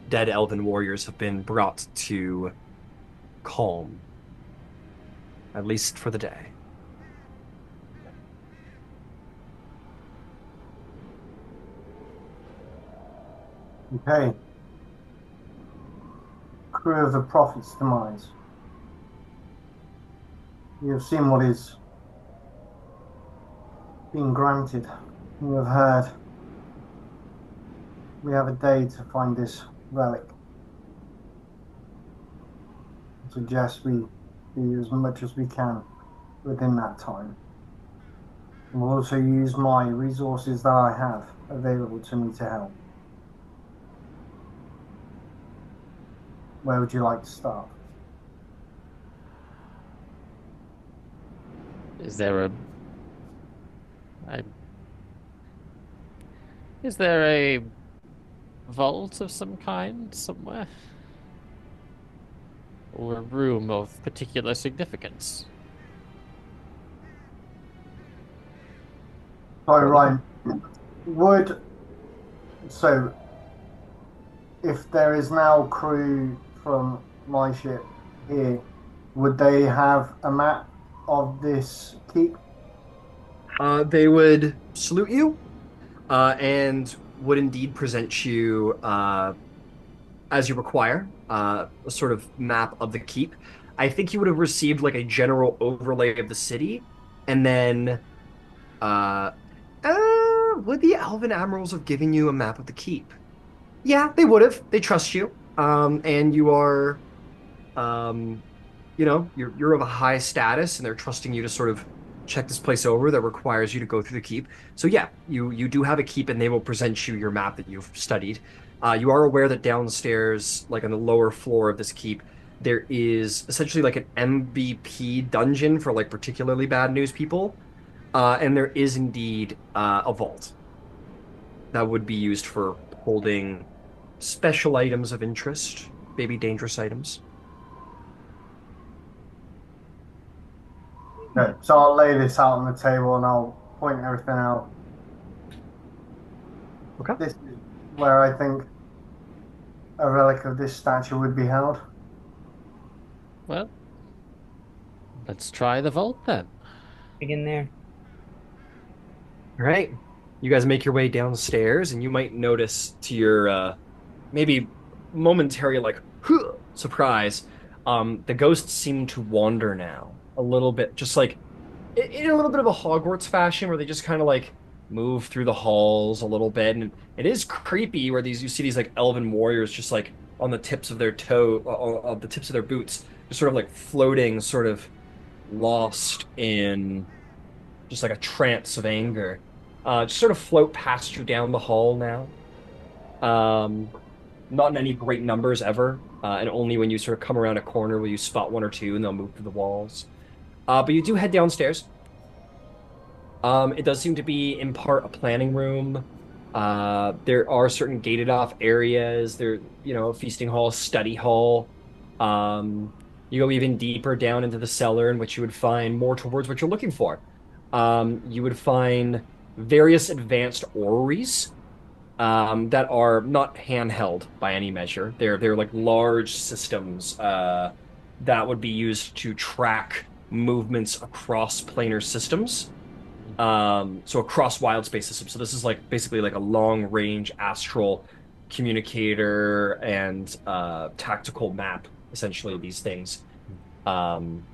Speaker 1: dead elven warriors have been brought to calm, at least for the day.
Speaker 3: Okay. Crew of the Prophet's demise. You have seen what is being granted. You have heard. We have a day to find this relic. I suggest we do as much as we can within that time. And we'll also use my resources that I have available to me to help. Where would you like to start?
Speaker 5: Is there is there a vault of some kind somewhere? Or a room of particular significance?
Speaker 3: Sorry, Ryan. So if there is now crew from my ship here, would they have a map of this keep?
Speaker 1: They would salute you, and would indeed present you as you require, a sort of map of the keep. I think you would have received like a general overlay of the city, and then uh, would the Elven Admirals have given you a map of the keep? Yeah, they would have. They trust you. And you are, um, you're of a high status, and they're trusting you to sort of check this place over that requires you to go through the keep. So yeah, you do have a keep, and they will present you your map that you've studied. You are aware that downstairs, like on the lower floor of this keep, there is essentially like an MVP dungeon for like particularly bad news people. And there is indeed a vault that would be used for holding special items of interest, maybe dangerous items.
Speaker 3: Okay, so I'll lay this out on the table and I'll point everything out.
Speaker 1: Okay.
Speaker 3: This is where I think a relic of this statue would be held.
Speaker 5: Well, let's try the vault then.
Speaker 6: Begin there.
Speaker 1: All right. You guys make your way downstairs, and you might notice to your maybe momentary like surprise, the ghosts seem to wander now a little bit, just like in a little bit of a Hogwarts fashion, where they just kind of like move through the halls a little bit, and it is creepy where these you see these like elven warriors just like on the tips of their the tips of their boots, just sort of like floating, sort of lost in just like a trance of anger. Just sort of float past you down the hall now. Um, Not in any great numbers ever, and only when you sort of come around a corner will you spot one or two, and they'll move through the walls. But you do head downstairs. It does seem to be in part a planning room. There are certain gated off areas. There, a feasting hall, study hall. Um, you go even deeper down into the cellar, in which you would find more towards what you're looking for. You would find various advanced orreries that are not handheld by any measure. They're like large systems that would be used to track movements across planar systems. So across wild space systems. So this is like basically like a long range astral communicator and tactical map, essentially these things. Um,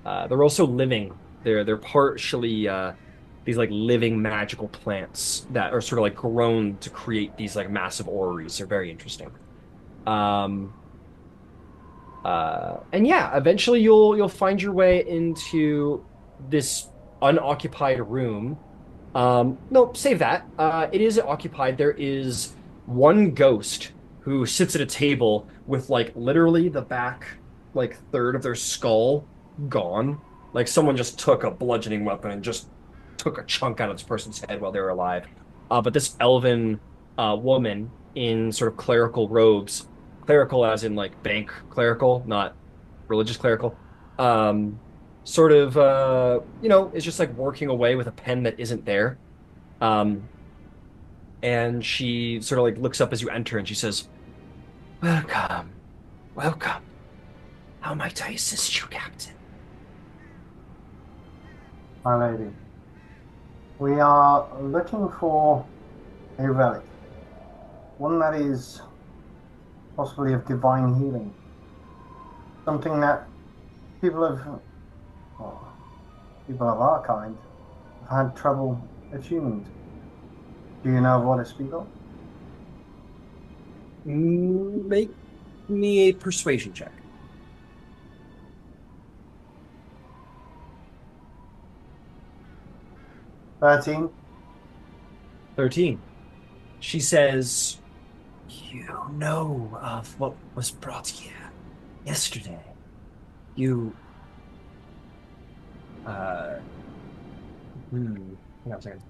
Speaker 1: they're also living. They're partially these like living magical plants that are sort of like grown to create these like massive orreries. They're very interesting. Um, and yeah, eventually you'll find your way into this unoccupied room. No, save that. It is occupied. There is one ghost who sits at a table with like literally the back like third of their skull gone. Like someone just took a bludgeoning weapon and just took a chunk out of this person's head while they were alive. But this elven woman in sort of clerical robes, clerical as in like bank clerical, not religious clerical, sort of is just like working away with a pen that isn't there. Um, and she sort of like looks up as you enter and she says, "Welcome, welcome. How might I assist you, Captain?"
Speaker 3: My lady, we are looking for a relic, one that is possibly of divine healing, something that people of well, people of our kind have had trouble attuning to. Do you know of what I speak of?
Speaker 1: Make me a persuasion check.
Speaker 3: 13.
Speaker 1: 13. She says, "You know of what was brought here yesterday. You, uh, hang on a second.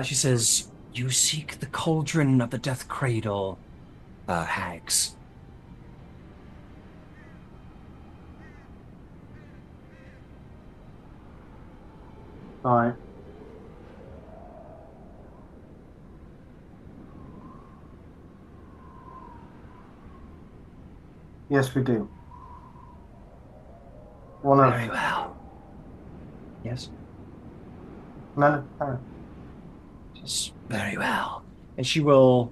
Speaker 1: She says, you seek the cauldron of the Death Cradle, hags."
Speaker 3: All right. Yes, we do. One of
Speaker 1: Very well. Yes.
Speaker 3: no, no.
Speaker 7: Yes.
Speaker 1: Very well. And she will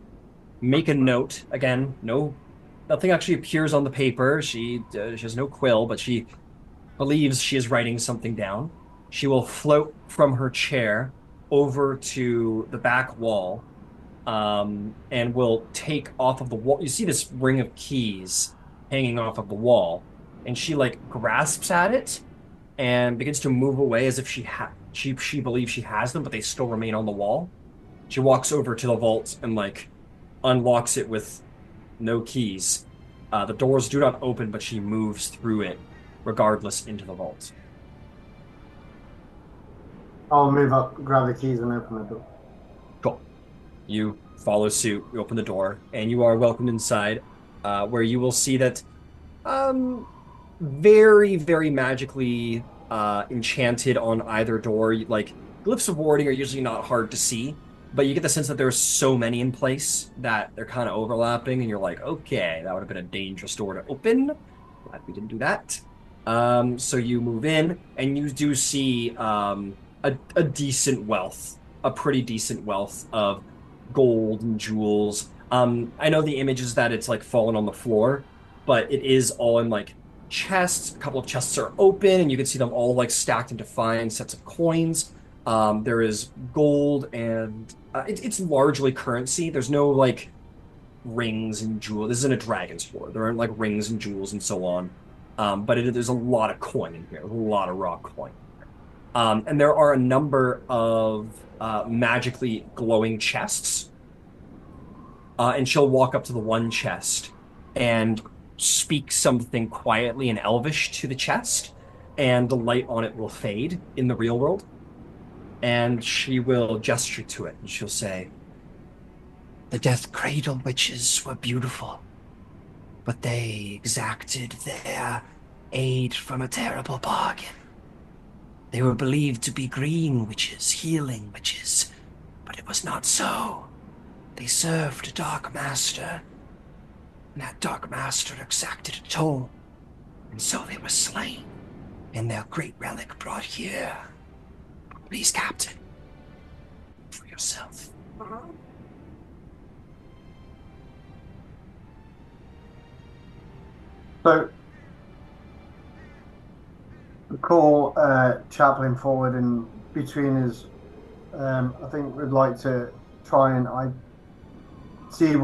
Speaker 1: make a note. Again, nothing actually appears on the paper. She has no quill, but she believes she is writing something down. She will float from her chair over to the back wall, and will take off of the wall. You see this ring of keys hanging off of the wall, and she like grasps at it and begins to move away as if she believes she has them, but they still remain on the wall. She walks over to the vault and like unlocks it with no keys. The doors do not open, but she moves through it regardless into the vault.
Speaker 3: I'll move up, grab the keys, and open the door.
Speaker 1: Cool. You follow suit, you open the door, and you are welcomed inside, where you will see that um, very, very magically enchanted on either door. Like glyphs of warding are usually not hard to see, but you get the sense that there's so many in place that they're kind of overlapping, and you're like, okay, that would have been a dangerous door to open. Glad we didn't do that. So you move in, and you do see a decent wealth, a pretty decent wealth of gold and jewels. I know the image is that it's like fallen on the floor, but it is all in like chests. A couple of chests are open, and you can see them all like stacked into fine sets of coins. There is gold, and it's largely currency. There's no like rings and jewels. This isn't a dragon's hoard. There aren't like rings and jewels and so on. But there's a lot of coin in here, a lot of raw coin. And there are a number of magically glowing chests. And she'll walk up to the one chest and speak something quietly in Elvish to the chest, and the light on it will fade in the real world. And she will gesture to it, and she'll say,
Speaker 7: The Death Cradle witches were beautiful, but they exacted their aid from a terrible bargain. They were believed to be green witches, healing witches, but it was not so. They served a Dark Master, and that Dark Master exacted a toll, and so they were slain, and their great relic brought here. Please, Captain, for yourself.
Speaker 3: So, call Chaplain forward, and between us, I think we'd like to try and see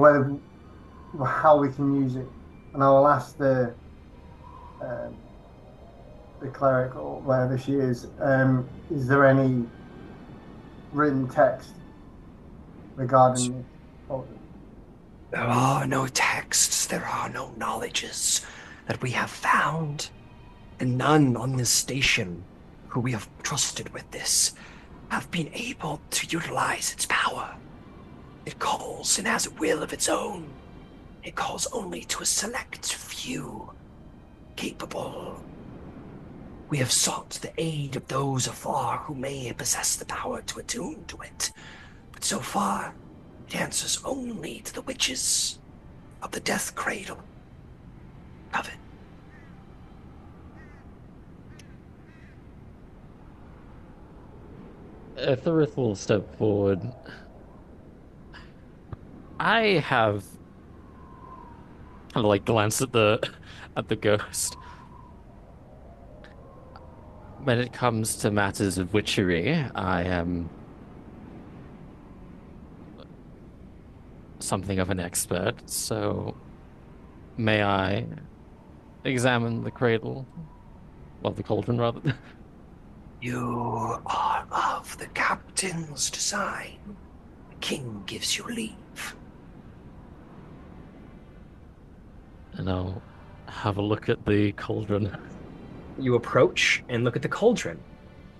Speaker 3: how we can use it, and I will ask the cleric or wherever she is there any written text regarding this?
Speaker 7: There are no texts, there are no knowledges that we have found, and none on this station who we have trusted with this have been able to utilize its power. It calls and has a will of its own. It calls only to a select few capable. We have sought the aid of those afar who may possess the power to attune to it, but so far it answers only to the witches of the Death Cradle of it.
Speaker 5: Thorith will step forward. I have kind of like glanced at the ghost. When it comes to matters of witchery, I am something of an expert, so may I examine the cradle? Well, the cauldron, rather.
Speaker 7: You are of the captain's design. The king gives you leave.
Speaker 5: And I'll have a look at the cauldron.
Speaker 1: You approach and look at the cauldron.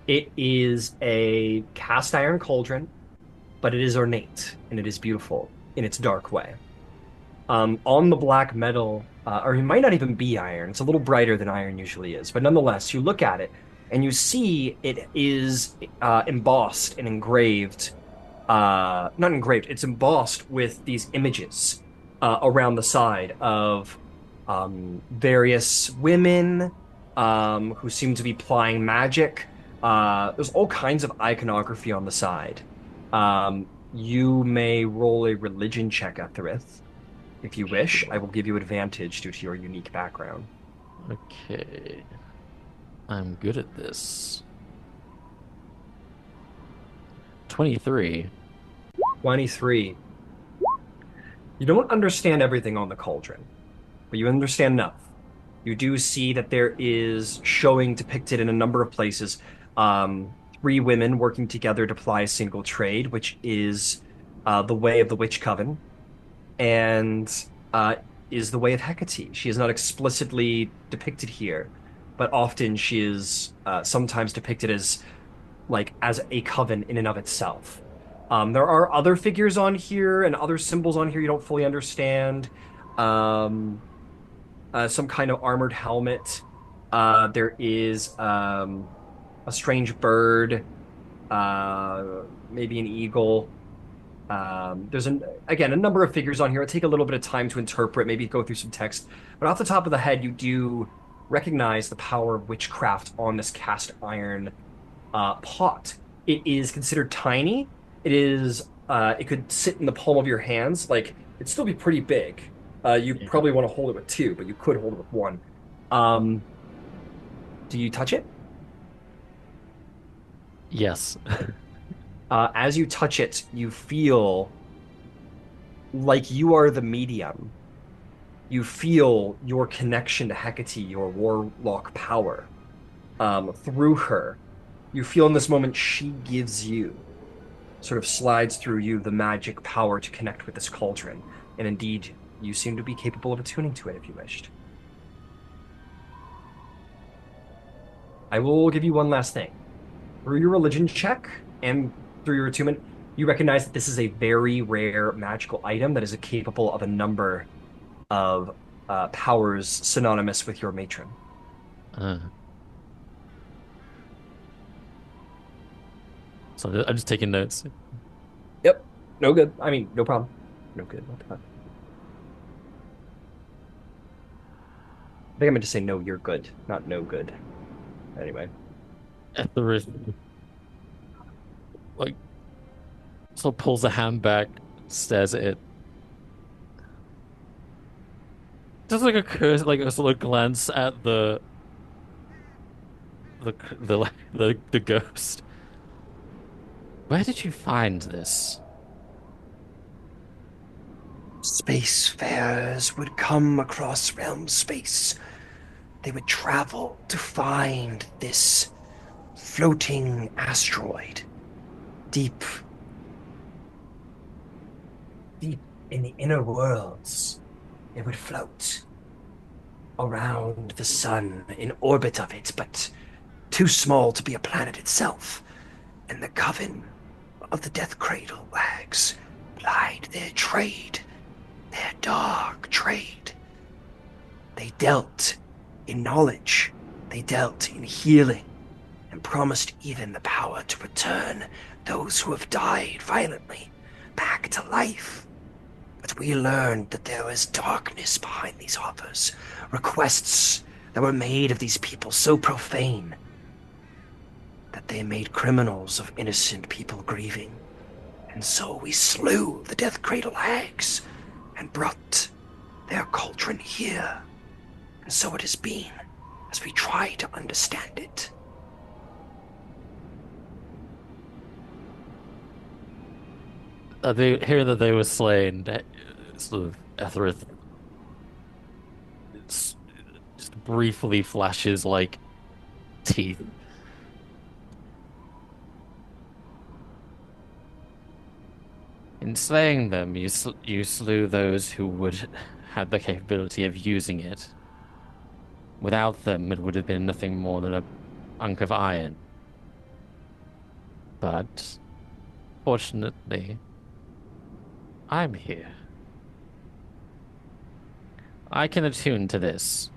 Speaker 1: It is a cast iron cauldron, but it is ornate and it is beautiful in its dark way. On the black metal, or it might not even be iron, it's a little brighter than iron usually is, but nonetheless, you look at it and you see it is embossed and engraved, not engraved, it's embossed with these images around the side of various women who seem to be plying magic. There's all kinds of iconography on the side. You may roll a religion check, Etherith, if you wish. I
Speaker 5: Sure.
Speaker 1: will give you advantage due to your unique background.
Speaker 5: Okay. I'm good at this. 23.
Speaker 1: 23. You don't understand everything on the cauldron, but you understand enough. You do see that there is showing depicted in a number of places, three women working together to ply a single trade, which is the way of the Witch Coven, and uh, is the way of Hecate. She is not explicitly depicted here, but often she is sometimes depicted as as a coven in and of itself. There are other figures on here and other symbols on here you don't fully understand. Um, some kind of armored helmet. There is a strange bird, uh, maybe an eagle. There's again a number of figures on here. It'll take a little bit of time to interpret, maybe go through some text. But off the top of the head, you do recognize the power of witchcraft on this cast iron pot. It is considered tiny. It could sit in the palm of your hands. Like it'd still be pretty big. You
Speaker 5: Yeah.
Speaker 1: probably want to hold it with two, but you could hold it with one. Um, do you touch it?
Speaker 5: Yes.
Speaker 1: As you touch it, you feel like you are the medium. You feel your connection to Hecate, your warlock power, through her. You feel in this moment she gives you, sort of slides through you, the magic power to connect with this cauldron. And indeed, you seem to be capable of attuning to it if you wished. I will give you one last thing. Through your religion check and through your attunement, you recognize that this is a very rare magical item that is capable of a number of powers synonymous with your matron.
Speaker 5: Uh, so I'm just taking notes.
Speaker 1: Yep. No good. I mean, no problem. No good. What the fuck? I think I meant to say no, you're good, not no good. Anyway.
Speaker 5: Etherith, like, sort of pulls a hand back, stares at it. Just like a curse, like a sort of glance at the ghost. Where did you find this?
Speaker 7: Spacefarers would come across realm space. They would travel to find this floating asteroid deep, deep in the inner worlds. It would float around the sun in orbit of it, but too small to be a planet itself. And the coven of the Death Cradle lags plied their trade, their dark trade. They dealt in knowledge, they dealt in healing, and promised even the power to return those who have died violently back to life. But we learned that there was darkness behind these offers, requests that were made of these people so profane that they made criminals of innocent people grieving. And so we slew the Death Cradle hags and brought their cauldron here. And so it has been as we try to understand it.
Speaker 5: They hear that they were slain. Sort of Etherith just briefly flashes like teeth. In slaying them, you slew those who would have the capability of using it. Without them, it would have been nothing more than a hunk of iron. But fortunately, I'm here. I can attune to this.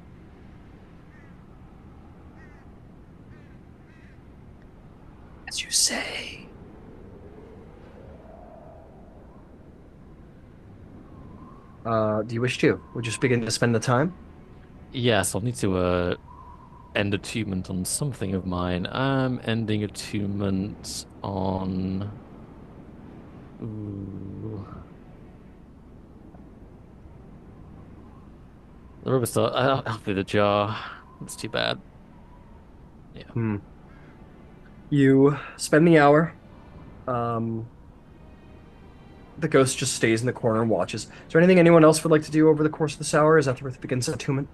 Speaker 7: As you say,
Speaker 1: Do you wish to? We'll just begin to spend the time.
Speaker 5: Yes, I'll need to end attunement on something of mine. I'm ending attunement on Ooh. The rubber star. I'll do the jar. That's too bad. Yeah.
Speaker 1: Hmm. You spend the hour. Um, the ghost just stays in the corner and watches. Is there anything anyone else would like to do over the course of this hour as Ethelbert begins attunement?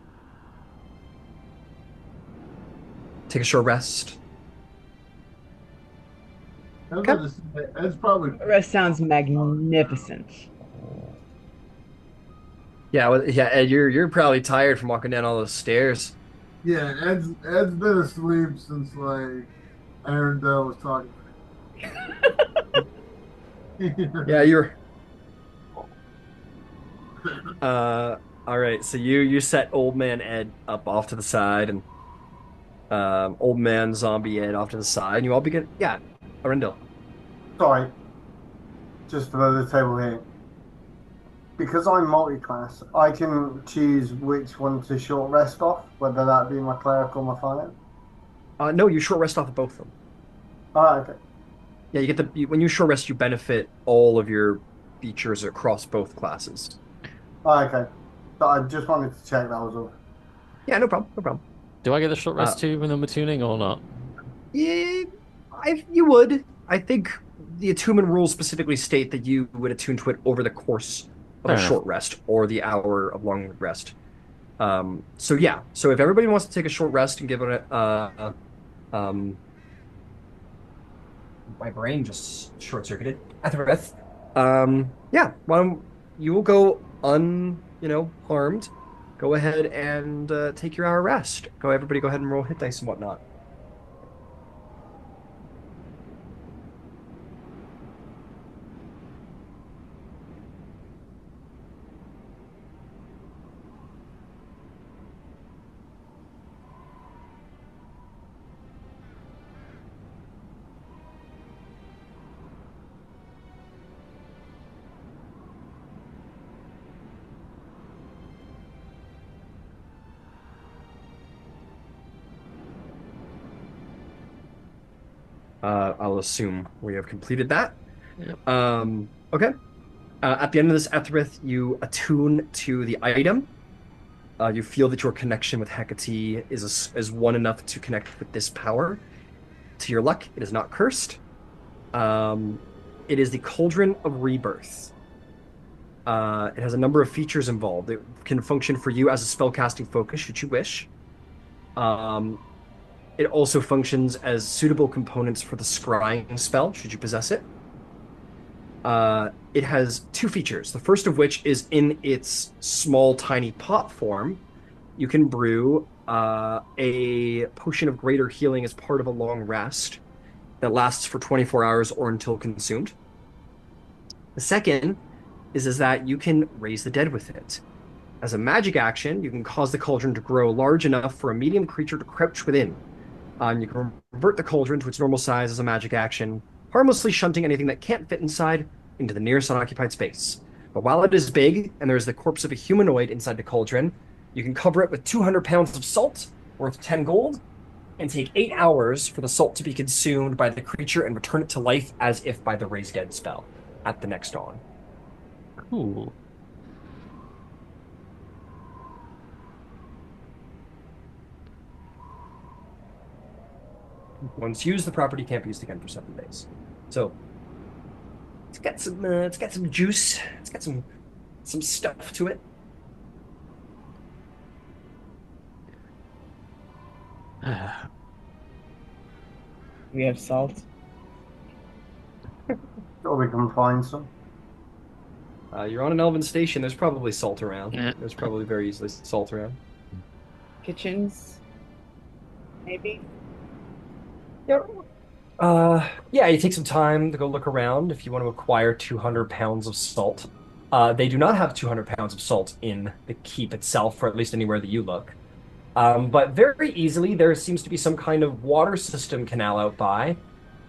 Speaker 1: Take a short rest.
Speaker 4: I was
Speaker 1: Okay.
Speaker 4: about to say, Ed's probably
Speaker 6: Rest sounds magnificent.
Speaker 1: Yeah, yeah, Ed, you're probably tired from walking down all those stairs.
Speaker 4: yeah. Ed's been asleep since like Aaron Dell was talking to
Speaker 1: Yeah,
Speaker 4: me.
Speaker 1: you're uh all right, so you set old man Ed up off to the side and old man zombie Ed off to the side, and you all begin Arundel.
Speaker 3: Sorry, just below the table here. Because I'm multi-class, I can choose which one to short rest off, whether that be my cleric or my fighter.
Speaker 1: No, you short rest off of both of them.
Speaker 3: All right, okay.
Speaker 1: Yeah, you get when you short rest, you benefit all of your features across both classes.
Speaker 3: All right, okay. So I just wanted to check that was all.
Speaker 1: Yeah, no problem, no problem.
Speaker 5: Do I get the short
Speaker 1: Uh,
Speaker 5: rest too when I'm tuning or not?
Speaker 1: yeah, you would. I think the attunement rules specifically state that you would attune to it over the course of a
Speaker 5: Fair enough.
Speaker 1: short rest or the hour of long rest. So yeah, so if everybody wants to take a short rest and give it um, my brain just short circuited at the breath. Yeah, well, you will go harmed. Go ahead and take your hour rest. Everybody go ahead and roll hit dice and whatnot. I'll assume we have completed that.
Speaker 5: Yep.
Speaker 1: Okay. At the end of this Etherith, you attune to the item. You feel that your connection with Hecate is one enough to connect with this power. To your luck, it is not cursed. It is the Cauldron of Rebirth. It has a number of features involved. It can function for you as a spellcasting focus, should you wish. Um, it also functions as suitable components for the scrying spell, should you possess it. It has two features. The first of which is in its small, tiny pot form. You can brew a potion of greater healing as part of a long rest that lasts for 24 hours or until consumed. The second is that you can raise the dead with it. As a magic action, you can cause the cauldron to grow large enough for a medium creature to crouch within. You can revert the cauldron to its normal size as a magic action, harmlessly shunting anything that can't fit inside into the nearest unoccupied space. But while it is big and there is the corpse of a humanoid inside the cauldron, you can cover it with 200 pounds of salt, worth 10 gold, and take 8 hours for the salt to be consumed by the creature and return it to life as if by the raise dead spell at the next dawn.
Speaker 5: Cool.
Speaker 1: Once used, the property can't be used again for 7 days. So it's got some juice. It's got some stuff to it.
Speaker 6: We have salt.
Speaker 3: Sure, we can find some.
Speaker 1: You're on an elven station. There's probably salt around.
Speaker 5: Yeah.
Speaker 1: There's probably very easily salt around.
Speaker 6: Kitchens, maybe.
Speaker 1: Yeah. Yeah, you take some time to go look around if you want to acquire 200 pounds of salt. They do not have 200 pounds of salt in the keep itself, or at least anywhere that you look. But very easily, there seems to be some kind of water system canal out by,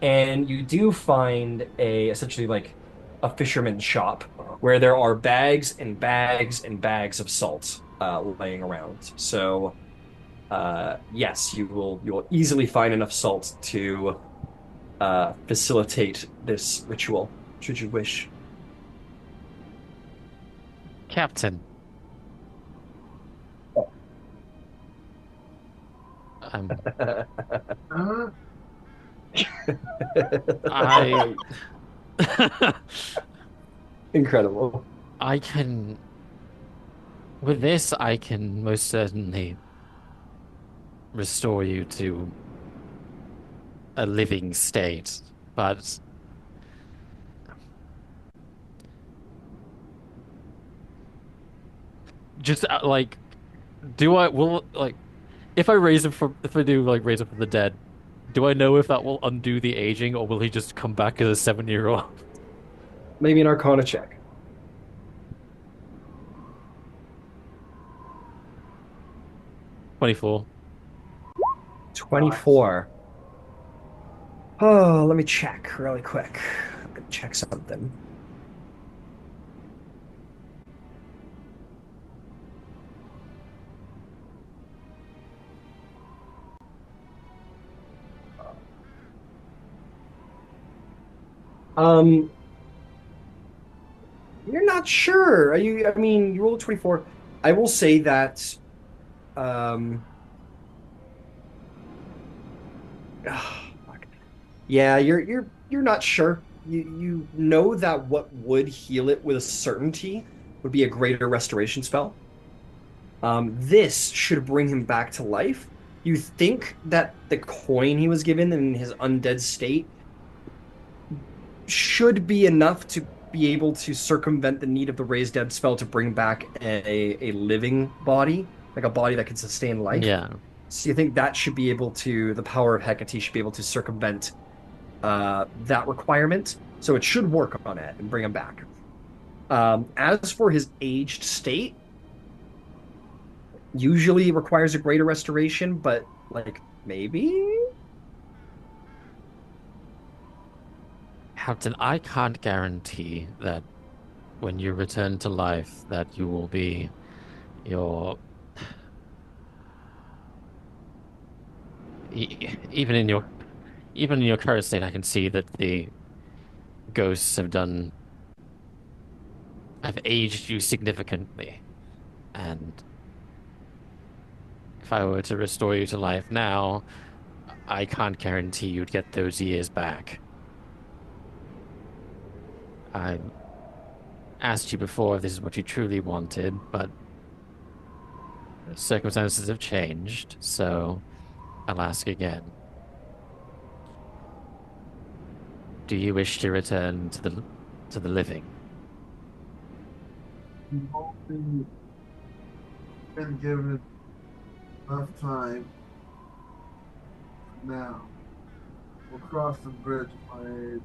Speaker 1: and you do find essentially like a fisherman's shop where there are bags and bags and bags of salt laying around. So, yes, you will easily find enough salt to facilitate this ritual. should you wish.
Speaker 5: Captain, um,
Speaker 4: Uh,
Speaker 5: I,
Speaker 1: Incredible.
Speaker 5: I can, with this, I can most certainly restore you to a living state, but just like, if I raise him from, if I do like raise him from the dead, do I know if that will undo the aging or will he just come back as a 7-year-old?
Speaker 1: Maybe an Arcana check.
Speaker 5: 24.
Speaker 1: 24. Oh, let me check really quick. I'm gonna check something. Um, you're not sure. Are you, I mean, you rolled a 24. I will say that um fuck. Yeah, you're not sure. You know that what would heal it with a certainty would be a greater restoration spell. This should bring him back to life. You think that the coin he was given in his undead state should be enough to be able to circumvent the need of the raised dead spell to bring back a living body, like a body that can sustain life.
Speaker 5: Yeah.
Speaker 1: So you think that should be able to, the power of Hecate should be able to circumvent that requirement. So it should work on it and bring him back. As for his aged state, usually it requires a greater restoration, but like maybe.
Speaker 5: Captain, I can't guarantee that when you return to life that you will be your even in your current state. I can see that the ghosts have aged you significantly, and if I were to restore you to life now, I can't guarantee you'd get those years back. I asked you before if this is what you truly wanted, but circumstances have changed, so I'll ask again. Do you wish to return to the living?
Speaker 4: you've only been given enough time now. We'll cross the bridge at my age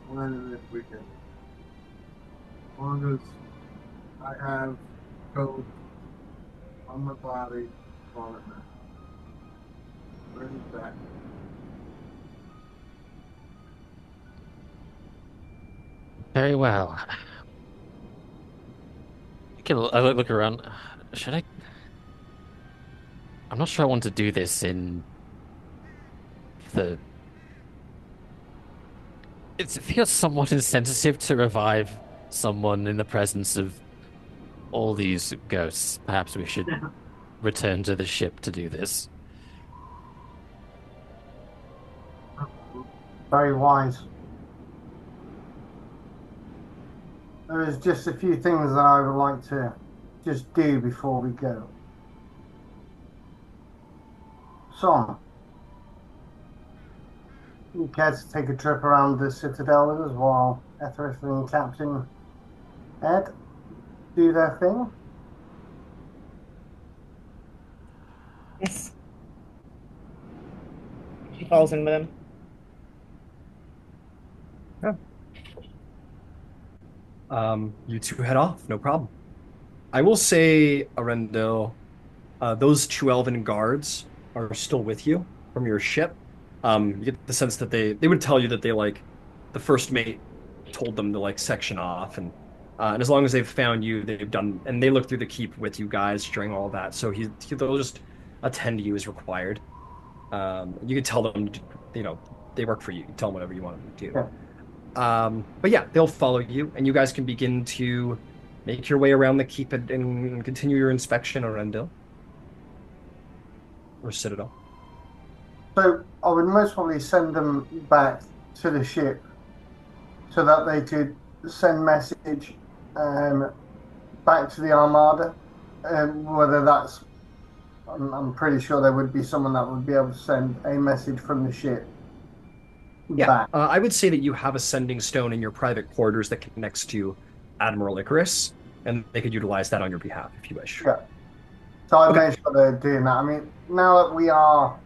Speaker 4: when and if we can. As long as I have code on my body on it now. Bring it back.
Speaker 5: Very well. I look around. Should I? I'm not sure I want to do this in the. It feels somewhat insensitive to revive someone in the presence of all these ghosts. Perhaps we should return to the ship to do this.
Speaker 3: Very wise. There's just a few things that I would like to just do before we go. So, you care to take a trip around the Citadel with us while Etherith and Captain Ed do their thing?
Speaker 6: Yes. She falls in with him.
Speaker 1: You two head off, no problem. I will say, Arendelle, those two elven guards are still with you from your ship. You get the sense that they would tell you that they like the first mate told them to like section off, and as long as they've found you, they've done, and they look through the keep with you guys during all that. So they'll just attend to you as required. You can tell them, they work for you. You can tell them whatever you want them to do.
Speaker 3: Yeah.
Speaker 1: But yeah, they'll follow you, and you guys can begin to make your way around the keep and continue your inspection around Rendell or Citadel.
Speaker 3: So I would most probably send them back to the ship so that they could send message um, back to the Armada. Whether that's, I'm pretty sure there would be someone that would be able to send a message from the ship
Speaker 1: Yeah,
Speaker 3: back.
Speaker 1: I would say that you have a sending stone in your private quarters that connects to Admiral Icarus, and they could utilize that on your behalf if you wish.
Speaker 3: Yeah. So I
Speaker 1: Okay.
Speaker 3: made sure they're doing that. I mean, now that we are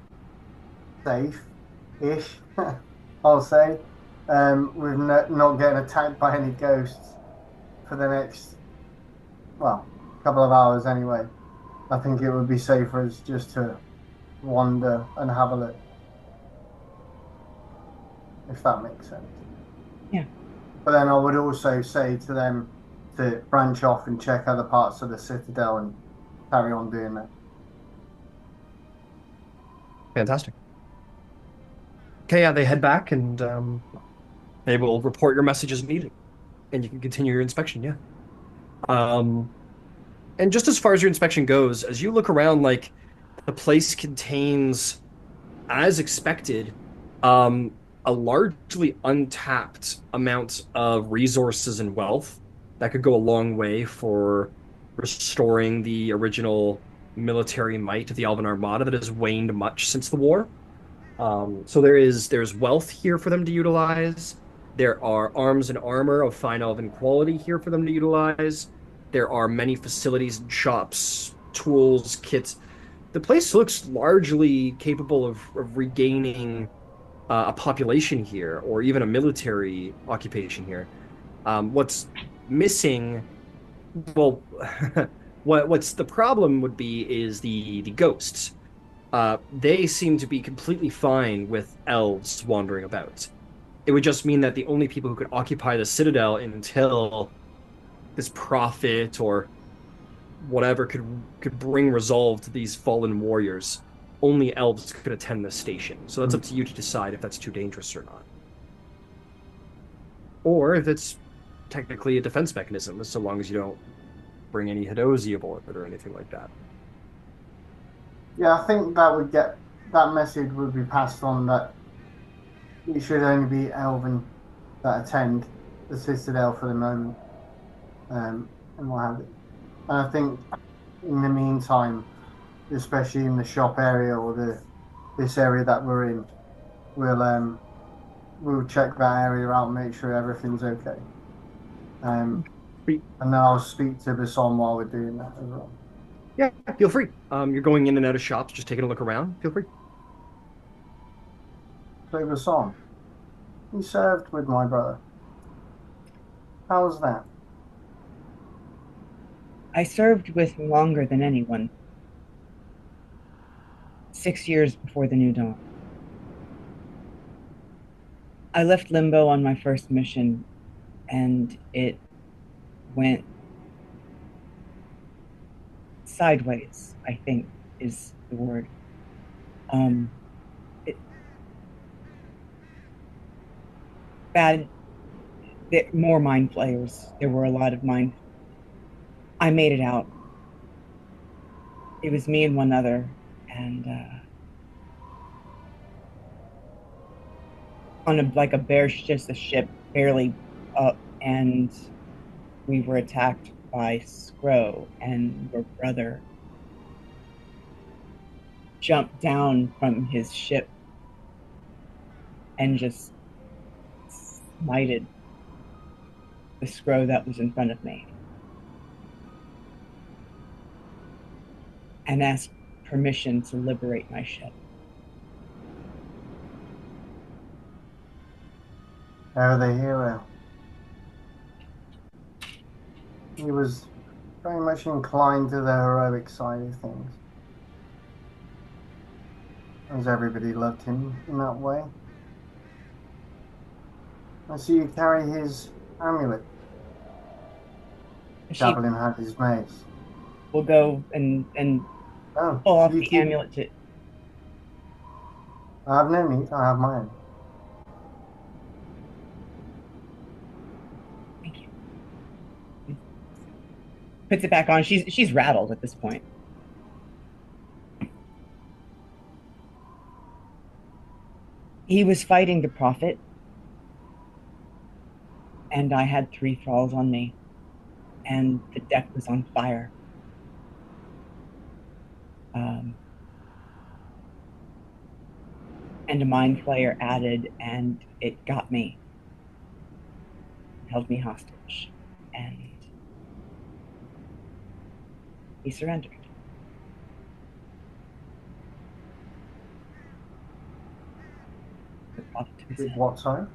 Speaker 3: safe-ish, I'll say, we're not getting attacked by any ghosts for the next, well, couple of hours anyway. I think it would be safer as just to wander and have a look, if that makes sense.
Speaker 6: Yeah.
Speaker 3: But then I would also say to them to branch off and check other parts of the Citadel and carry on doing that.
Speaker 1: Fantastic. Okay, yeah, they head back and they will report your message as needed, and you can continue your inspection. Yeah. Um, and just as far as your inspection goes, as you look around, like the place contains, as expected, um, a largely untapped amount of resources and wealth that could go a long way for restoring the original military might of the Alban Armada that has waned much since the war. So there's wealth here for them to utilize. There are arms and armor of fine elven quality here for them to utilize. There are many facilities and shops, tools, kits. The place looks largely capable of regaining a population here, or even a military occupation here. What's missing? Well, what's the problem would be is the ghosts. They seem to be completely fine with elves wandering about. It would just mean that the only people who could occupy the citadel until this prophet or whatever could bring resolve to these fallen warriors, only elves could attend this station. So that's up to you to decide if that's too dangerous or not. Or if it's technically a defense mechanism, so long as you don't bring any Hidozi aboard or anything like that.
Speaker 3: Yeah, I think that message would be passed on that it should only be Elven that attend the Citadel for the moment, and what have you. And I think in the meantime, especially in the shop area or this area that we're in, we'll check that area out, make sure everything's okay. And then I'll speak to Basson while we're doing that as well.
Speaker 1: Yeah, feel free. You're going in and out of shops, just taking a look around. Feel free.
Speaker 3: So Basson, you served with my brother. How was that?
Speaker 6: I served with him longer than anyone. 6 years before the New Dawn. I left Limbo on my first mission, and it went sideways, I think is the word. Bad, more mind flayers. There were a lot of mind. I made it out. It was me and one other, and on a bare, just a ship barely up, and we were attacked by Skro, and your brother jumped down from his ship and just smited the Skro that was in front of me and asked permission to liberate my ship.
Speaker 3: Oh, the hero. He was very much inclined to the heroic side of things, as everybody loved him in that way. I see you carry his amulet. Javelin had his mace.
Speaker 6: We'll go and pull off the amulet to.
Speaker 3: I have no need. I have mine.
Speaker 6: puts it back on. She's rattled at this point. He was fighting the prophet, and I had three thralls on me, and the deck was on fire. Um, and a mind flayer added, and it got me, held me hostage, and he surrendered. The prophet was
Speaker 3: Did what, sorry?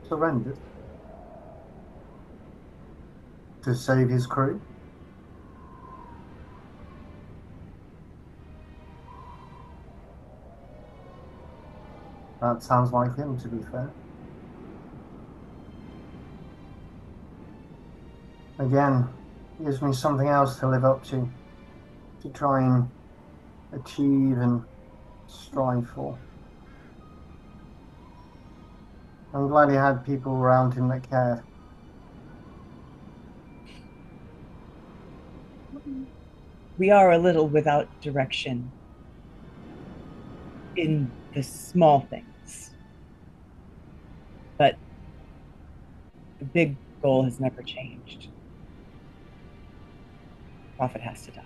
Speaker 3: Surrendered to save his crew? That sounds like him, to be fair. Again, gives me something else to live up to try and achieve and strive for. I'm glad he had people around him that cared.
Speaker 6: We are a little without direction in the small things, but the big goal has never changed. The prophet has to die.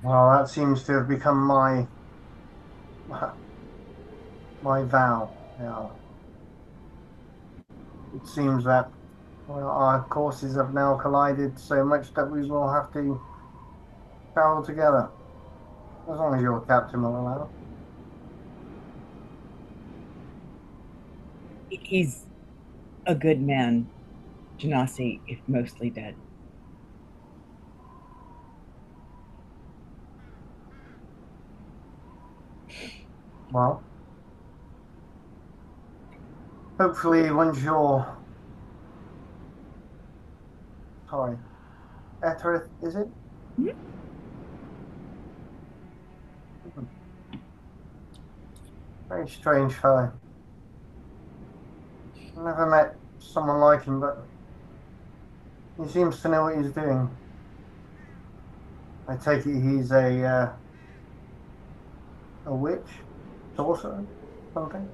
Speaker 3: Well, that seems to have become my vow. Yeah. It seems that our courses have now collided so much that we will have to travel together. As long as your captain will allow.
Speaker 6: He's a good man, Genasi, if mostly dead.
Speaker 3: Well, hopefully once you're sorry, Etherith, is it?
Speaker 6: Mm-hmm.
Speaker 3: Very strange fellow. Never met someone like him, but he seems to know what he's doing. I take it he's a witch, sorcerer, something.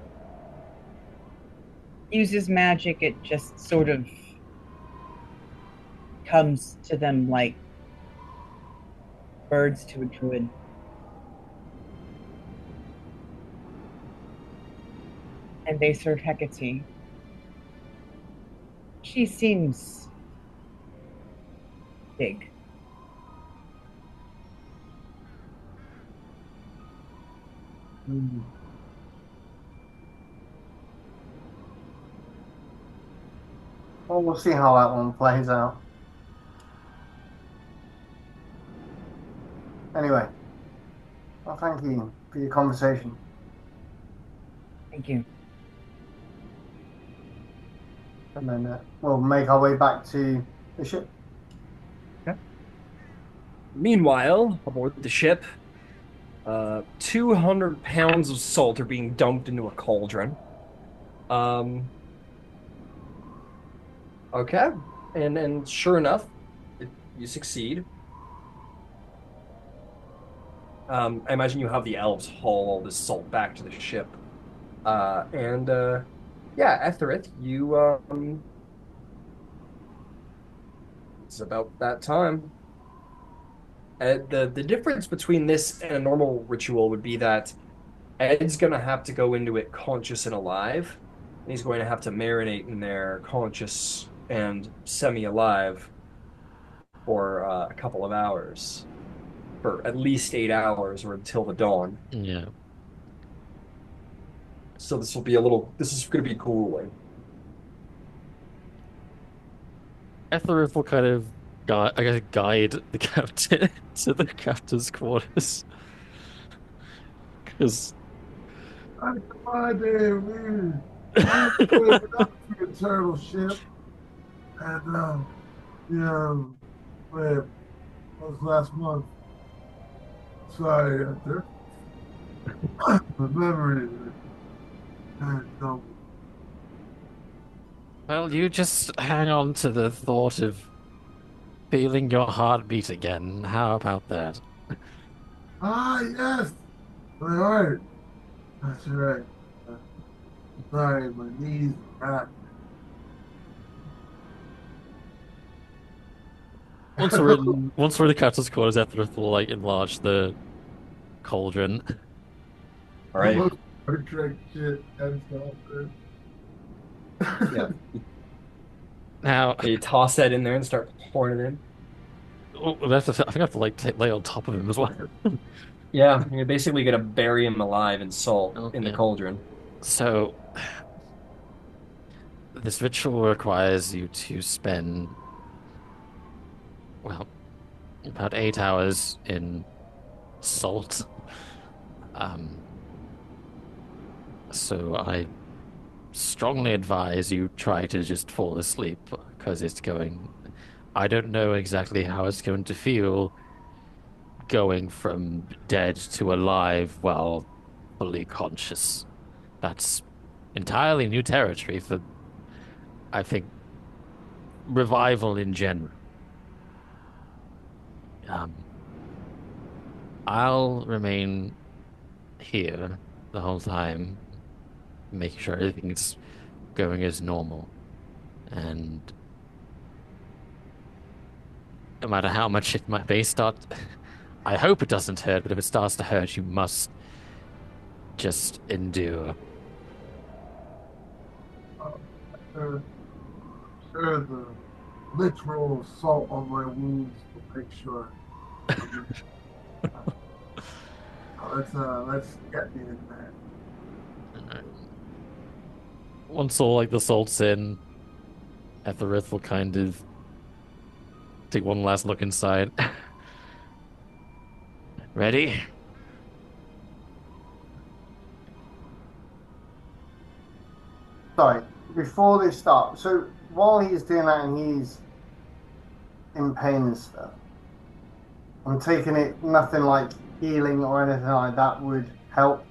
Speaker 6: Uses magic, it just sort of comes to them like birds to a druid. And they serve Hecate. She seems big.
Speaker 3: Well, we'll see how that one plays out. Anyway, well, thank you for your conversation.
Speaker 6: Thank you.
Speaker 3: And then we'll make our way back to the ship.
Speaker 1: Okay. Meanwhile, aboard the ship, 200 pounds of salt are being dumped into a cauldron. Um, okay. And sure enough, you succeed. I imagine you have the elves haul all this salt back to the ship. And yeah, Etherith, it's about that time. The difference between this and a normal ritual would be that Ed's gonna have to go into it conscious and alive, and he's going to have to marinate in there conscious and semi-alive for a couple of hours, for at least 8 hours or until the dawn.
Speaker 5: Yeah.
Speaker 1: So this is going to be grueling.
Speaker 5: Etherith will kind of guide the captain to the captain's quarters. Because
Speaker 4: Come on, man. We're up to the turtle ship. And, wait, that was last month. Sorry, Arthur. My memory is
Speaker 5: Well, you just hang on to the thought of feeling your heart beat again. How about that?
Speaker 4: Ah, yes, my heart. That's right. Uh, Sorry, my knees are back.
Speaker 5: Once we're in the captain's quarters, Ethereth will like enlarge the cauldron.
Speaker 1: All
Speaker 4: The
Speaker 1: right.
Speaker 4: most Star Trek shit and stuff.
Speaker 1: Yeah.
Speaker 5: Now,
Speaker 1: You toss that in there and start pouring it in.
Speaker 5: I think I have to like lay on top of him as well.
Speaker 1: Yeah, you're basically gonna bury him alive in salt in the
Speaker 5: Okay.
Speaker 1: cauldron.
Speaker 5: So this ritual requires you to spend, well, about 8 hours in salt. Um, so I strongly advise you try to just fall asleep because it's going. I don't know exactly how it's going to feel going from dead to alive while fully conscious. That's entirely new territory for, I think, revival in general. Um, I'll remain here the whole time, making sure everything's going as normal. And no matter how much it may start, I hope it doesn't hurt, but if it starts to hurt, you must just endure.
Speaker 4: Sure, sure, the literal salt on my wounds will make sure. Let's get me in there.
Speaker 5: Once all like the salt's in, Etherith will kind of take one last look inside. Ready?
Speaker 3: Sorry, before they start. So while he's doing that and he's in pain and stuff, I'm taking it nothing like healing or anything like that would help,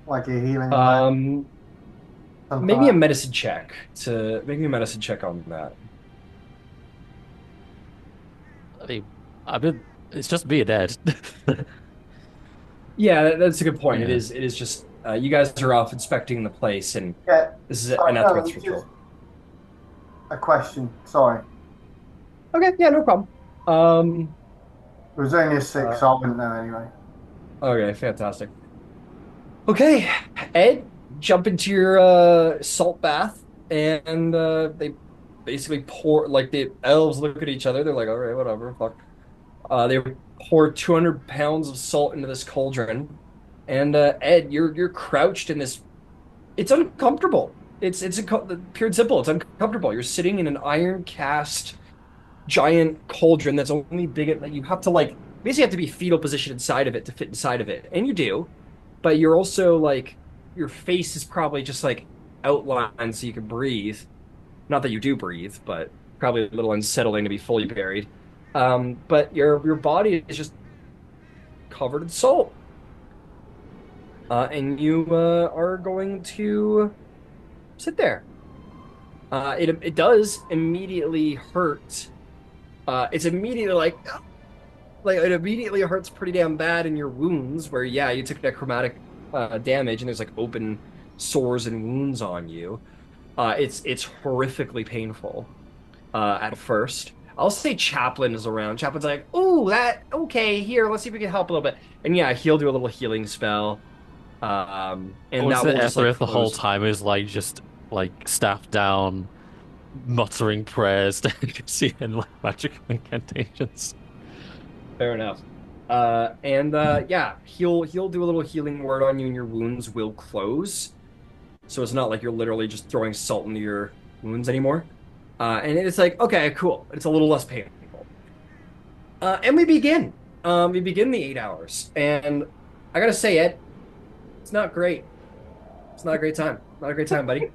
Speaker 3: like a healing iron,
Speaker 1: Um,
Speaker 3: something
Speaker 1: Maybe a
Speaker 3: like
Speaker 1: medicine check to make me a medicine check on that.
Speaker 5: I mean, I've been. It's just me and Ed.
Speaker 1: Yeah, that's a good point. It
Speaker 5: Yeah.
Speaker 1: is. It is just you guys are off inspecting the place, and
Speaker 3: that. Yeah,
Speaker 1: this is
Speaker 3: sorry,
Speaker 1: an
Speaker 3: no,
Speaker 1: Ethridge
Speaker 3: it's just
Speaker 1: ritual.
Speaker 3: a question. Sorry,
Speaker 1: Okay, yeah, no problem.
Speaker 3: it was only a six,
Speaker 1: Uh,
Speaker 3: so I wouldn't know anyway.
Speaker 1: okay, fantastic. Okay, Ed, jump into your salt bath, and they basically pour like the elves look at each other. They're like, "All right, whatever, fuck." They pour 200 pounds of salt into this cauldron, and Ed, you're crouched in this. It's uncomfortable. Pure and simple. It's uncomfortable. You're sitting in an iron cast giant cauldron that's only big at like you have to like basically have to be fetal position inside of it to fit inside of it, and you do, but you're also like your face is probably just like outlined so you can breathe. Not that you do breathe, but probably a little unsettling to be fully buried. But your body is just covered in salt, and you are going to sit there. It does immediately hurt. It's immediately like it immediately hurts pretty damn bad in your wounds where yeah you took necromantic damage and there's like open sores and wounds on you. It's horrifically painful at first. I'll say Chaplain is around. Chaplin's like, "Oh, that okay, here, let's see if we can help a little bit." And yeah, he'll do a little healing spell. And
Speaker 5: Was
Speaker 1: that
Speaker 5: the
Speaker 1: will just like
Speaker 5: Etherith the whole
Speaker 1: close.
Speaker 5: time is like just like staff down, muttering prayers to see and like magic incantations.
Speaker 1: Fair enough. And yeah, he'll do a little healing word on you and your wounds will close. So it's not like you're literally just throwing salt into your wounds anymore. And it's like, okay, cool. It's a little less painful. And we begin. We begin the 8 hours. And I gotta say, Ed, it's not great. It's not a great time. Not a great time, buddy.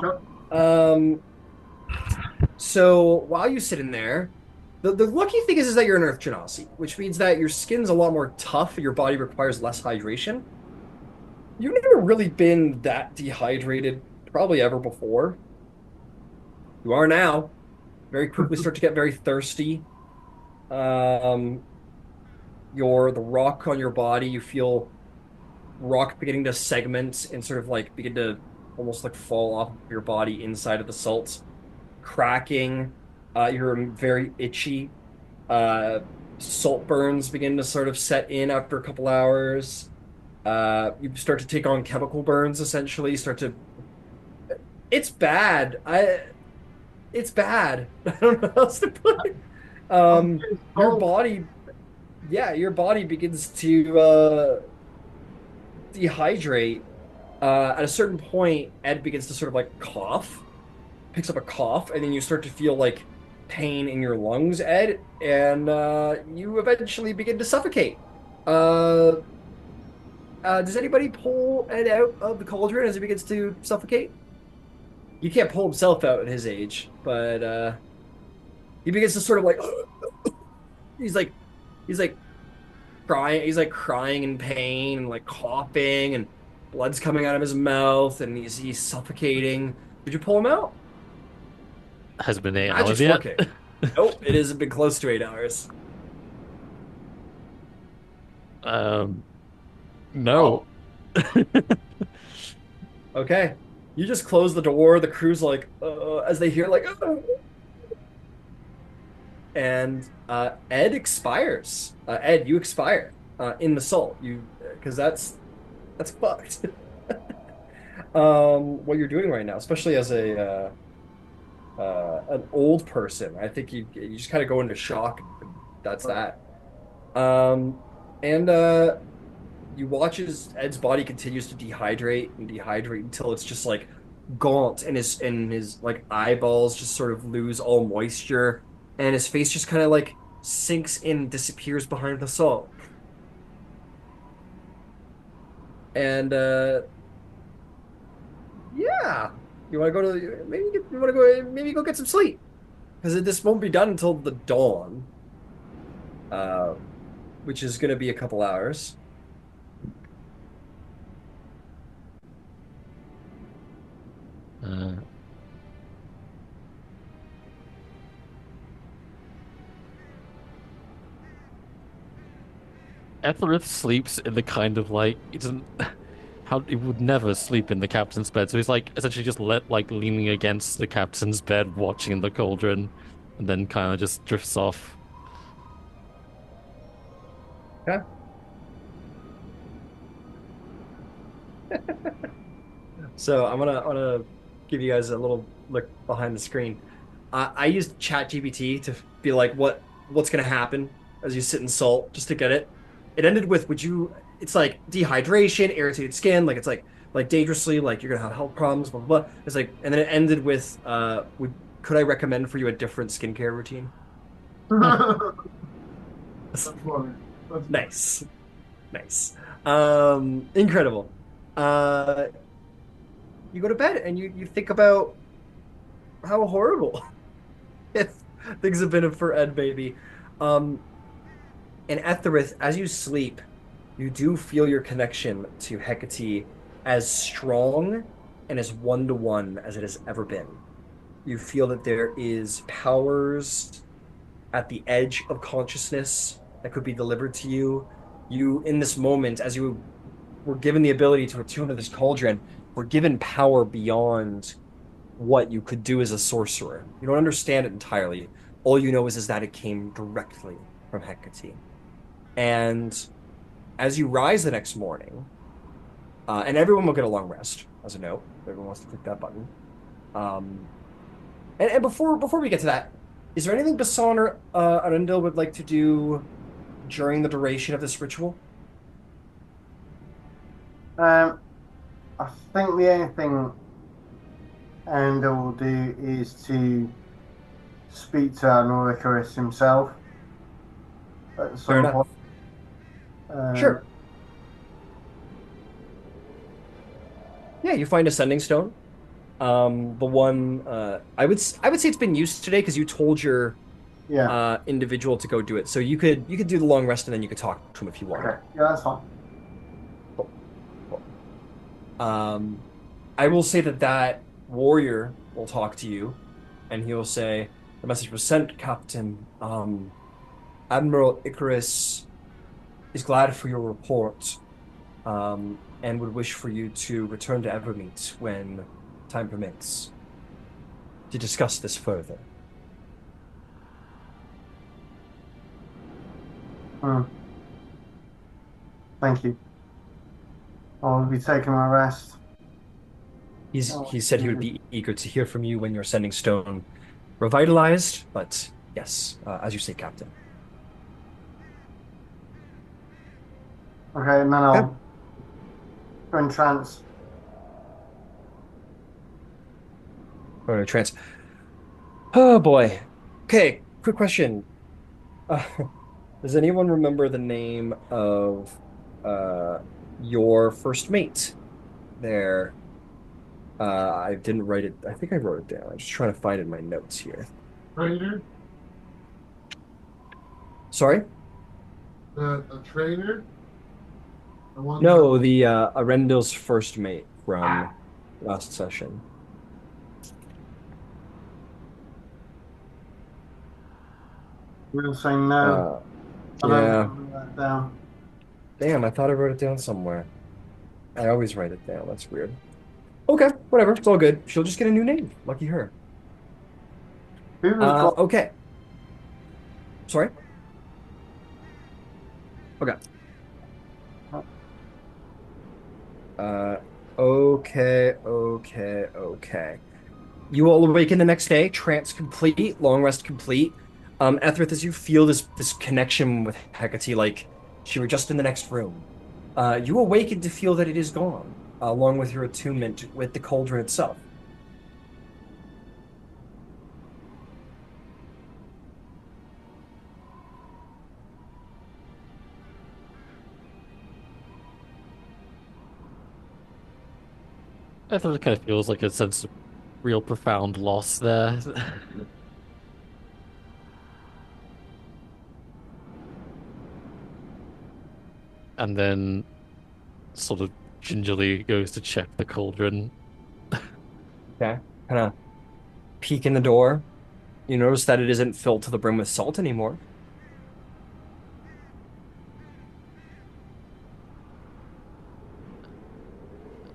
Speaker 4: Yep.
Speaker 1: Um, so while you sit in there, the lucky thing is that you're an Earth Genasi, which means that your skin's a lot more tough, your body requires less hydration. You've never really been that dehydrated probably ever before. You are now. Very quickly start to get very thirsty. Um, the rock on your body, you feel rock beginning to segment and sort of like begin to almost like fall off of your body inside of the salt, cracking. You're very itchy. Uh, Salt burns begin to sort of set in after a couple hours. You start to take on chemical burns, essentially. Start to. It's bad. It's bad. I don't know how else to put it.
Speaker 4: I'm
Speaker 1: Um,
Speaker 4: getting
Speaker 1: your
Speaker 4: cold.
Speaker 1: body, yeah, your body begins to dehydrate. At a certain point, Ed begins to sort of like cough, picks up a cough, and then you start to feel like pain in your lungs, Ed, and you eventually begin to suffocate. Uh, does anybody pull Ed out of the cauldron as he begins to suffocate? You can't pull himself out at his age, but he begins to sort of like he's like he's like crying in pain and like coughing and blood's coming out of his mouth and he's suffocating. Did you pull him out?
Speaker 5: Has it been 8 hours
Speaker 1: Magic's
Speaker 5: yet?
Speaker 1: working. Nope, it hasn't been close to 8 hours.
Speaker 5: Um,
Speaker 1: Oh,
Speaker 5: no.
Speaker 1: okay. You just close the door. The crew's like, as they hear like, and Ed expires. Ed, you expire in the salt. You because that's fucked. What you're doing right now, especially as a an old person, I think you just kind of go into shock. And that's that. Um, and you watch as Ed's body continues to dehydrate and dehydrate until it's just like gaunt, and his like eyeballs just sort of lose all moisture, and his face just kind of like sinks in, disappears behind the salt. And yeah, you want to go to you want to go maybe go get some sleep because this won't be done until the dawn, uh, which is going to be a couple hours.
Speaker 5: Uh, Ethelred sleeps in the kind of like he doesn't how he would never sleep in the captain's bed, so he's like essentially just like leaning against the captain's bed, watching the cauldron, and then kind of just drifts off.
Speaker 1: Okay. So I'm gonna give you guys a little look behind the screen. I used ChatGPT to be like, what's gonna happen as you sit in salt, just to get it. It ended with, would you? It's like dehydration, irritated skin, like it's like dangerously, like you're gonna have health problems, blah blah blah. It's like, and then it ended with, could I recommend for you a different skincare routine?
Speaker 4: That's funny. That's funny.
Speaker 1: Nice, nice, incredible. Uh, you go to bed and you think about how horrible if things have been for Ed baby. Um, and Etherith, as you sleep, you do feel your connection to Hecate as strong and as one-to-one as it has ever been. You feel that there is powers at the edge of consciousness that could be delivered to you. You, in this moment, as you were given the ability to attune to this cauldron, were given power beyond what you could do as a sorcerer. You don't understand it entirely. All you know is that it came directly from Hecate. And as you rise the next morning, and everyone will get a long rest, as a note. Everyone wants to click that button. Um, and before we get to that, is there anything Basan or Arundel would like to do during the duration of this ritual?
Speaker 3: Um, I think the only thing Ender will do is to speak to Noricurus himself at
Speaker 1: Fair
Speaker 3: some point.
Speaker 1: enough. Sure. Yeah, you find a sending stone. The one I would say it's been used today because you told your
Speaker 3: Yeah.
Speaker 1: individual to go do it. So you could do the long rest and then you could talk to him if you wanted.
Speaker 3: Okay. Yeah, that's fine.
Speaker 1: Cool. Cool. Um, I will say that that warrior will talk to you, and he'll say, "The message was sent, Captain. Admiral Icarus is glad for your report, and would wish for you to return to Evermeet when time permits to discuss this further."
Speaker 3: Hmm. Thank you. I'll be taking my rest.
Speaker 1: He said he would be eager to hear from you when your sending stone revitalized, but yes, as you say, Captain.
Speaker 3: Okay, and then
Speaker 1: Yeah.
Speaker 3: I'll go in trance.
Speaker 1: Or a trance. Oh boy. Okay, quick question. Uh, does anyone remember the name of uh your first mate there? I didn't write it. I think I wrote it down. I'm just trying to find it in my notes here.
Speaker 4: Trainer,
Speaker 1: Sorry?
Speaker 4: the trainer, the one that.
Speaker 1: No, the Arendel's first mate from last session.
Speaker 3: We'll say no.
Speaker 1: Uh,
Speaker 3: I don't
Speaker 1: yeah.
Speaker 3: remember that down.
Speaker 1: Damn, I thought I wrote it down somewhere. I always write it down. That's weird. Okay, whatever. It's all good. She'll just get a new name. Lucky her.
Speaker 3: Who was got?
Speaker 1: Okay. Sorry. Okay. Uh, okay. You all awaken the next day, trance complete, long rest complete. Ethrith, as you feel this connection with Hecate, like she were just in the next room, you awaken to feel that it is gone, along with your attunement with the cauldron itself.
Speaker 5: I thought it kind of feels like a sense of real profound loss there. And then sort of gingerly goes to check the cauldron.
Speaker 1: Okay, kind of peek in the door. You notice that it isn't filled to the brim with salt anymore.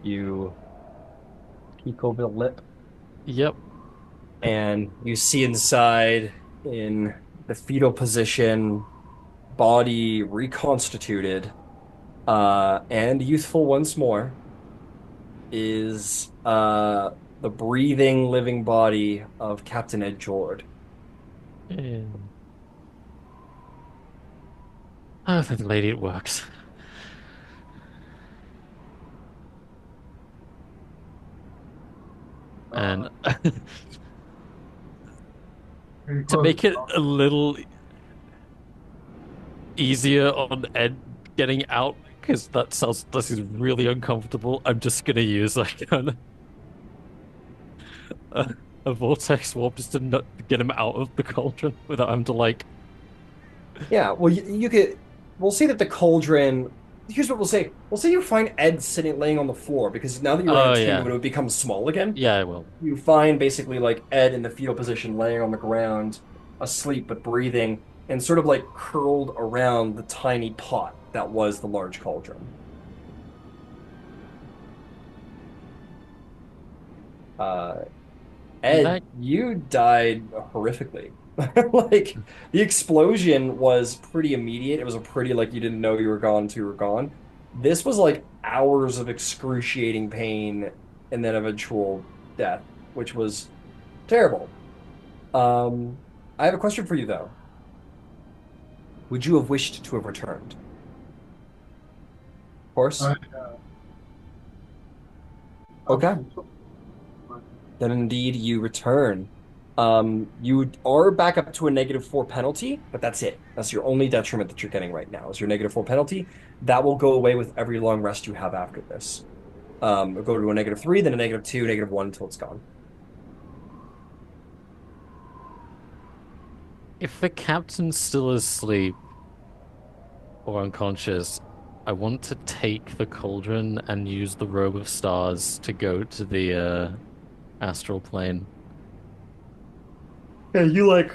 Speaker 1: You peek over the lip,
Speaker 5: Yep.
Speaker 1: and you see inside in the fetal position, body reconstituted, and youthful once more, is the breathing, living body of Captain Ed Jord.
Speaker 5: And... Oh, thank the lady, it works. And
Speaker 4: Pretty
Speaker 5: to
Speaker 4: close.
Speaker 5: make it a little easier on Ed getting out, because this is really uncomfortable, I'm just gonna use like a vortex warp just to not get him out of the cauldron without him to like.
Speaker 1: Yeah, well, you could. We'll say that the cauldron. Here's what we'll say. We'll say you find Ed sitting, laying on the floor because now that you're
Speaker 5: Oh
Speaker 1: unattuned,
Speaker 5: yeah,
Speaker 1: it would become small again.
Speaker 5: yeah, I will.
Speaker 1: You find basically like Ed in the fetal position, laying on the ground, asleep but breathing, and sort of like curled around the tiny pot that was the large cauldron. Uh,
Speaker 5: In
Speaker 1: Ed,
Speaker 5: that,
Speaker 1: you died horrifically. Like the explosion was pretty immediate. It was a pretty like you didn't know you were gone until you were gone. This was like hours of excruciating pain and then eventual death, which was terrible. Um, I have a question for you though. Would you have wished to have returned? Of
Speaker 4: I,
Speaker 1: course. Okay.
Speaker 4: absolutely.
Speaker 1: Then indeed you return. You are back up to a -4 penalty, but that's it. That's your only detriment that you're getting right now is your -4 penalty. That will go away with every long rest you have after this. It'll go to a -3, then a -2, -1 until it's gone.
Speaker 5: if the captain's still asleep or unconscious, I want to take the cauldron and use the robe of stars to go to the astral plane.
Speaker 1: Yeah, you like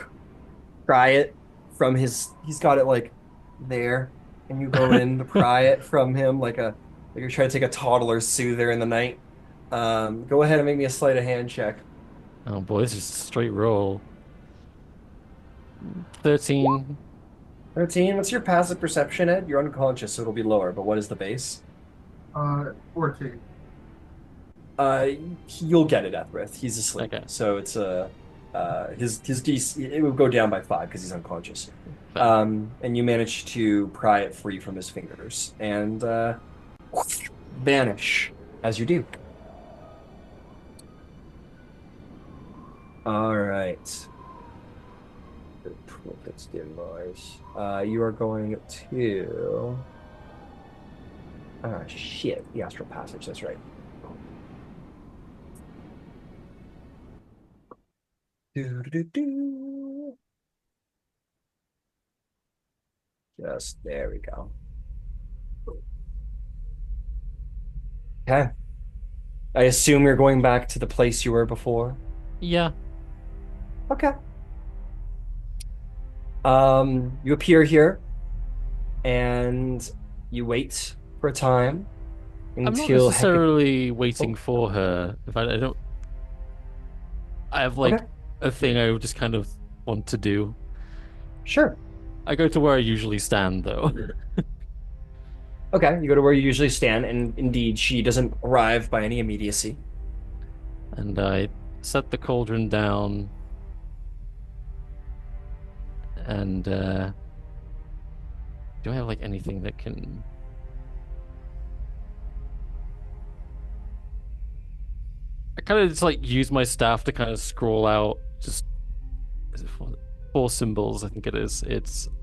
Speaker 1: pry it from he's got it like there, and you go in to pry it from him like you're trying to take a toddler soother in the night. Go ahead and make me a sleight of hand check.
Speaker 5: Oh boy, this is a straight roll. 13.
Speaker 1: 13. What's your passive perception, Ed? You're unconscious, so it'll be lower, but what is the base?
Speaker 4: 14.
Speaker 1: Uh, you'll get it, Ethrith. He's asleep,
Speaker 5: Okay.
Speaker 1: so it's his DC it would go down by 5 because he's unconscious.
Speaker 5: Fair.
Speaker 1: And you manage to pry it free from his fingers and vanish as you do. All right. Let's do Mars. You are going to. Ah, shit. The astral passage. That's right. Do, do, do. Just there we go. Okay. I assume you're going back to the place you were before.
Speaker 5: Yeah.
Speaker 1: Okay. You appear here and you wait for a time
Speaker 5: I'm not
Speaker 1: until
Speaker 5: necessarily waiting for her. If I don't, I have like
Speaker 1: Okay.
Speaker 5: a thing I just kind of want to do.
Speaker 1: Sure.
Speaker 5: I go to where I usually stand, though.
Speaker 1: Okay, you go to where you usually stand, and indeed, she doesn't arrive by any immediacy.
Speaker 5: And I set the cauldron down. And do I have like anything that can? I kind of just like use my staff to kind of scroll out just is it four symbols, I think it is.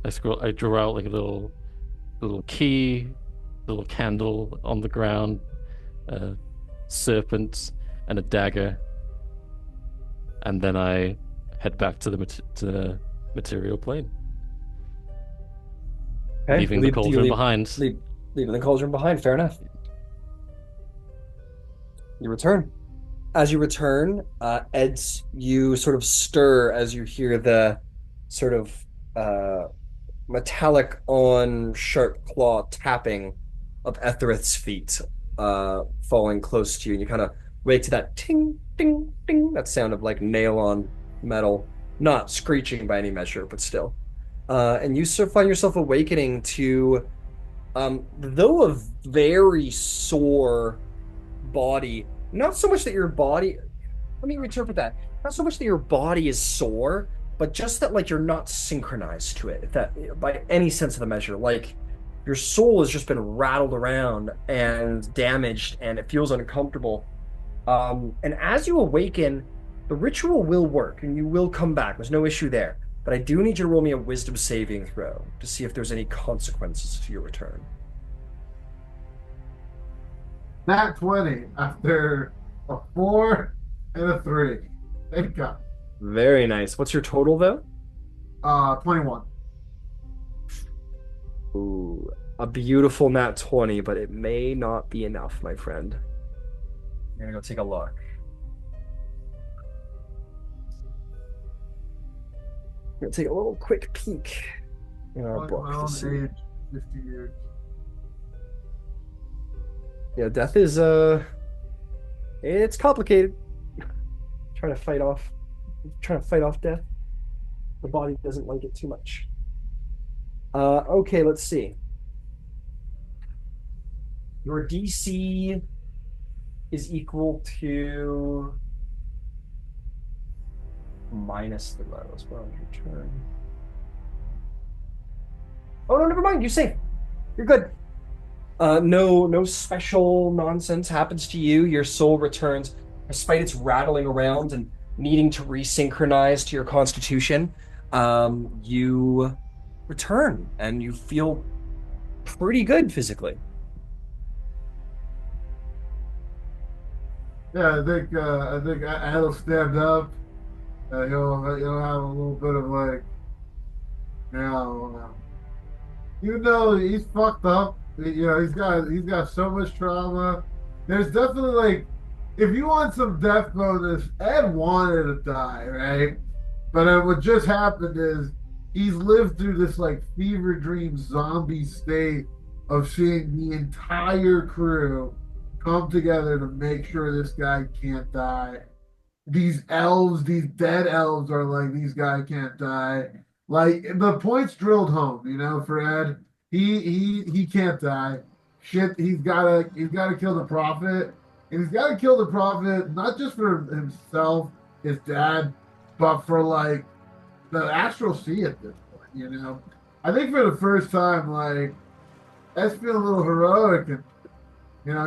Speaker 5: I draw out like a little key, little candle on the ground, a serpent, and a dagger, and then I head back to the material plane,
Speaker 1: Okay,
Speaker 5: leaving the cauldron behind.
Speaker 1: Leaving the cauldron behind. Fair enough. You return. As you return, you sort of stir as you hear the sort of metallic on sharp claw tapping of Ethereth's feet falling close to you, and you kind of wake to that ting, ting, ting, that sound of like nail on metal, not screeching by any measure, but still. And you sort of find yourself awakening to, though a very sore body, not so much that your body, let me interpret that, not so much that your body is sore, but just that like you're not synchronized to it, if that by any sense of the measure. Like your soul has just been rattled around and damaged, and it feels uncomfortable. And as you awaken, the ritual will work, and you will come back. There's no issue there. But I do need you to roll me a wisdom saving throw to see if there's any consequences to your return.
Speaker 4: Nat 20 after a 4 and a 3. Thank God.
Speaker 1: Very nice. What's your total, though?
Speaker 4: 21.
Speaker 1: Ooh, a beautiful nat 20, but it may not be enough, my friend. You're gonna go take a look. I'm gonna take a little quick peek in our book
Speaker 4: My
Speaker 1: to
Speaker 4: own
Speaker 1: see.
Speaker 4: age, 50 years.
Speaker 1: Yeah, death is it's complicated. Trying to fight off death. The body doesn't like it too much. Okay, let's see. Your DC is equal to minus the levels. Well, your turn. Oh no, never mind. You're safe. You're good. No special nonsense happens to you. Your soul returns, despite its rattling around and needing to resynchronize to your constitution. You return and you feel pretty good physically.
Speaker 4: Yeah, I think Ad'll stand up. He'll have a little bit of like, you know, he's fucked up. He's got so much trauma. There's definitely like, if you want some death bonus, Ed wanted to die, right? But what just happened is he's lived through this like fever dream zombie state of seeing the entire crew come together to make sure this guy can't die. These elves, these dead elves are like, these guy can't die. Like the points drilled home, for Ed. He can't die. Shit, he's gotta kill the prophet. And he's gotta kill the prophet not just for himself, his dad, but for like the astral sea at this point. I think for the first time, like Ed's feeling a little heroic and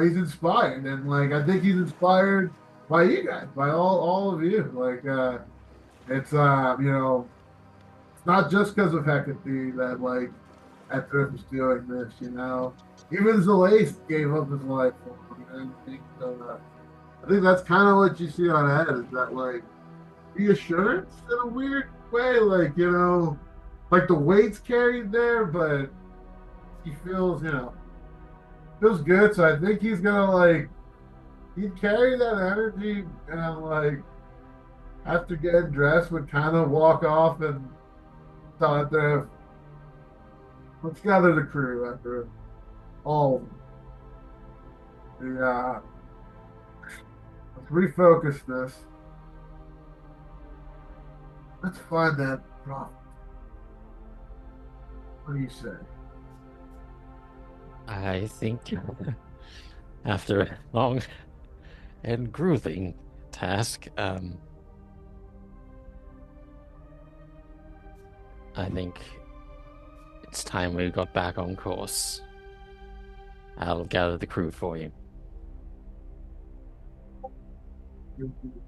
Speaker 4: he's inspired, and like I think he's inspired by you guys, by all of you. Like it's it's not just because of Hecate that like Etrith is doing this. Even Zalace gave up his life for him. And I think that's kind of what you see on Ed, is that like reassurance in a weird way, like like the weight's carried there, but he feels good. So I think he's gonna like he'd carry that energy and like after getting dressed would kind of walk off and thought there, let's gather the crew after all the let's refocus this. Let's find that prophet. What do you say?
Speaker 5: I think after a long and grueling task, I think it's time we got back on course. I'll gather the crew for you.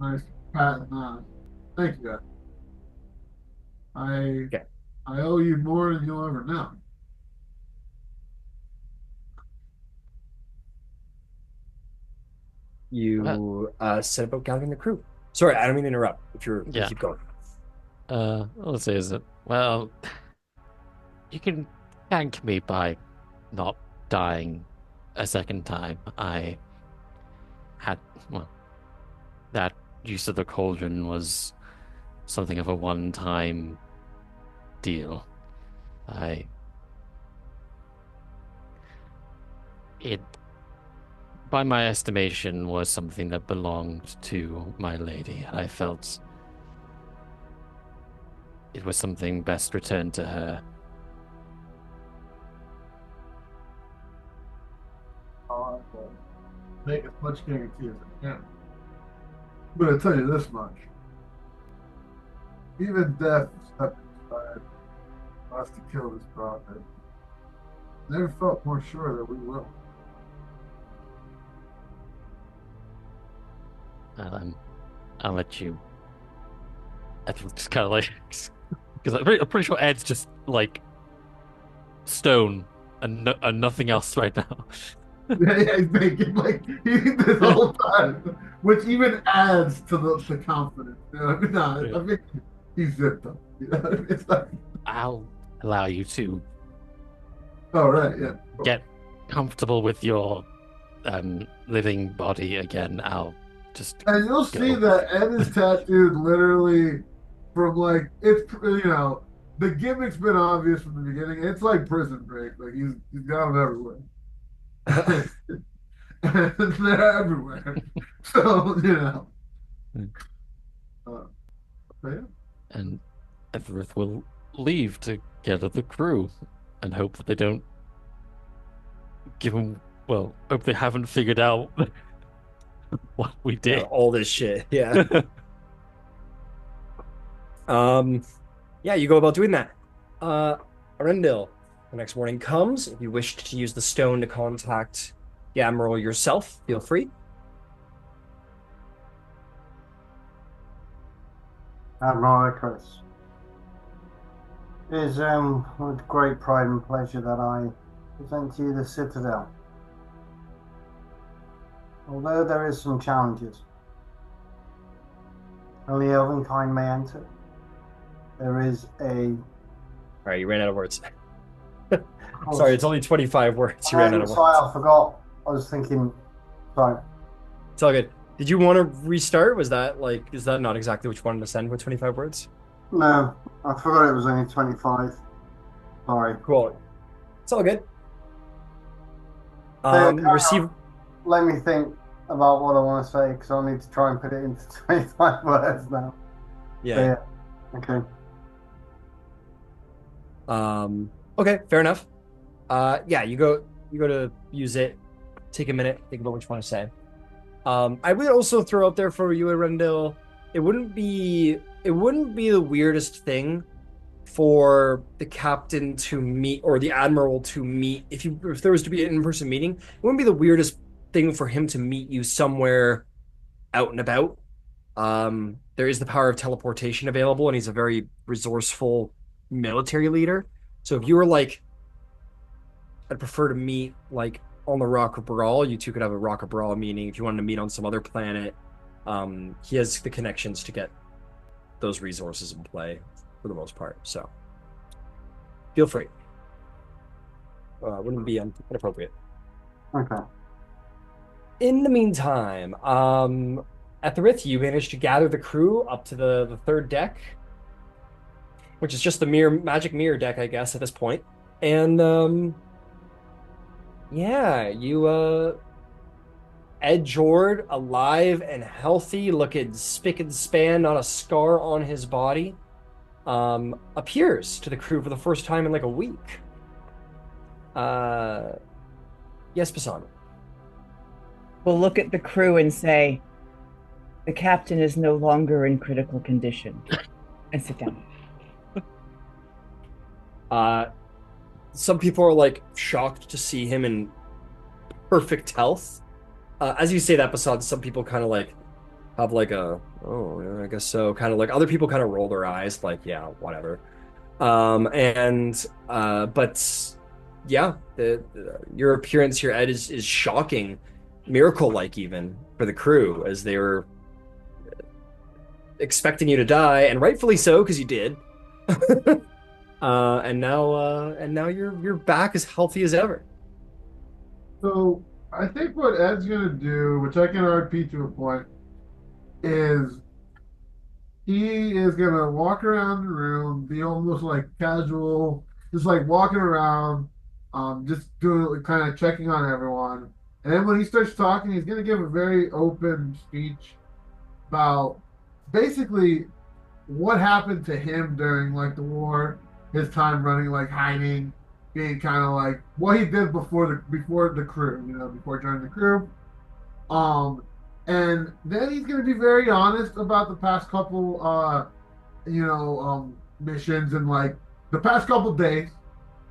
Speaker 4: Nice pat and nod. Thank you.
Speaker 1: Okay.
Speaker 4: I owe you more than you'll ever know.
Speaker 1: You set about gathering the crew. Sorry, I don't mean to interrupt. If you're keep going.
Speaker 5: Let's say is it? Well, you can thank me by not dying a second time. I had that use of the cauldron was something of a one-time deal. It, by my estimation, was something that belonged to my lady. I felt it was something best returned to her.
Speaker 4: I'll make as much guarantee as I can. But I'll tell you this much. Even death stepped aside for us to kill this prophet. Never felt more sure that we will.
Speaker 5: I'll let you. It's just kind of like, because I'm pretty sure Ed's just like stone and nothing else right now.
Speaker 4: Yeah, he's making like this whole time, which even adds to the confidence. I mean, he's zipped up. It's like,
Speaker 5: I'll allow you to.
Speaker 4: Oh right, yeah.
Speaker 5: Get comfortable with your living body again. I'll just.
Speaker 4: And you'll see that Ed is tattooed literally from like it's the gimmick's been obvious from the beginning. It's like Prison Break. Like he's got them everywhere. And they're everywhere. So, yeah.
Speaker 5: And Everett will leave to gather the crew and hope that they don't give them, hope they haven't figured out what we did.
Speaker 1: All this shit. Yeah. Yeah, you go about doing that. Arendil, the next morning comes. If you wish to use the stone to contact the Admiral yourself, feel free.
Speaker 3: Admiral Chris, it is with great pride and pleasure that I present to you the Citadel. Although there is some challenges, only elvenkind may enter. There is a...
Speaker 1: All right, you ran out of words. Sorry, it's only 25 words. You ran out
Speaker 3: I'm
Speaker 1: of
Speaker 3: sorry,
Speaker 1: words.
Speaker 3: I forgot. I was thinking, sorry.
Speaker 1: It's all good. Did you want to restart? Was that like, is that not exactly what you wanted to send with 25 words?
Speaker 3: No, I forgot it was only 25. Sorry.
Speaker 1: Cool. It's all good.
Speaker 3: So,
Speaker 1: You receive.
Speaker 3: let me think about what I want to say because I need to try and put it into 25 words now. So,
Speaker 1: Yeah.
Speaker 3: okay.
Speaker 1: Okay, fair enough. Yeah, you go to use it, take a minute, think about what you want to say. I would also throw out there for you, Arundel, it wouldn't be the weirdest thing for the captain to meet or the admiral to meet if there was to be an in-person meeting, it wouldn't be the weirdest thing for him to meet you somewhere out and about. There is the power of teleportation available, and he's a very resourceful military leader. So if you were like, I'd prefer to meet like on the Rock of Brawl, you two could have a Rock of Brawl meeting. If you wanted to meet on some other planet, he has the connections to get those resources in play for the most part. So feel free. Wouldn't be inappropriate.
Speaker 3: Okay.
Speaker 1: In the meantime, at the Rith, you managed to gather the crew up to the third deck, which is just the magic mirror deck, I guess, at this point. And yeah, you Ed Jord, alive and healthy, looking spick and span, not a scar on his body, appears to the crew for the first time in like a week. Yes, Basan.
Speaker 6: We'll look at the crew and say, the captain is no longer in critical condition, and sit down.
Speaker 1: Some people are like shocked to see him in perfect health. As you say that, Basan, some people kind of like have like oh, yeah, I guess so. Kind of like other people kind of roll their eyes, like, yeah, whatever. But yeah, your appearance here, Ed, is shocking, miracle-like even for the crew, as they were expecting you to die, and rightfully so, because you did. And now you're back as healthy as ever.
Speaker 4: So I think what Ed's gonna do, which I can RP to a point, is he is gonna walk around the room, be almost like casual, just like walking around, just doing kind of checking on everyone. And then when he starts talking, he's gonna give a very open speech about basically what happened to him during like the war, his time running, like hiding, being kind of like what he did before the crew, before joining the crew. Um, and then he's going to be very honest about the past couple, missions and like the past couple days.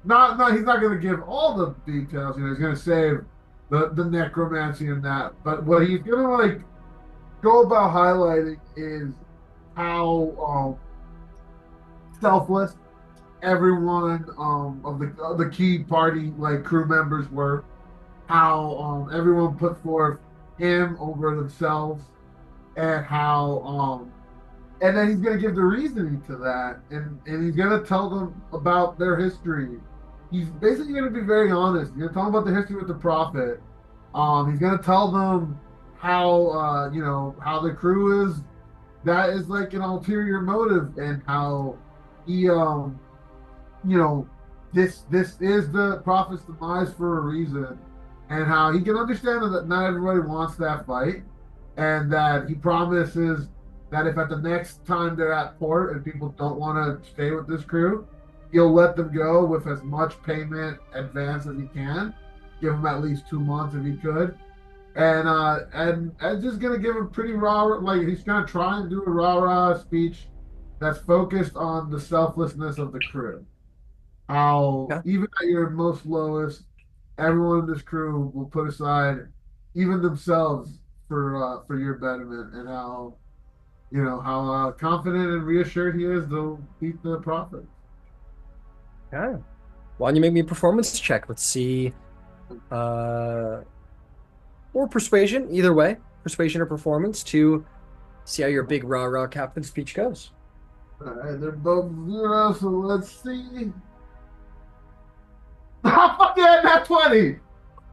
Speaker 4: He's not going to give all the details. He's going to save the necromancy and that. But what he's going to like go about highlighting is how selfless everyone of the key party like crew members were, how everyone put forth him over themselves, and how and then he's going to give the reasoning to that, and he's going to tell them about their history. He's basically going to be very honest. He's going to tell them about the history with the prophet. He's going to tell them how how the crew is, that is like an ulterior motive, and how he this is the prophet's demise for a reason, and how he can understand that not everybody wants that fight, and that he promises that if at the next time they're at port and people don't want to stay with this crew, he'll let them go with as much payment advance as he can, give them at least 2 months if he could. And just gonna give a pretty raw, like he's gonna try and do a rah speech that's focused on the selflessness of the crew. How even at your most lowest, everyone in this crew will put aside even themselves for your betterment, and how how confident and reassured he is they'll beat the prophet.
Speaker 1: Yeah. Why don't you make me a performance check? Let's see. Or persuasion, either way, persuasion or performance, to see how your big rah captain speech goes.
Speaker 4: All right, they're both 0, so let's see. Ah, fuck yeah, not 20.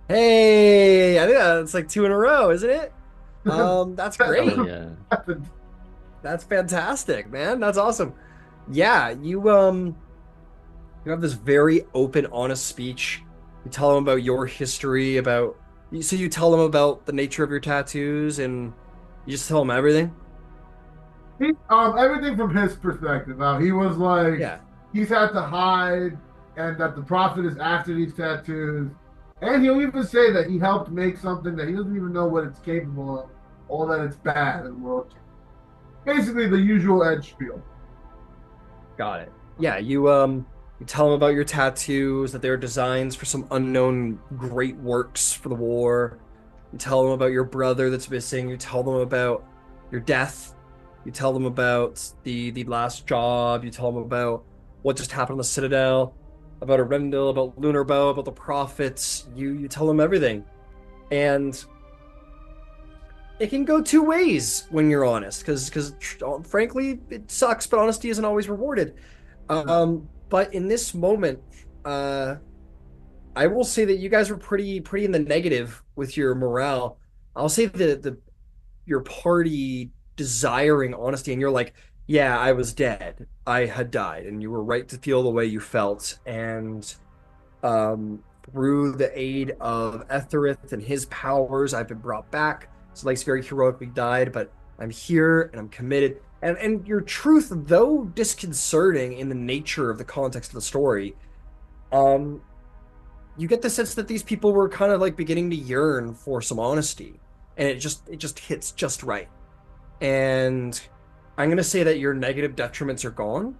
Speaker 1: Hey, I think that's like two in a row, isn't it? That's
Speaker 5: Hell
Speaker 1: great.
Speaker 5: yeah.
Speaker 1: That's fantastic, man. That's awesome. Yeah, you have this very open, honest speech. You tell them about your history, so you tell them about the nature of your tattoos, and you just tell them everything.
Speaker 4: Everything from his perspective. Now he was like,
Speaker 1: Yeah,
Speaker 4: he's had to hide, and that the prophet is after these tattoos, and he'll even say that he helped make something that he doesn't even know what it's capable of, or that it's bad and will. Basically, the usual Ed spiel.
Speaker 1: got it. Yeah, you tell them about your tattoos, that they're designs for some unknown great works for the war. You tell them about your brother that's missing. You tell them about your death. You tell them about the last job. You tell them about what just happened on the Citadel, about Arendelle, about Lunarbow, about the prophets. You tell them everything, and it can go two ways when you're honest, because frankly, it sucks, but honesty isn't always rewarded. But in this moment, uh, I will say that you guys were pretty in the negative with your morale. I'll say that the your party desiring honesty, and you're like, yeah, I was dead, I had died, and you were right to feel the way you felt, and through the aid of Etherith and his powers, I've been brought back. So Lake's very heroically died, but I'm here and I'm committed. And your truth, though disconcerting in the nature of the context of the story, um, you get the sense that these people were kind of like beginning to yearn for some honesty, and it just hits just right. And I'm gonna say that your negative detriments are gone,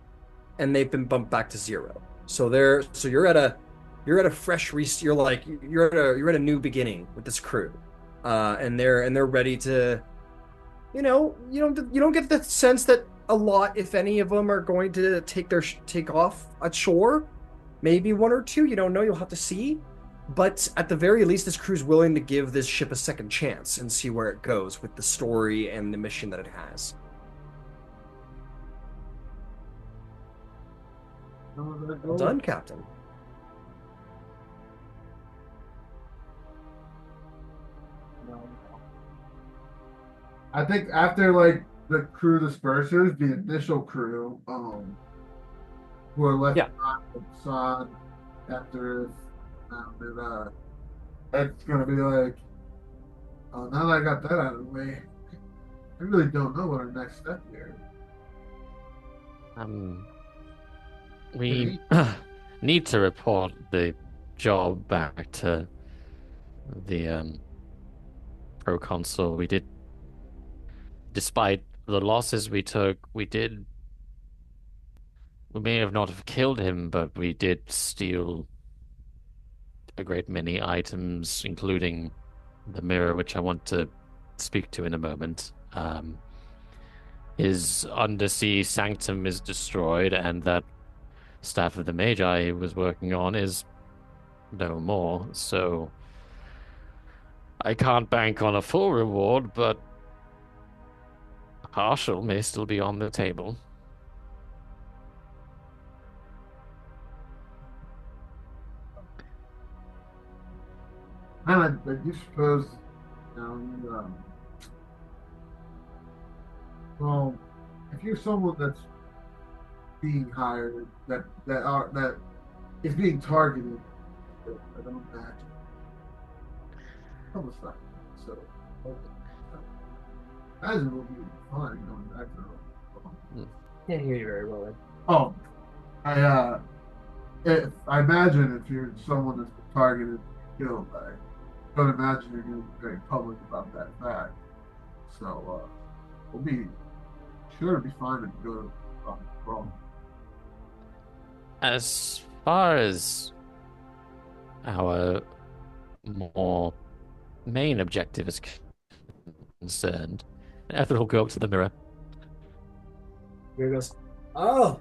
Speaker 1: and they've been bumped back to zero. So you're at a fresh you're like you're at a new beginning with this crew, and they're ready to, you don't get the sense that a lot, if any of them, are going to take off at shore. Maybe one or two, you don't know, you'll have to see. But at the very least, this crew's willing to give this ship a second chance and see where it goes with the story and the mission that it has. Well done, Captain.
Speaker 4: I think after like the crew disperses, the initial crew, who are left
Speaker 1: Yeah.
Speaker 4: behind with San after and it's gonna be like, oh, now that I got that out of the way, I really don't know what our next step here.
Speaker 5: We need to report the job back to the proconsul. We did, despite the losses we took, we may have not have killed him, but we did steal a great many items, including the mirror, which I want to speak to in a moment. His undersea sanctum is destroyed, and that staff of the Magi he was working on is no more. So I can't bank on a full reward, but partial may still be on the table.
Speaker 4: And I do suppose, well, if you're someone that's being hired, that is being targeted, I don't imagine. Almost like so. Imagine we'll be fine going back there.
Speaker 1: Can't hear you very well, Ed.
Speaker 4: Oh, I imagine if you're someone that's been targeted and killed, I don't imagine you're going to be very public about that fact. So we'll be sure to be fine if you go wrong.
Speaker 5: As far as our more main objective is concerned, Ethel will go up to the mirror.
Speaker 1: Here it goes. Oh,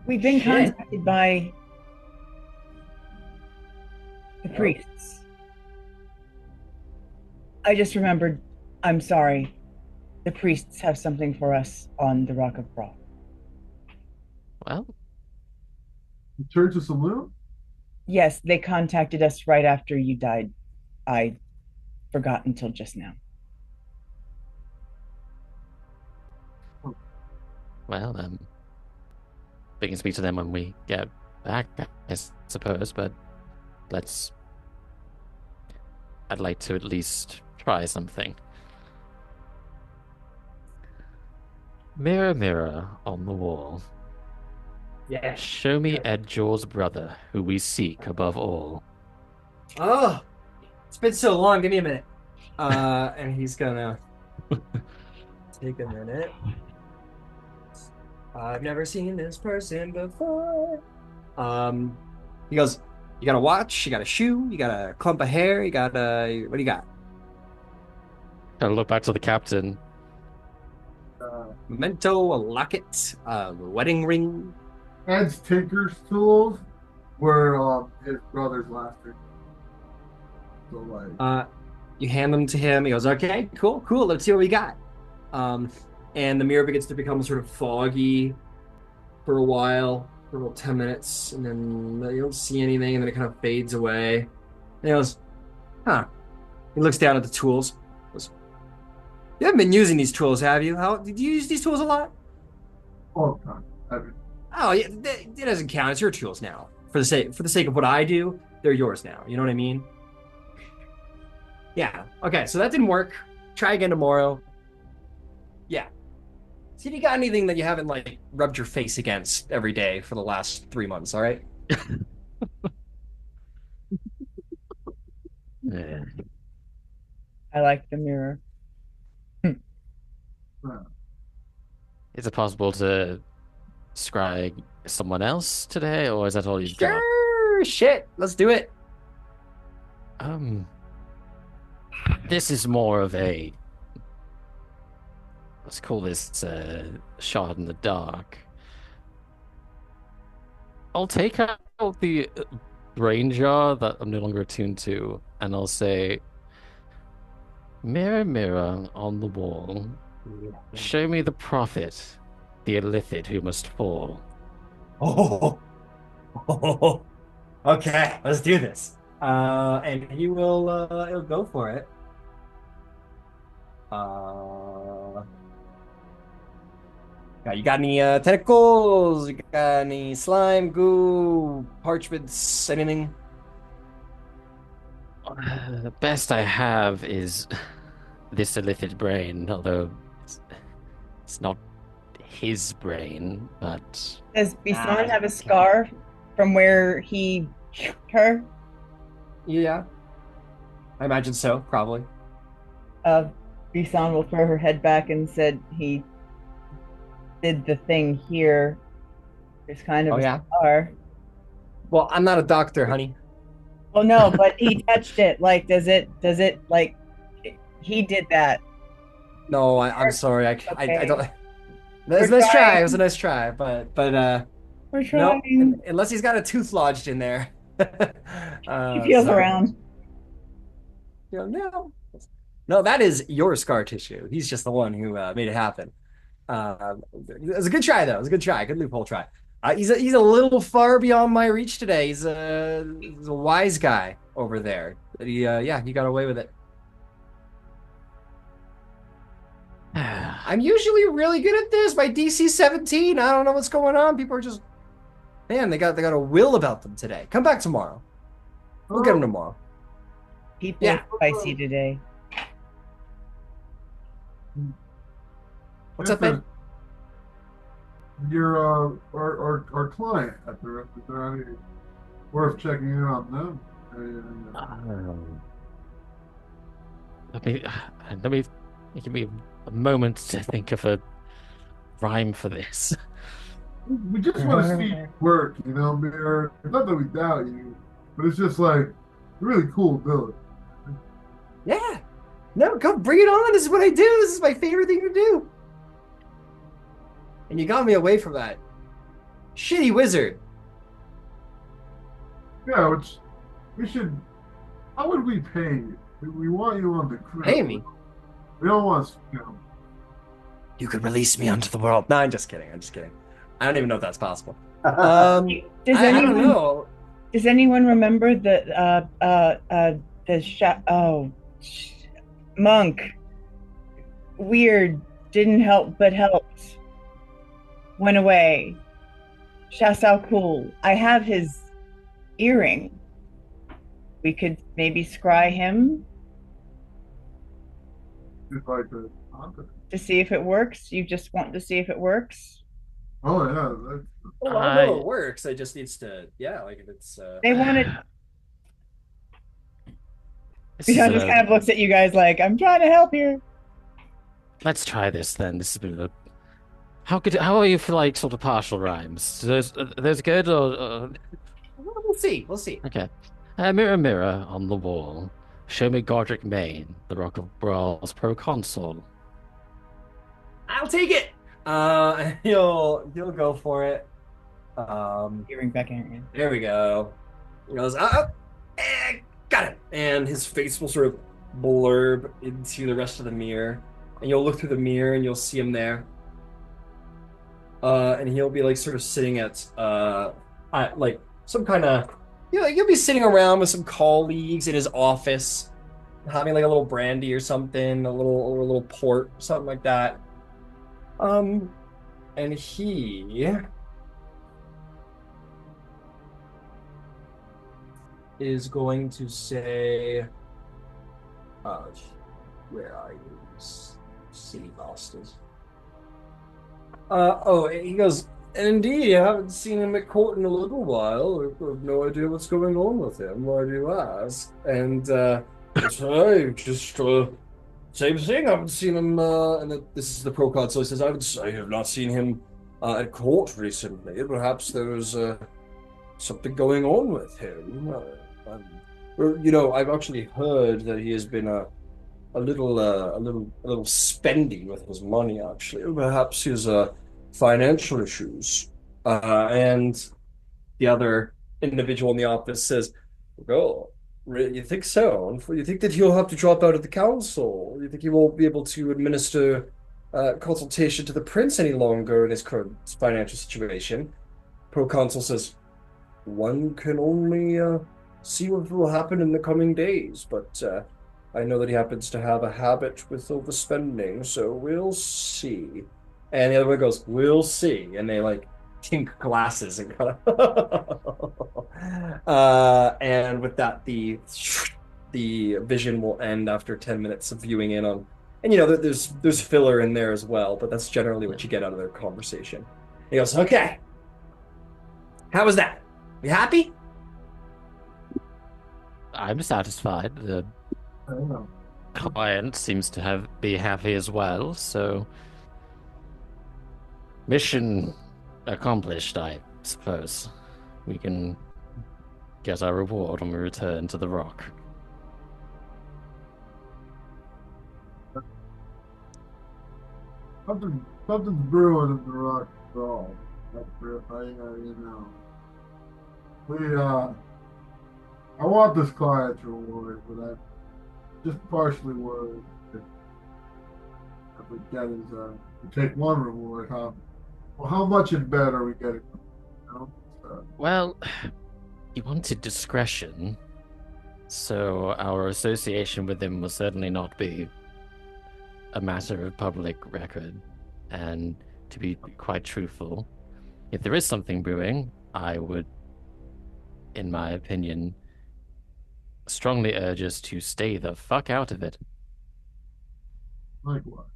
Speaker 6: We've been
Speaker 1: shit.
Speaker 6: contacted by the priests. I just remembered. I'm sorry. The priests have something for us on the Rock of Froth.
Speaker 5: Well,
Speaker 4: Return to Saloon?
Speaker 6: Yes, they contacted us right after you died. I forgot until just now.
Speaker 5: Well, we can speak to them when we get back, I suppose, but let's... I'd like to at least try something. Mirror, mirror on the wall,
Speaker 1: Yeah.
Speaker 5: show me Ed Jord's brother, who we seek above all.
Speaker 1: Oh, it's been so long. Give me a minute. And he's gonna take a minute. I've never seen this person before. He goes, you got a watch, you got a shoe, you got a clump of hair, you got what do you got?
Speaker 5: I look back to the captain.
Speaker 1: Memento, a locket, a wedding ring.
Speaker 4: Ed's Tinker's tools were his brother's last name. So like,
Speaker 1: you hand them to him. He goes, okay, cool, cool. Let's see what we got. And the mirror begins to become sort of foggy for a while, for about 10 minutes, and then you don't see anything, and then it kind of fades away. And he goes, huh. He looks down at the tools. Goes, you haven't been using these tools, have you? How did you use these tools a lot?
Speaker 4: all the time.
Speaker 1: Oh, yeah, it doesn't count. It's your tools now. For the sake of what I do, they're yours now. You know what I mean? Yeah. Okay, so that didn't work. Try again tomorrow. Yeah. See if you got anything that you haven't like rubbed your face against every day for the last 3 months. All right.
Speaker 5: Yeah.
Speaker 6: I like the mirror.
Speaker 5: Is it possible to scry someone else today, or is that all you've got?
Speaker 1: Sure. Shit. Let's do it.
Speaker 5: This is more of a... Let's call this shot in the dark. I'll take out the brain jar that I'm no longer attuned to, and I'll say, mirror, mirror on the wall, show me the prophet, the illithid who must fall.
Speaker 1: Oh. Okay. Let's do this. And he will. He'll go for it. Yeah, you got any tentacles? You got any slime, goo, parchments, anything?
Speaker 5: The best I have is this illithid brain, although it's not his brain, but...
Speaker 6: Does Bisan have a scar from where he her?
Speaker 1: Yeah. I imagine so, probably.
Speaker 6: Bisan will throw her head back and said he did the thing here. There's kind of a scar.
Speaker 1: Well, I'm not a doctor, honey.
Speaker 6: Well, no, but he touched it. Like, does it like he did that?
Speaker 1: No, I'm sorry. I don't. It was
Speaker 6: We're
Speaker 1: a nice try.
Speaker 6: trying.
Speaker 1: It was a nice try, but
Speaker 6: We're
Speaker 1: no,
Speaker 6: trying.
Speaker 1: unless he's got a tooth lodged in there.
Speaker 6: He feels
Speaker 1: sorry.
Speaker 6: around.
Speaker 1: No, that is your scar tissue. He's just the one who made it happen. It was a good try, though. It was a good try. Good loophole try. He's a little far beyond my reach today. He's a wise guy over there. But he got away with it. I'm usually really good at this. My DC 17. I don't know what's going on. People are just, man, they got a will about them today. Come back tomorrow. We'll get them tomorrow.
Speaker 6: People are spicy today.
Speaker 1: What's up, man?
Speaker 4: You're our client. Is there any worth checking in on them?
Speaker 5: Let me give me a moment to think of a rhyme for this.
Speaker 4: We just want to see you work, Mirror. Not that we doubt you, but it's just like really cool ability.
Speaker 1: Yeah. No, go bring it on. This is what I do. This is my favorite thing to do. And you got me away from that shitty wizard.
Speaker 4: Yeah, which we should. How would we pay you? We want you on the crew.
Speaker 1: Pay me?
Speaker 4: We don't want to.
Speaker 1: You could release me onto the world. No, I'm just kidding. I don't even know if that's possible.
Speaker 6: Does
Speaker 1: I don't know.
Speaker 6: Does anyone remember monk? Weird, didn't help but helped. Went away. Shasao cool. I have his earring. We could maybe scry him
Speaker 4: It's like a, okay.
Speaker 6: to see if it works. You just want to see if it works.
Speaker 4: Oh yeah, that's,
Speaker 1: Oh, I know it works. It just needs to, yeah, like if it's.
Speaker 6: They wanted.
Speaker 5: This is
Speaker 6: Bijan just kind of looks at you guys like, I'm trying to help here.
Speaker 5: Let's try this then. This is a bit of a. How are you for like sort of partial rhymes? Those good or?
Speaker 1: We'll see. We'll see.
Speaker 5: Okay. Mirror, mirror on the wall, show me Godric Main, the Rock of Brawl's proconsul.
Speaker 1: I'll take it. He'll go for it.
Speaker 6: Earring back in.
Speaker 1: There we go. He goes, got it. And his face will sort of blurb into the rest of the mirror, and you'll look through the mirror and you'll see him there. And he'll be like sort of sitting at like some kind of, he'll be sitting around with some colleagues in his office, having like a little brandy or something, a little port, something like that. And he is going to say, where are you, city bastards? He goes, indeed, I haven't seen him at court in a little while. I have no idea what's going on with him. Why do you ask? And, I just, same thing. I haven't seen him, this is the proconsul. He says, I have not seen him at court recently. Perhaps there was something going on with him. I've actually heard that he has been a little spendy with his money. Actually, perhaps he has financial issues. And the other individual in the office says, "Oh, you think so? You think that he'll have to drop out of the council? You think he won't be able to administer consultation to the prince any longer in his current financial situation?" Proconsul says, "One can only see what will happen in the coming days, but I know that he happens to have a habit with overspending, so we'll see." And the other one goes, "We'll see," and they like tink glasses and kind of and with that the vision will end after 10 minutes of viewing in on, and there's filler in there as well, but that's generally what you get out of their conversation. He goes, "Okay, how was that? You happy?"
Speaker 5: I'm satisfied. The client seems to be happy as well, so mission accomplished, I suppose. We can get our reward when we return to the rock.
Speaker 4: Something's brewing in the rock brawl. That's real, I want this client's reward, but I'm just partially worried if we get is we take one reward, how much in bed are we getting?
Speaker 5: Well, he wanted discretion, so our association with him will certainly not be a matter of public record. And to be quite truthful, if there is something brewing, I would, in my opinion, strongly urge us to stay the fuck out of it.
Speaker 4: Likewise.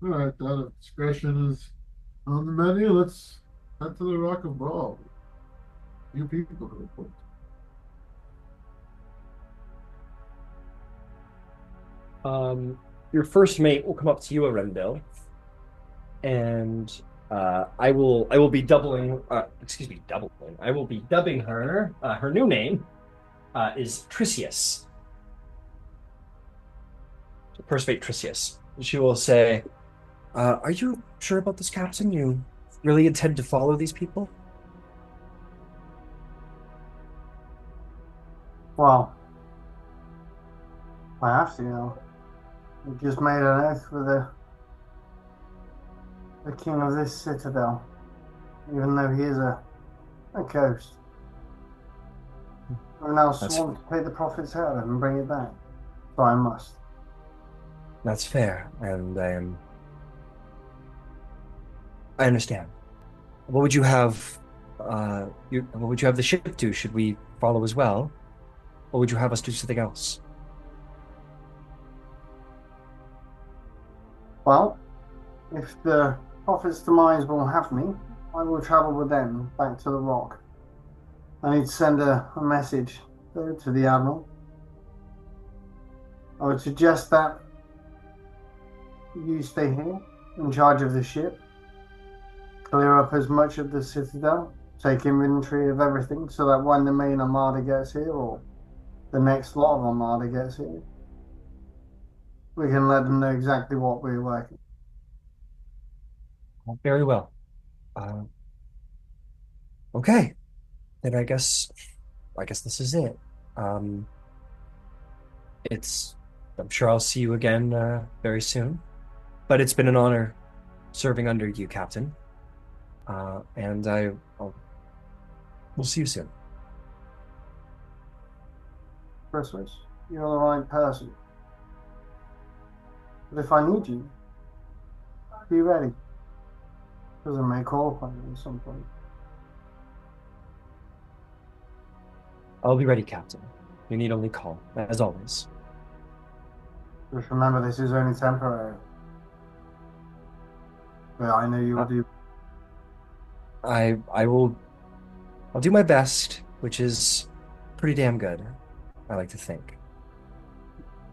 Speaker 4: All right, that if discretion is on the menu, let's head to the Rock of Brawl. You people to report.
Speaker 1: Your first mate will come up to you, Arendelle, and I will be doubling. Doubling. I will be dubbing her. Her new name is Trisius. First mate Trisius. She will say, "Are you sure about this, Captain? You really intend to follow these people?"
Speaker 3: Well, I have to, We just made an oath with the king of this citadel, even though he is a ghost. I now sworn to pay the profits out of them and bring it back. So I must.
Speaker 1: That's fair, and I understand. What would you have? What would you have the ship do? Should we follow as well, or would you have us do something else?
Speaker 3: Well, if the Prophet's demise will have me, I will travel with them back to the rock. I need to send a message though, to the Admiral. I would suggest that you stay here in charge of the ship, clear up as much of the Citadel, take inventory of everything so that when the main Armada gets here or the next lot of Armada gets here, we can let them know exactly what we're working.
Speaker 1: Very well. Okay, then I guess this is it. Um, it's I'm sure I'll see you again very soon. But it's been an honor serving under you, Captain. And we'll see you soon.
Speaker 3: Christmas, you're the right person. But if I need you, be ready. Because I may call upon you at some point.
Speaker 1: I'll be ready, Captain. You need only call, as always.
Speaker 3: Just remember, this is only temporary. But I know you will do.
Speaker 1: I'll do my best, which is pretty damn good, I like to think.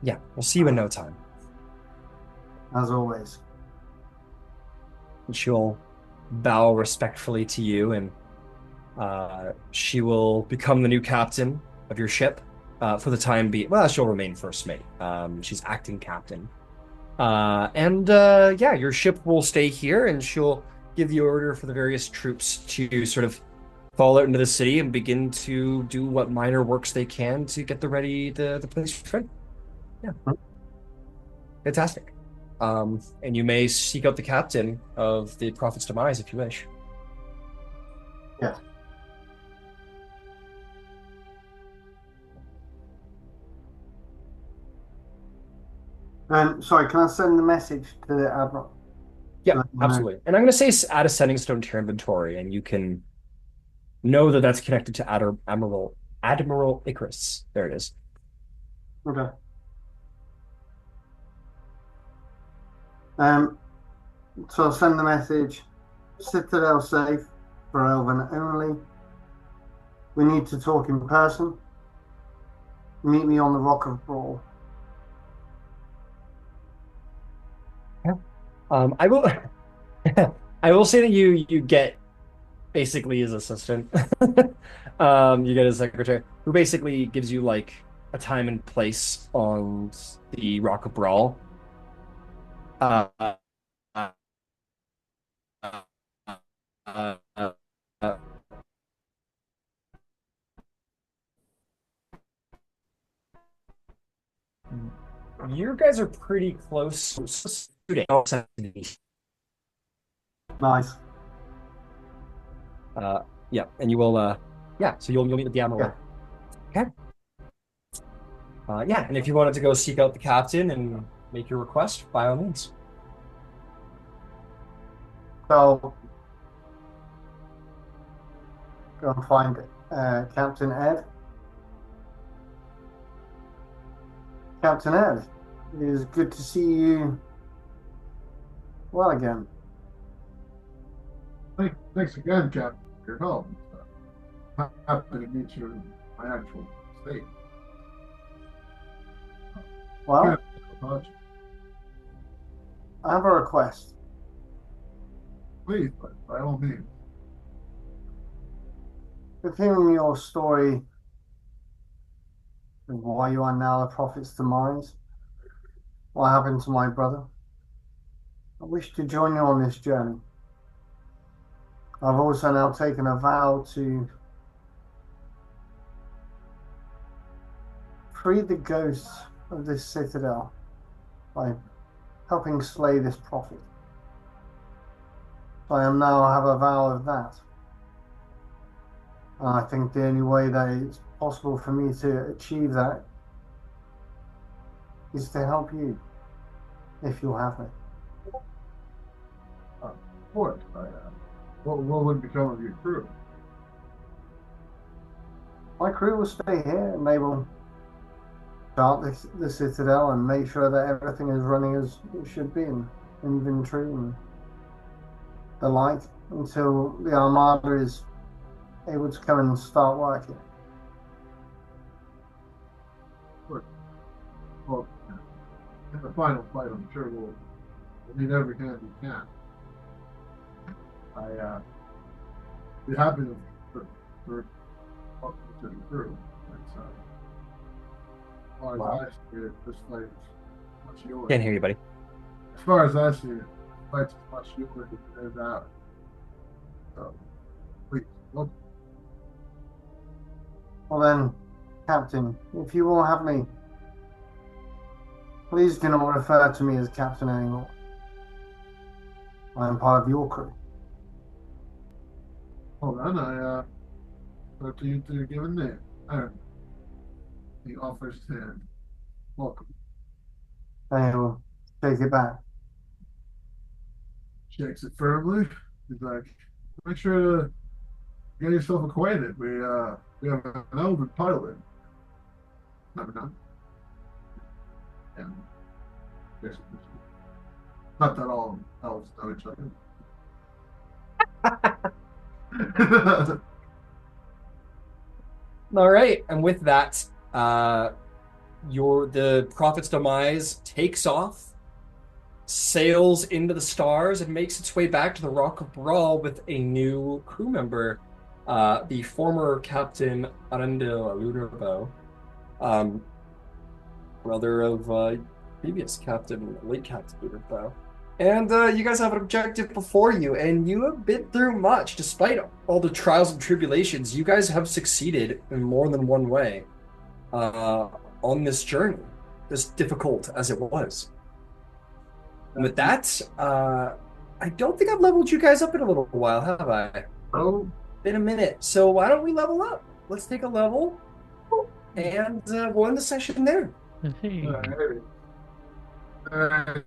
Speaker 1: Yeah, we'll see you in no time.
Speaker 3: As always.
Speaker 1: And she'll bow respectfully to you, and she will become the new captain of your ship for the time being. Well, she'll remain first mate. She's acting captain. Yeah, your ship will stay here, and she'll give the order for the various troops to sort of fall out into the city and begin to do what minor works they can to get the place ready. Yeah. Fantastic. And you may seek out the captain of the Prophet's Demise if you wish.
Speaker 3: Yeah. Sorry, can I send the message to the Admiral?
Speaker 1: Yeah, absolutely. And I'm going to say add a sending stone to your inventory, and you can know that that's connected to Admiral Icarus. There it is.
Speaker 3: Okay. So I'll send the message. Citadel safe for Elven only. We need to talk in person. Meet me on the Rock of Brawl.
Speaker 1: I will I will say that you get basically his assistant. You get his secretary, who basically gives you like a time and place on the Rock of Brawl. Uh, uh, uh, uh, uh, you guys are pretty close.
Speaker 3: Nice.
Speaker 1: Yeah, and you will yeah, so you'll meet with the Admiral.
Speaker 3: Yeah.
Speaker 1: Okay. Yeah, and if you wanted to go seek out the captain and make your request, by all means.
Speaker 3: So go and find Captain Ed. Captain Ed, it is good to see you well again.
Speaker 4: Thanks again, Captain, for your help. I'm happy to meet you in my actual state.
Speaker 3: Well, I have a request.
Speaker 4: Please, by all means.
Speaker 3: With hearing your story of why you are now the Prophet's demise, what happened to my brother, I wish to join you on this journey. I've also now taken a vow to free the ghosts of this citadel by helping slay this prophet. I am now have a vow of that. And I think the only way that it's possible for me to achieve that is to help you, if you'll have me.
Speaker 4: Of course. What would become of your crew?
Speaker 3: My crew will stay here and they will guard the citadel and make sure that everything is running as it should be in inventory and the like until the armada is able to come and start working.
Speaker 4: Well, in the final fight, I'm sure we'll need every hand we can. Be happy for welcome to the crew. As far as I see it, this fight is much yours.
Speaker 1: Can't hear you, buddy.
Speaker 4: As far as I see it, the fight's much yours than theirs out. So, please, welcome.
Speaker 3: Well then, Captain, if you will have me, please do not refer to me as Captain anymore. I am part of your crew.
Speaker 4: Hold on, I go to you to give a name. He offers his hand. Welcome.
Speaker 3: They will take it back.
Speaker 4: Shakes it firmly. He's like, make sure to get yourself acquainted. We have an elven pilot. Never know. And there's not that all elves know each other.
Speaker 1: All right, and with that, the Prophet's Demise takes off, sails into the stars, and makes its way back to the Rock of Brawl with a new crew member, the former Captain Lunarbow, brother of previous Captain, late Captain Lunarbow. And you guys have an objective before you, and you have been through much. Despite all the trials and tribulations, you guys have succeeded in more than one way on this journey, as difficult as it was. And with that, I don't think I've leveled you guys up in a little while, have I?
Speaker 4: Oh.
Speaker 1: Been a minute. So why don't we level up? Let's take a level, and we'll end the session there.
Speaker 5: Hey.
Speaker 4: All right.